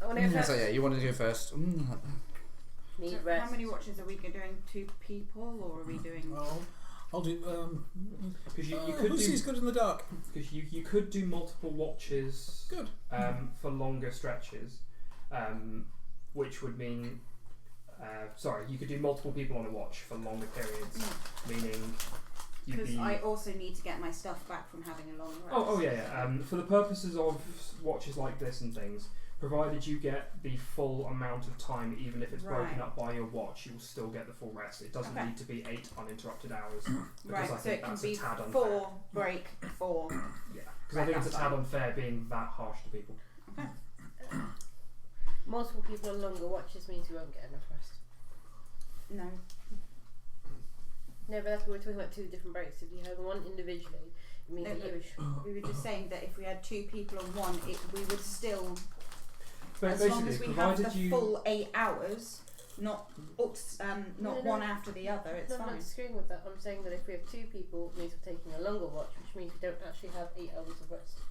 I want to go So first. yeah, you wanted to go first. Need So rest. how many watches are we doing? 2 people, or are we doing? Well, I'll do. Because you could who do. sees good in the dark? Because you could do multiple watches. Good. For longer stretches, which would mean. Sorry, you could do multiple people on a watch for longer periods, meaning. Because I also need to get my stuff back from having a long rest. Oh yeah. For the purposes of watches like this and things, provided you get the full amount of time, even if it's broken up by your watch, you'll still get the full rest. It doesn't need to be 8 uninterrupted hours. Right, I so it can be 4 break 4. Yeah, because I think it's a tad unfair being that harsh to people. Okay. Multiple people on longer watches means we won't get enough rest. No. No, but that's what we're talking about, 2 different breaks. If you have one individually, it means that you we were just saying that if we had 2 people on one, we would still, But as long as we have the full 8 hours, not No. one after the other, it's I'm fine. not disagreeing with that. I'm saying that if we have 2 people, it means we're taking a longer watch, which means we don't actually have 8 hours of rest.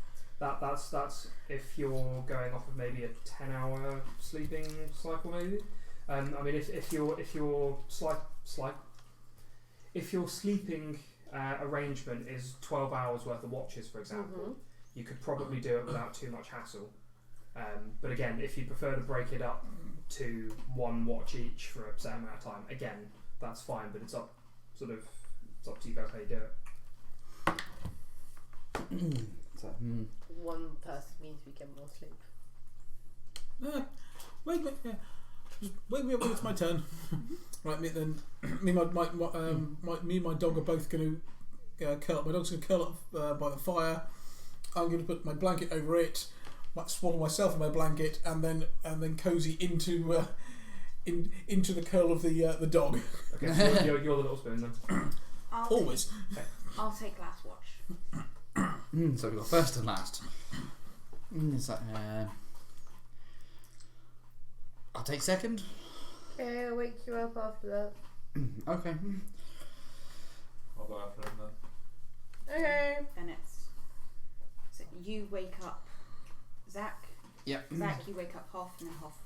That's if you're going off of maybe a 10-hour sleeping cycle, maybe. I mean, if your sleeping arrangement is 12 hours worth of watches, for example, you could probably do it without too much hassle. But again, if you prefer to break it up to 1 watch each for a set amount of time, again, that's fine. But it's up to you guys how you do it. One person means we get more sleep. Wait me up when it's my turn. Right, me and my dog are both going to curl up. My dog's going to curl up by the fire. I'm going to put my blanket over it, might swaddle myself in my blanket, and then cozy into the curl of the dog. Okay, so you're the little spoon then. Always. I'll take last watch. So we've got first and last. I'll take second. Okay, I'll wake you up after that. Okay. I'll go after him then. Okay. Then it's so you wake up Zach. Yep. Zach, you wake up Hoff, and then Hoff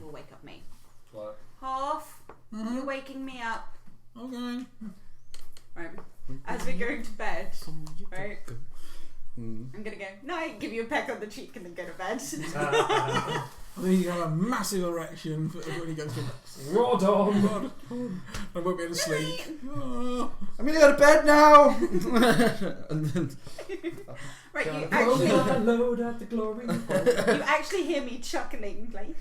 will wake up me. What? Hoff, you're waking me up. Okay. Right. As we're going to bed, right? I'm gonna go night, give you a peck on the cheek, and then go to bed. Then you have a massive erection when he goes to bed. Rod on! I won't be able to sleep. I'm gonna go to bed now. And then, Right, you Load actually, at the glory. you actually hear me chuckling, like.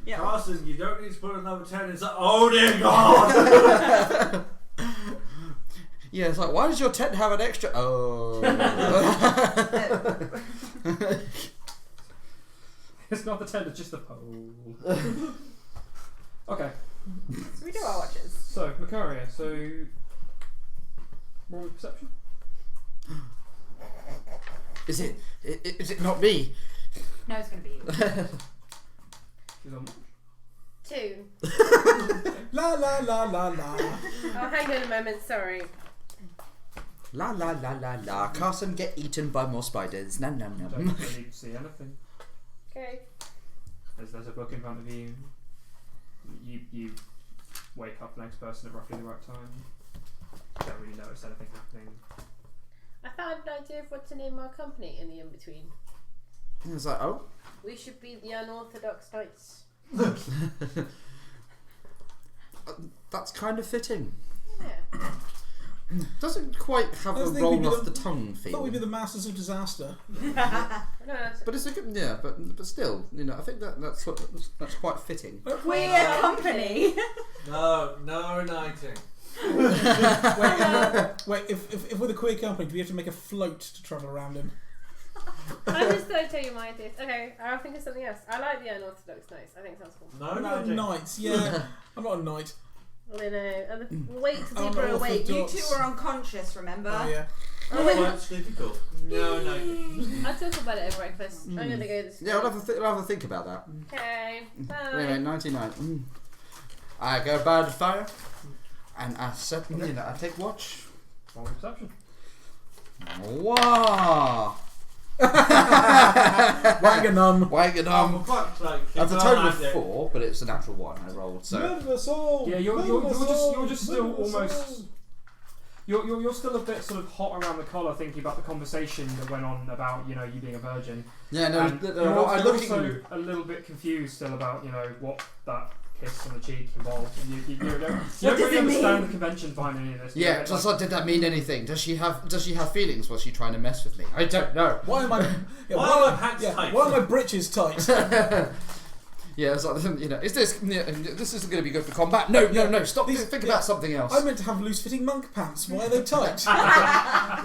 Yeah. Carson, you don't need to put another 10 inside. Oh dear God! yeah, it's like, why does your tent have an extra? Oh. It's not the tent, it's just the pole. Okay, So we do our watches. so Macaria, roll perception. Is it not me? No, it's gonna be you. She's on 2. La la la la la. Oh, hang on a moment, sorry. La la la la la. Carson get eaten by more spiders. Nom nom don't nom. really see anything. Okay. There's a book in front of you. You wake up the next person at roughly the right time. Don't really notice anything happening. I found an idea of what to name our company in the in-between. It's like, oh. We should be the Unorthodox Knights. That's kind of fitting. Yeah. Doesn't quite have I a was thinking roll we'd off be the tongue I feel. thought we'd be the masters of disaster. No, that's But it's a good, yeah. But still, I think that's quite fitting. Queer company. No uniting. Wait, if we're the queer company, do we have to make a float to travel around in? I'm just going to tell you my ideas. Okay, I'll think of something else. I like the Unorthodox Knights. I think it sounds cool. No I'm not a uniting. knight. Yeah, I'm not a knight. Well, wait till I'm people are awake. You orthodox. two were unconscious, remember? Oh yeah. That's difficult. No uniting. I'll talk about it at breakfast. I'm going to go this. Yeah, I'll have a think about that. Okay, bye. Anyway, 99. I go by the fire, and I set. I take watch. Roll perception. Wow. Wanganum. Wanganum. For fuck's sake, That's a she's total not of like it. 4, but it's a natural 1 I rolled. So Murder us all. Yeah, you're just still Murder us almost. all. You're still a bit sort of hot around the collar thinking about the conversation that went on about you being a virgin. yeah, no, And no, you're I'm also looking. a little bit confused still about what that kiss on the cheek involved. You don't really understand the conventions behind any of this. Yeah, just like, did that mean anything? Does she have feelings? Was she trying to mess with me? I don't know. Why am I? Yeah, Why are my pants tight? Why are my britches tight? Yeah, it's like, is this this isn't going to be good for combat? No, stop. Think about something else. I meant to have loose-fitting monk pants. Why are they tight?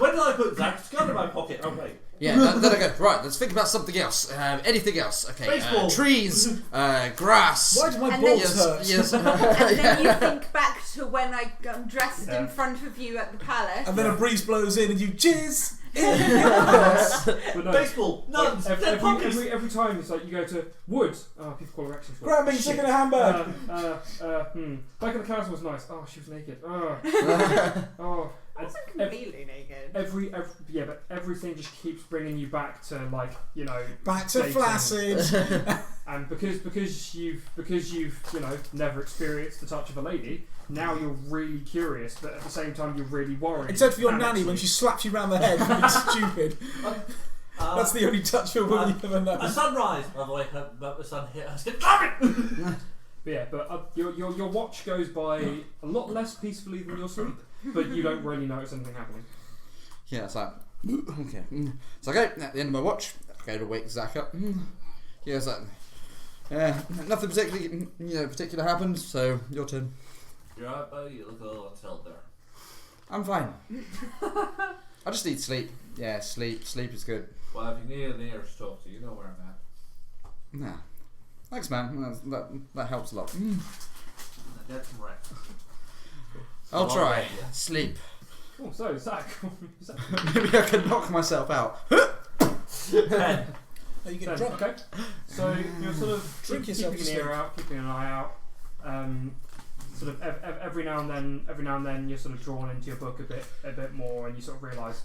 When did I put Zach's gun in my pocket? Oh wait. Yeah, then I go, right, let's think about something else. Anything else? Okay, Baseball. trees, grass. Why do my And balls then- hurt? Yes. And then you think back to when I got dressed in front of you at the palace. And then a breeze blows in and you jizz in your ass. But no, Baseball. Nuns. Dead puppies. every time it's like you go to wood. Oh, people call her Exeter. Grabbing, sticking a handbag. Back at the castle was nice. Oh, she was naked. Oh. I wasn't completely naked. But everything just keeps bringing you back to Back to dating. flaccid. And because you've never experienced the touch of a lady, now you're really curious, but at the same time you're really worried. Except for your And nanny when actually- she slaps you round the head when you're stupid. That's the only touch of a woman you've ever A known. sunrise. By the way, the sun hit us. Damn it! But your watch goes by a lot less peacefully than your sleep, but you don't really notice anything happening. Yeah, it's like, okay. It's like, okay, at the end of my watch, I go to wake Zach up. Yeah, it's like, nothing particular happened, so your turn. You're right, buddy. You look a little unsettled there. I'm fine. I just need sleep. Yeah, sleep is good. Well, if you need an ear to talk to, you know where I'm at. Nah. Thanks, man. That helps a lot. Get some rest. I'll Long try. way, yeah. Sleep. Oh, so Zach, Maybe I can knock myself out. 10. Oh, you get drunk. okay. So you're sort of Drink yourself keeping to an ear sleep. out, keeping an eye out. Sort of every now and then you're sort of drawn into your book a bit more, and you sort of realise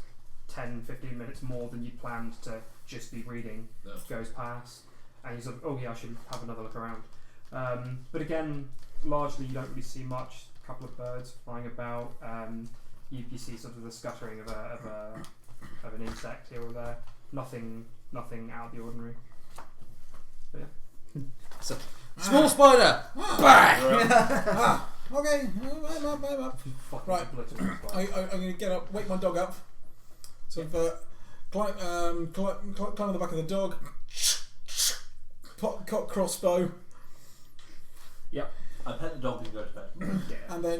10-15 minutes more than you'd planned to just be reading goes past, and you sort of I should have another look around. But again, largely you don't really see much. A couple of birds flying about. You see sort of the scuttering of an insect here or there. Nothing out of the ordinary. But yeah. Small spider! Bang! Okay. I'm up. Fucking Right. obliterated by- I'm going to get up, wake my dog up. Sort of climb on the back of the dog. Cock crossbow. I pet the dog and go to bed. Yeah. And then,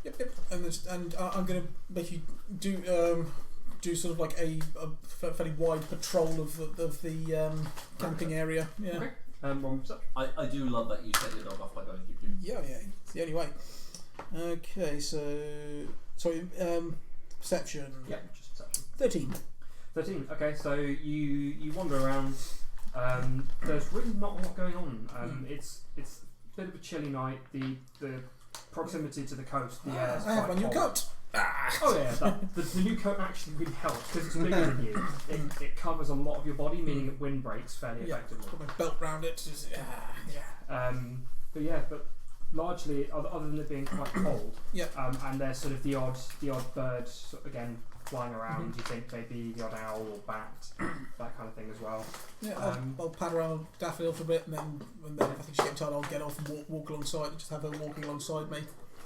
yep, and I'm going to make you do sort of like a fairly wide patrol of the camping area. Yeah, Okay. One perception. I do love that you set your dog off by going to keep you. yeah, it's the only way. Okay, so sorry, perception. Yeah, just perception. 13. 13. Okay, so you wander around. There's really not a lot going on. It's a bit of a chilly night. The proximity to the coast, the air is I have quite my new cold. coat. Oh yeah, the new coat actually really helps because it's bigger than you. It covers a lot of your body, meaning it wind breaks fairly Yeah, effectively. got my belt round it. Just, But largely, other than it being quite cold, Yep. and there's sort of the odd bird sort of, again flying around. You think maybe the odd owl or bat, that kind of thing as well. Yeah, I'll pad around Daffodil for a bit, and then if I think she's getting tired, I'll get off and walk alongside, and just have her walking alongside me.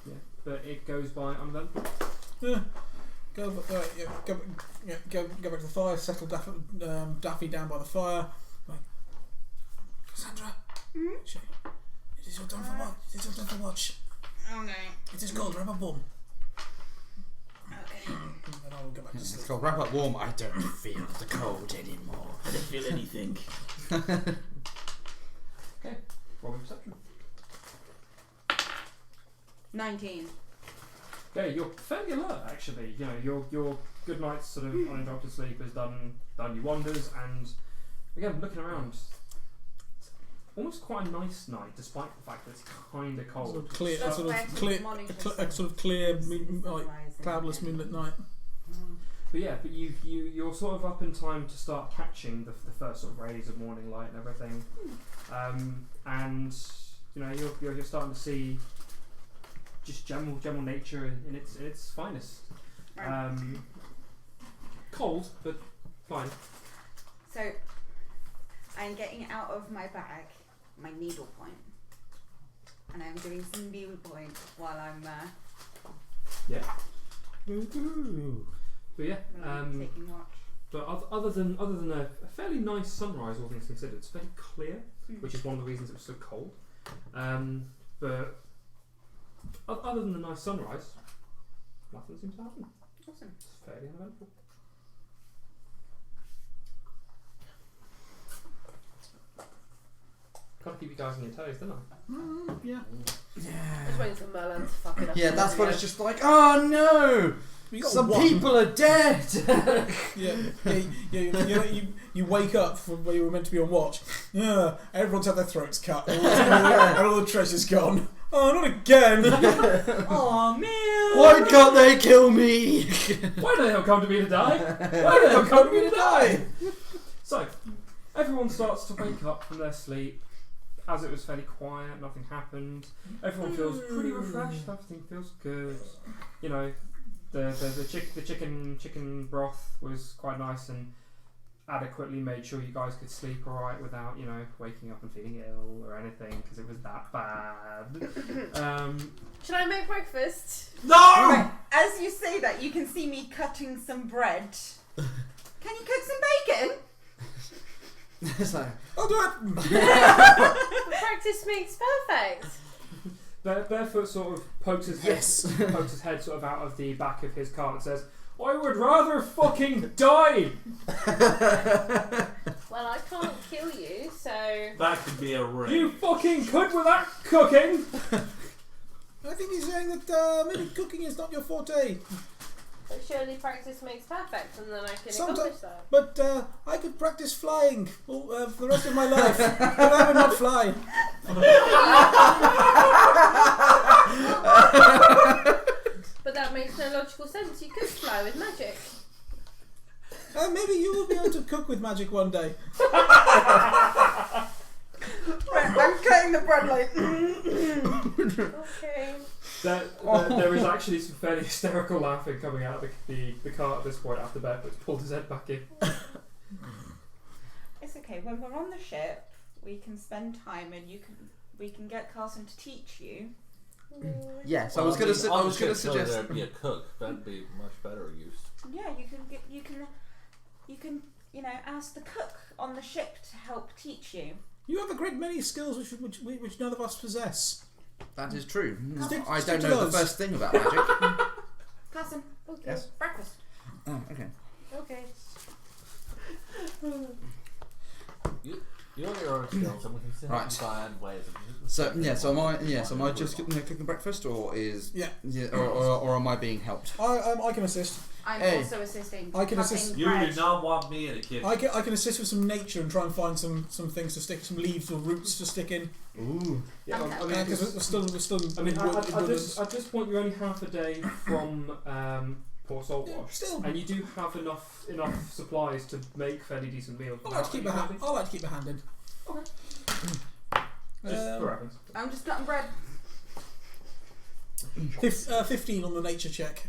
Yeah, but it goes by uneventful. Yeah. Go back to the fire, settle Daffy down by the fire. Like, Cassandra, it is your time for watch. It is your time for watch. Okay. It is cold, wrap up warm. Okay. And then I will go back to It's sleep. called wrap up warm. I don't feel the cold anymore. I don't feel anything. Okay, roll perception. 19. Okay, you're fairly alert actually. You know, your good night's sort of uninterrupted sleep has done you wonders, and again looking around, it's almost quite a nice night despite the fact that it's kind of cold. Sort of clear, That's why I think morning cloudless moonlit night. but you're sort of up in time to start catching the first sort of rays of morning light and everything, and you know you're starting to see just general nature in its finest. Right. Cold, but fine. So I'm getting out of my bag my needle point, and I'm doing some needle point while I'm But yeah, taking watch. but other than a fairly nice sunrise, all things considered, it's very clear, which is one of the reasons it was so cold. But other than the nice sunrise, nothing seems to happen. Awesome. It's fairly uneventful. Gotta keep you guys on your toes, don't I? Yeah. I'm just waiting for Merlan to fuck it up. Yeah, that's what it's just like. Oh no! We got Some one. people are dead. You wake up from where you were meant to be on watch. Yeah, everyone's had their throats cut, and all the treasure's gone. Oh, not again! Oh man! Why can't they kill me? Why do they not come to me to die? Why do they not come to me to die? So, everyone starts to wake up from their sleep. As it was fairly quiet, nothing happened. Everyone feels pretty refreshed. Everything feels good. You know, the chicken broth was quite nice and adequately made sure you guys could sleep all right without, you know, waking up and feeling ill or anything because it was that bad. Should I make breakfast? No! Right, as you say that, you can see me cutting some bread. Can you cook some bacon? It's like, I'll do it! Practice makes perfect. Barefoot sort of pokes his head, Yes. pokes his head sort of out of the back of his cart and says, "I would rather fucking die." Well, I can't kill you, so That could be a ring. You fucking could without cooking. I think he's saying that maybe cooking is not your forte. but surely practice makes perfect, and then I can Sometimes- accomplish that. But I could practice flying for the rest of my life, but I would not fly. But that makes no logical sense. You could fly with magic. Maybe you will be able to cook with magic one day. Right, I'm cutting the bread like. Okay. There is actually some fairly hysterical laughing coming out of the cart at this point after Barefoot's pulled his head back in. It's okay. When we're on the ship, we can spend time, and we can get Carson to teach you. yes, I was gonna suggest. There'd be a cook. That'd be much better use. Yeah, you can ask the cook on the ship to help teach you. You have a great many skills which none of us possess. That is true. Stick- I stick don't to know those. the first thing about magic. Carson, Okay. Yes. breakfast. Oh, okay. Okay. You have your own skills, and we can still Right. find ways of. So am I just cooking breakfast, or is Yeah. or am I being helped? I can assist. I'm Hey. also assisting. I can cutting assist. You bread. do not want me in the kitchen. I can assist with some nature and try and find some things to stick, some leaves or roots to stick in. Ooh. Yeah, Okay. I mean, Because we're still. I mean, in at woodlands. this point, you're only half a day from Port Saltwash, Still. and you do have enough supplies to make fairly decent meals. I like to keep my hand. I like to keep my hand in. Okay. Just for reference. I'm just cutting bread. 15 on the nature check.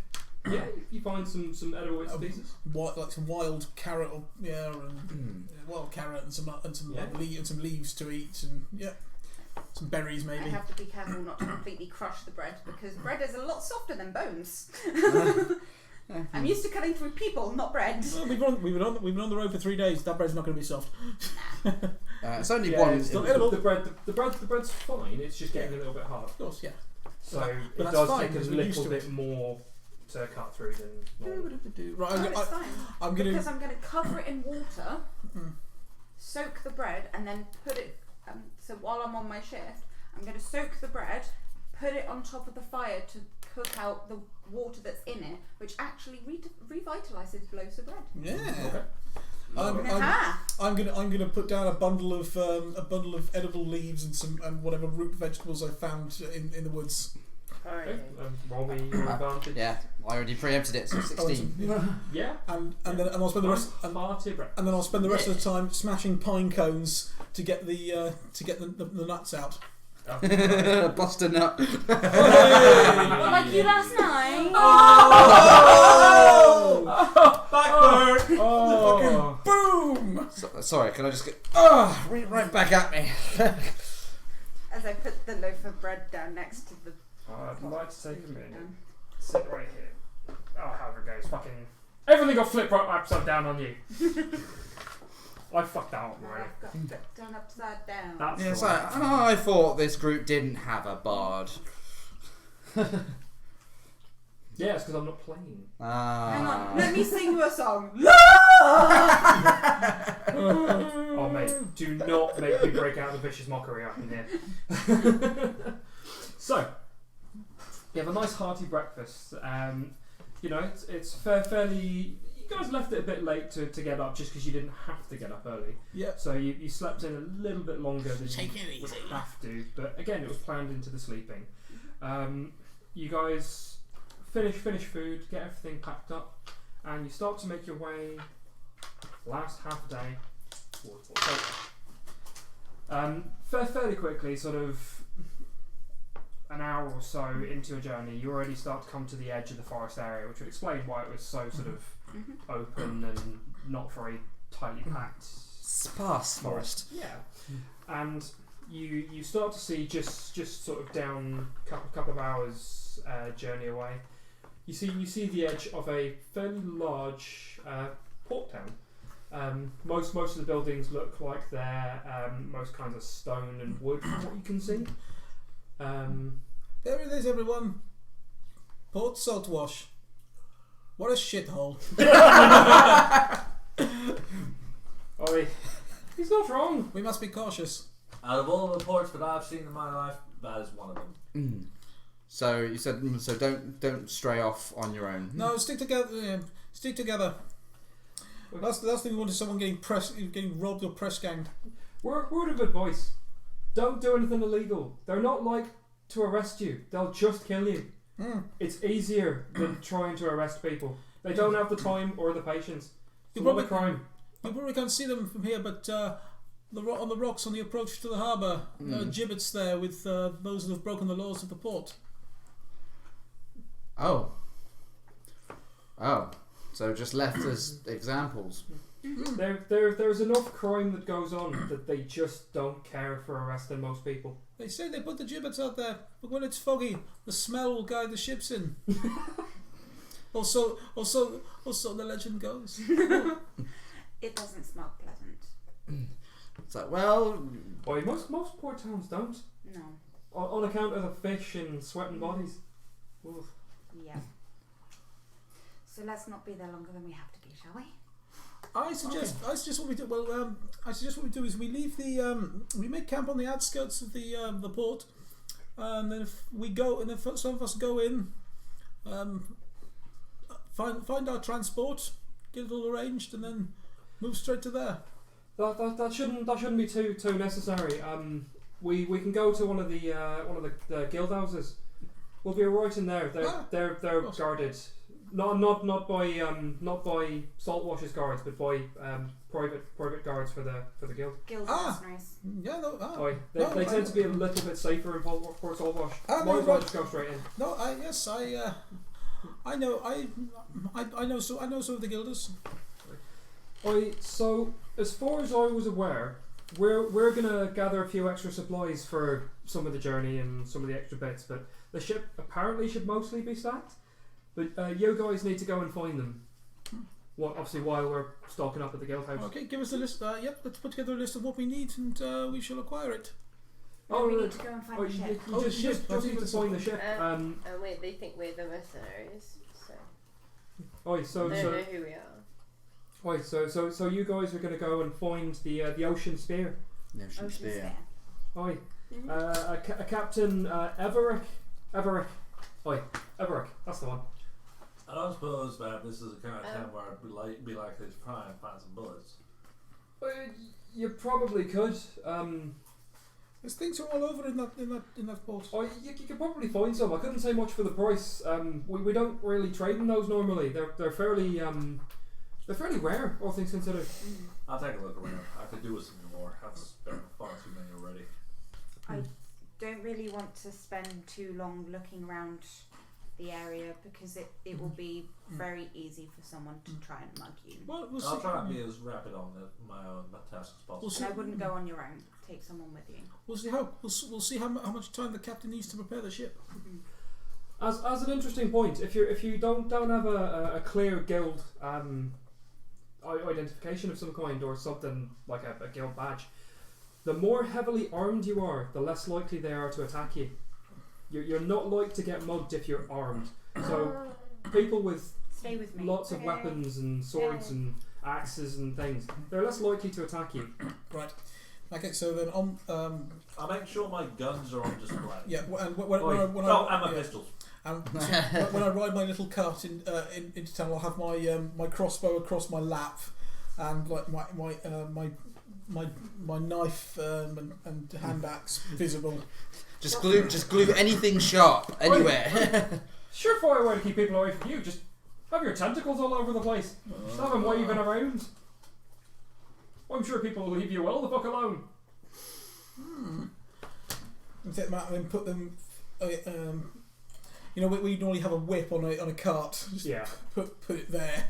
Yeah, you find some edible bits and pieces. Like some wild carrot, and wild carrot and some Yeah. and some leaves to eat, and some berries I maybe. have to be careful not to completely crush the bread because bread is a lot softer than bones. I'm used to cutting through people, not bread. Well, we've been on the road for 3 days. That bread's not going to be soft. It's only Yeah, one. it's not the edible. the bread's fine. It's just getting a little bit hard. Of course, yeah. So But it that's does fine, take a because we're used little to bit it. more to cut through than normal. Right, No, it's fine. I'm going Because to. I'm going to cover it in water, soak the bread, and then put it. So while I'm on my shift, I'm going to soak the bread, put it on top of the fire to cook out the water that's in it, which actually revitalizes loaves of bread. Yeah. Okay. I'm gonna put down a bundle of edible leaves and whatever root vegetables I found in the woods. Alright. Roll me your advantage. Yeah, I already preempted it, so 16. Yeah. And then I'll spend the rest. And then I'll spend the rest of the time smashing pine cones to get the nuts out. Bust a nut. Well, like you last night. Backburn! Oh. Boom! Sorry, can I just get... right back at me. As I put the loaf of bread down next to the. I'd like to take a minute. Sit right here. Oh, however it goes. Fucking everything got flipped right upside down on you. I fucked out, right? I've got flipped on upside down. That's Yeah, the so one. I thought this group didn't have a bard. Yeah, it's because I'm not playing. Hang on, let me sing you a song. Oh, mate, do not make me break out the vicious mockery up in here. So, you have a nice hearty breakfast. You know, it's fairly. You guys left it a bit late to get up just because you didn't have to get up early. Yeah. So you slept in a little bit longer than you would have to. But again, it was planned into the sleeping. You guys finish food, get everything packed up, and you start to make your way last half day towards Port. Fairly quickly, sort of an hour or so into your journey, you already start to come to the edge of the forest area, which would explain why it was so sort of open and not very tightly packed. Sparse forest. Yeah, and you start to see just sort of down couple of hours journey away. You see the edge of a fairly large port town. Most of the buildings look like they're most kinds of stone and wood from what you can see. There it is, everyone. Port Saltwash. What a shithole. Oi, he's not wrong. We must be cautious. Out of all the ports that I've seen in my life, that is one of them. So you said don't stray off on your own. No, stick together. Stick together. Last thing we want is someone getting robbed or press ganged. Word of advice: don't do anything illegal. They're not like to arrest you. They'll just kill you. It's easier than trying to arrest people. They don't have the time or the patience. It's not a crime. You probably can't see them from here, but on the rocks on the approach to the harbour, gibbets there with those that have broken the laws of the port. Oh. So just left as examples. There's enough crime that goes on that they just don't care for arresting most people. They say they put the gibbets out there, but when it's foggy, the smell will guide the ships in. Also, the legend goes. It doesn't smell pleasant. It's like, well, Boy, most port towns don't. No. On account of the fish and sweating bodies. Oof. Yeah. So let's not be there longer than we have to be, shall we? I suggest what we do. Well, I suggest what we do is we leave we make camp on the outskirts of the port, and then if some of us go in, find our transport, get it all arranged, and then move straight to there. That shouldn't be too necessary. We can go to one of the guild houses. We'll be alright in there. They're guarded. Not by Saltwash's guards, but by private guards for the guild. Guild mercenaries. Yeah, no. They tend to be a little bit safer in Port Saltwash. Might as well just go straight in. No, I know some of the guilders. So as far as I was aware, we're gonna gather a few extra supplies for some of the journey and some of the extra bits, but the ship apparently should mostly be stacked. But you guys need to go and find them. Obviously, while we're stocking up at the guild house. Okay, give us the list. Let's put together a list of what we need, and we shall acquire it. We need to go and find the ship. You just need to find the ship. And they think we're the mercenaries, so Oi, so they don't know who we are. Oi, so you guys are going to go and find the ocean spear. the ocean spear. Oi, a Captain Everick. Oi, Everick, that's the one. I don't suppose that this is the kind of time where I'd be likely to try and find some bullets. You probably could. There's things are all over in that port. Oh, you could probably find some. I couldn't say much for the price. We don't really trade in those normally. They're fairly rare, all things considered. I'll take a look around. I could do with some more. I've spent far too many already. I don't really want to spend too long looking around the area because it will be very easy for someone to try and mug you. Well, we'll I'll see. try and be as rapid on my task as possible. And I wouldn't go on your own. Take someone with you. We'll see how much time the captain needs to prepare the ship. As an interesting point, if you don't have a clear guild identification of some kind or something like a guild badge, the more heavily armed you are, the less likely they are to attack you. You're not like to get mugged if you're armed. So people with Stay with me. lots of weapons and swords and axes and things, they're less likely to attack you. Right. Okay. So then on. I'll make sure my guns are on display. Yeah. And when and my pistols. And so when I ride my little cart into town, I'll have my crossbow across my lap, and like my knife and hand axe visible. Just glue anything sharp anywhere. Surefire way to keep people away from you. Just have your tentacles all over the place. Just have them waving around. I'm sure people will leave you well the fuck alone. And then put them. We normally have a whip on a cart. Just Yeah. Put it there.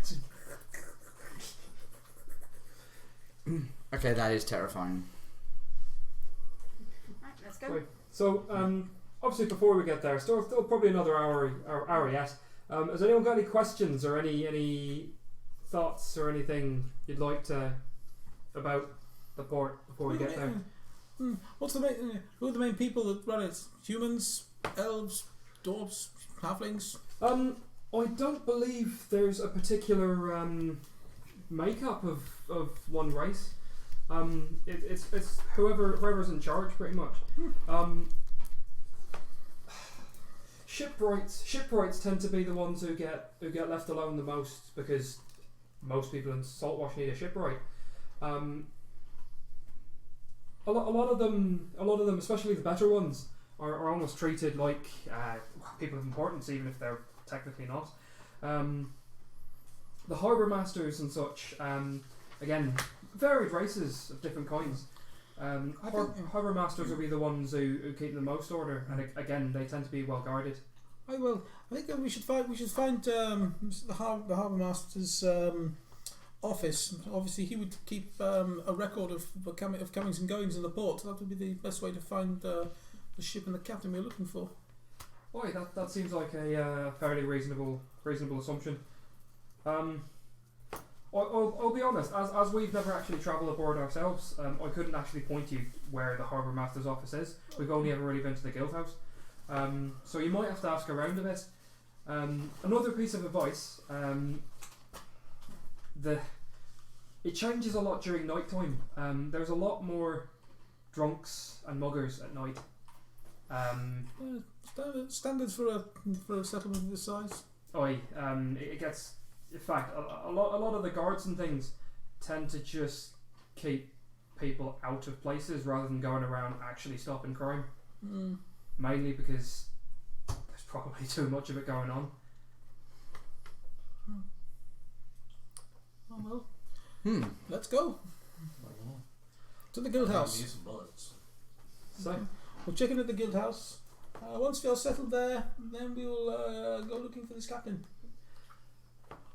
Okay, that is terrifying. Right, let's go. Right. So, obviously, before we get there, still probably another hour yet. Has anyone got any questions or any thoughts or anything you'd like to about the port before we get there? What's who are the main people that run it? Humans, elves, dwarves, halflings? I don't believe there's a particular makeup of one race. It's whoever's in charge, pretty much. Shipwrights tend to be the ones who get left alone the most because most people in Saltwash need a shipwright. A lot of them, especially the better ones, are almost treated like people of importance, even if they're technically not. The harbour masters and such, again, varied races of different kinds. Harbour masters will be the ones who keep the most order, and again, they tend to be well guarded. I think that we should find the harbour master's office. Obviously, he would keep a record of comings and goings in the port. That would be the best way to find the ship and the captain we're looking for. Boy, that seems like a fairly reasonable assumption. I'll be honest, as we've never actually travelled aboard ourselves, I couldn't actually point you where the harbour master's office is. We've only ever really been to the guild house, so you might have to ask around a bit. Another piece of advice: it changes a lot during night time. There's a lot more drunks and muggers at night. Standards for a settlement of this size. It gets. In fact, a lot of the guards and things tend to just keep people out of places rather than going around actually stopping crime. Mainly because there's probably too much of it going on. Oh well. Let's go to the guild house. Need some bullets. So, We'll check in at the guild house. Once we are settled there, then we will go looking for this captain.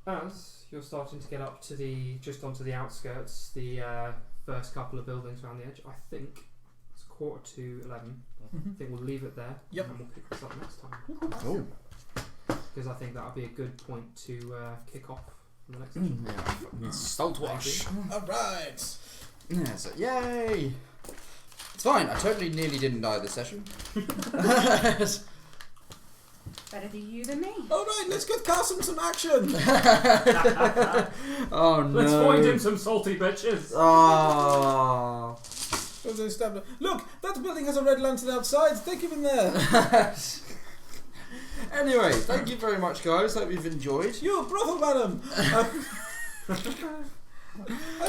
as you're starting to get up to onto the outskirts, the first couple of buildings around the edge, I think it's 11:15. I think we'll leave it there. Yep. And we'll pick this up next time. Oh. Because I think that would be a good point to kick off for the next session. Yeah, Saltwash. Alright. Yeah, so yay! It's fine, I totally nearly didn't die this session. Better do you than me. Alright, let's give Carson some action. Oh no. Let's find him some salty bitches. Oh. Look, that building has a red lantern outside. Take him in there. Anyway, thank you very much, guys. Hope you've enjoyed. You, brothel madam. I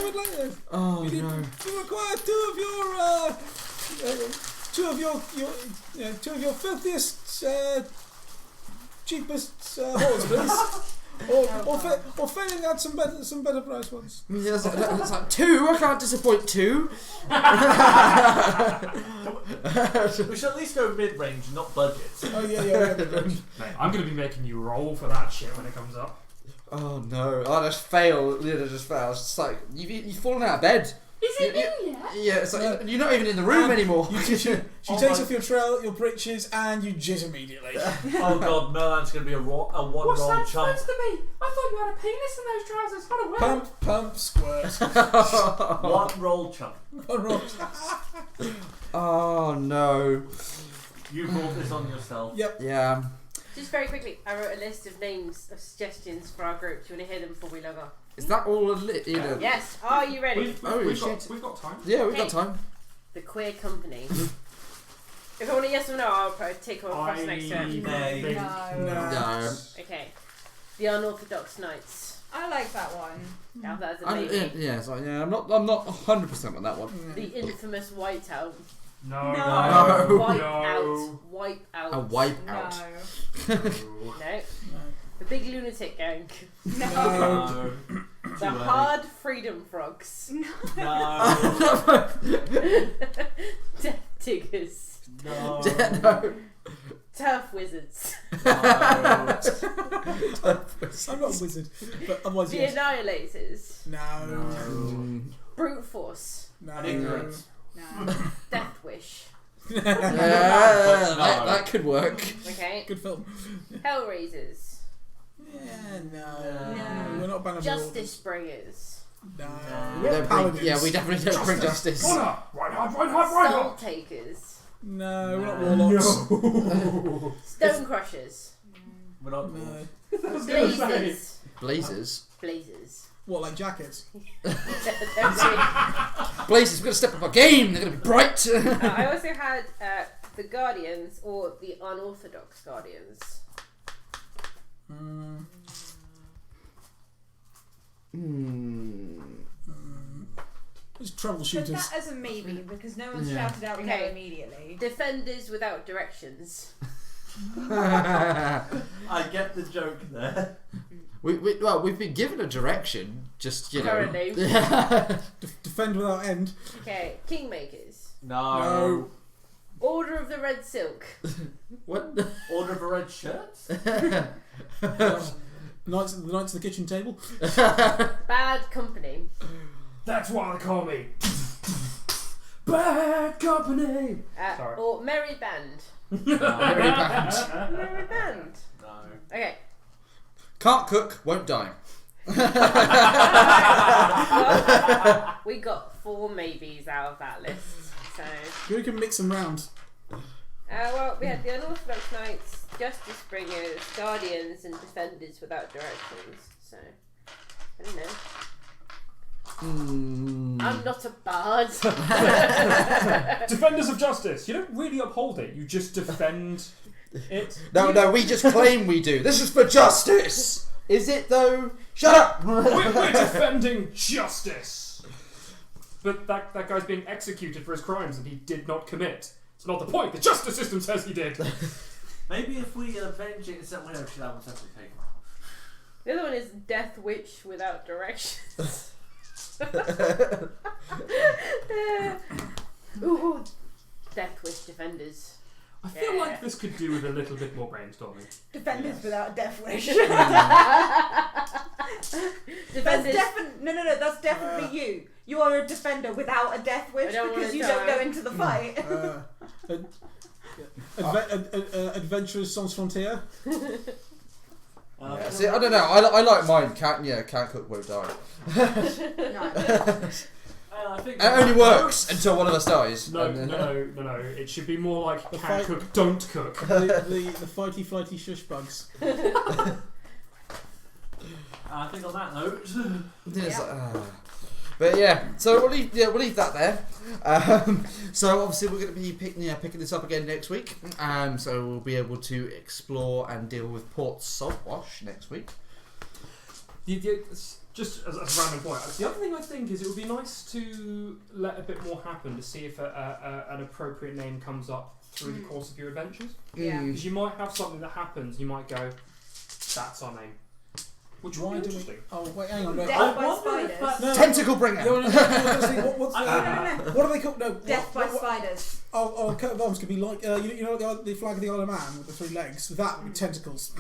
would like this. Oh we no. We require 2 of your two of your filthiest, cheapest horse, please. Or failing that, some better price ones. Yes, it's like 2. I can't disappoint 2. We should at least go mid-range, not budget. Oh yeah. Mate, I'm going to be making you roll for that shit when it comes up. Oh no! I just failed. It's just like you've fallen out of bed. Is it me yet? Yeah, it's like you're not even in the room anymore. She takes off your breeches, and you jizz immediately. Oh god, Merlan's going to be a one-roll What's that chump. supposed to be? I thought you had a penis in those trousers. How do I Pump, squirt. One-roll chump. Oh no! You brought this on yourself. Yep. Yeah. Just very quickly, I wrote a list of names of suggestions for our group. Do you want to hear them before we log off? Is that all a lit? Yes. Are you ready? We've got time. Yeah, we've got Okay. time. The Queer Company. If I want a yes or no, I'll probably tick or cross next to it. Nay. No. Okay. The Unorthodox Knights. I like that one. Now that's a I'm maybe. not 100% on that one. The infamous Whiteout. No. No. Wipe out. A wipe out. No. The Big Lunatic Gang. No. The Hard Freedom Frogs. No. Death Diggers. No. No. Turf Wizards. No. I'm not a wizard, but otherwise The yes. Annihilators. No. Brute Force. No. Ignorance. No. Death Wish. Yeah, that could work. Okay. Good film. Hellraisers. Yeah, no. No. We're not banning Justice Bringers. No. No. We We're don't bring, paladins. yeah, we definitely don't bring justice. Honor! Right Soul Takers. No, we're not warlocks. No. Stone Crushers. We're not. No. I was going to say. Blazers. Blazers. Blazers. What, like jackets? Blazers, we've got to step up our game. They're going to be bright. I also had the Guardians or the Unorthodox Guardians. It's Put troubleshooters. that as a maybe because no one's Yeah. shouted out no Okay. immediately. Defenders without directions. I get the joke there. We've been given a direction, just, you know. Currently. Defend without end. Okay, Kingmakers. No. Order of the Red Silk. What? Order of a red shirt? Knights of the kitchen table. Bad Company. That's why they call me Bad Company. Sorry. Or Merry Band. Very bad. Merry Band. No. Okay. Can't cook, won't die. Well, we got 4 maybes out of that list. So, We can mix them round. well, we had the Unorthodox Knights, Justice Bringers, Guardians, and Defenders without directions. So, I don't know. I'm not a bard. Defenders of justice. You don't really uphold it. You just defend it. No, we just claim we do. This is for justice. Is it though? Shut up. We're defending justice. But that guy's being executed for his crimes and he did not commit. It's not the point. The justice system says he did. Maybe if we avenge it in some way, actually that one's definitely taken. The other one is Death Witch without directions. Ooh, Death Wish Defenders. I feel like this could do with a little bit more brainstorming. Defenders without death wish. Defenders. That's definitely you. You are a defender without a death wish I don't because wanna you die. don't go into the fight. Adventurers sans frontières. Yeah, see, I don't know. I like mine. Can't cook, won't die. I think It only works until one of us dies. No. and then- No. It should be more like The can fight- cook, don't cook. the fighty flighty shush bugs. I think on that note, Yes, but yeah, so we'll leave that there. So obviously we're going to be picking this up again next week. So we'll be able to explore and deal with Port Saltwash next week. Just as a random point, the other thing I think is it would be nice to let a bit more happen to see if an appropriate name comes up through the course of your adventures. Yeah. Because you might have something that happens, you might go, that's our name. Which would be interesting. Oh, wait, hang on. No. Death by spiders. No. Tentacle bringer. No, what are they called? No. Death by spiders. Oh, coat of arms could be like you know the flag of the Isle of Man with the 3 legs. That would be tentacles.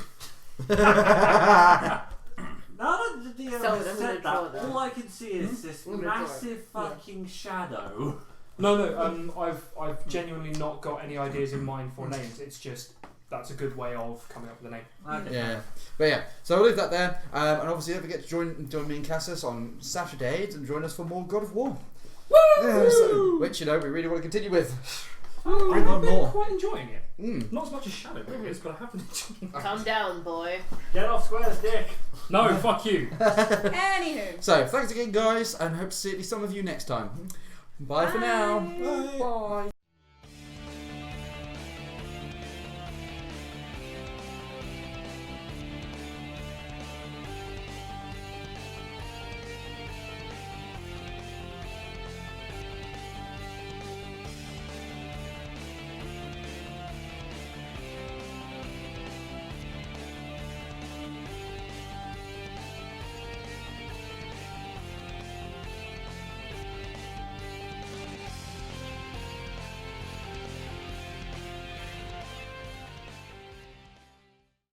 Now that the DM So, has I'm said gonna draw that, that. all I can see is this I'm gonna draw it. massive fucking shadow. No, I've genuinely not got any ideas in mind for names. It's just that's a good way of coming up with a name. Okay. Yeah, but yeah, so I'll leave that there, and obviously don't forget to join me and Cassus on Saturday and join us for more God of War. Which we really want to continue with. Bring on I've been more. quite enjoying it. Mm. Not as much as Shadow is, but I have been enjoying it. Calm down, boy. Get off Square's dick. No, fuck you. Anywho. So thanks again, guys, and hope to see at least some of you next time. Bye for now. Bye. Bye.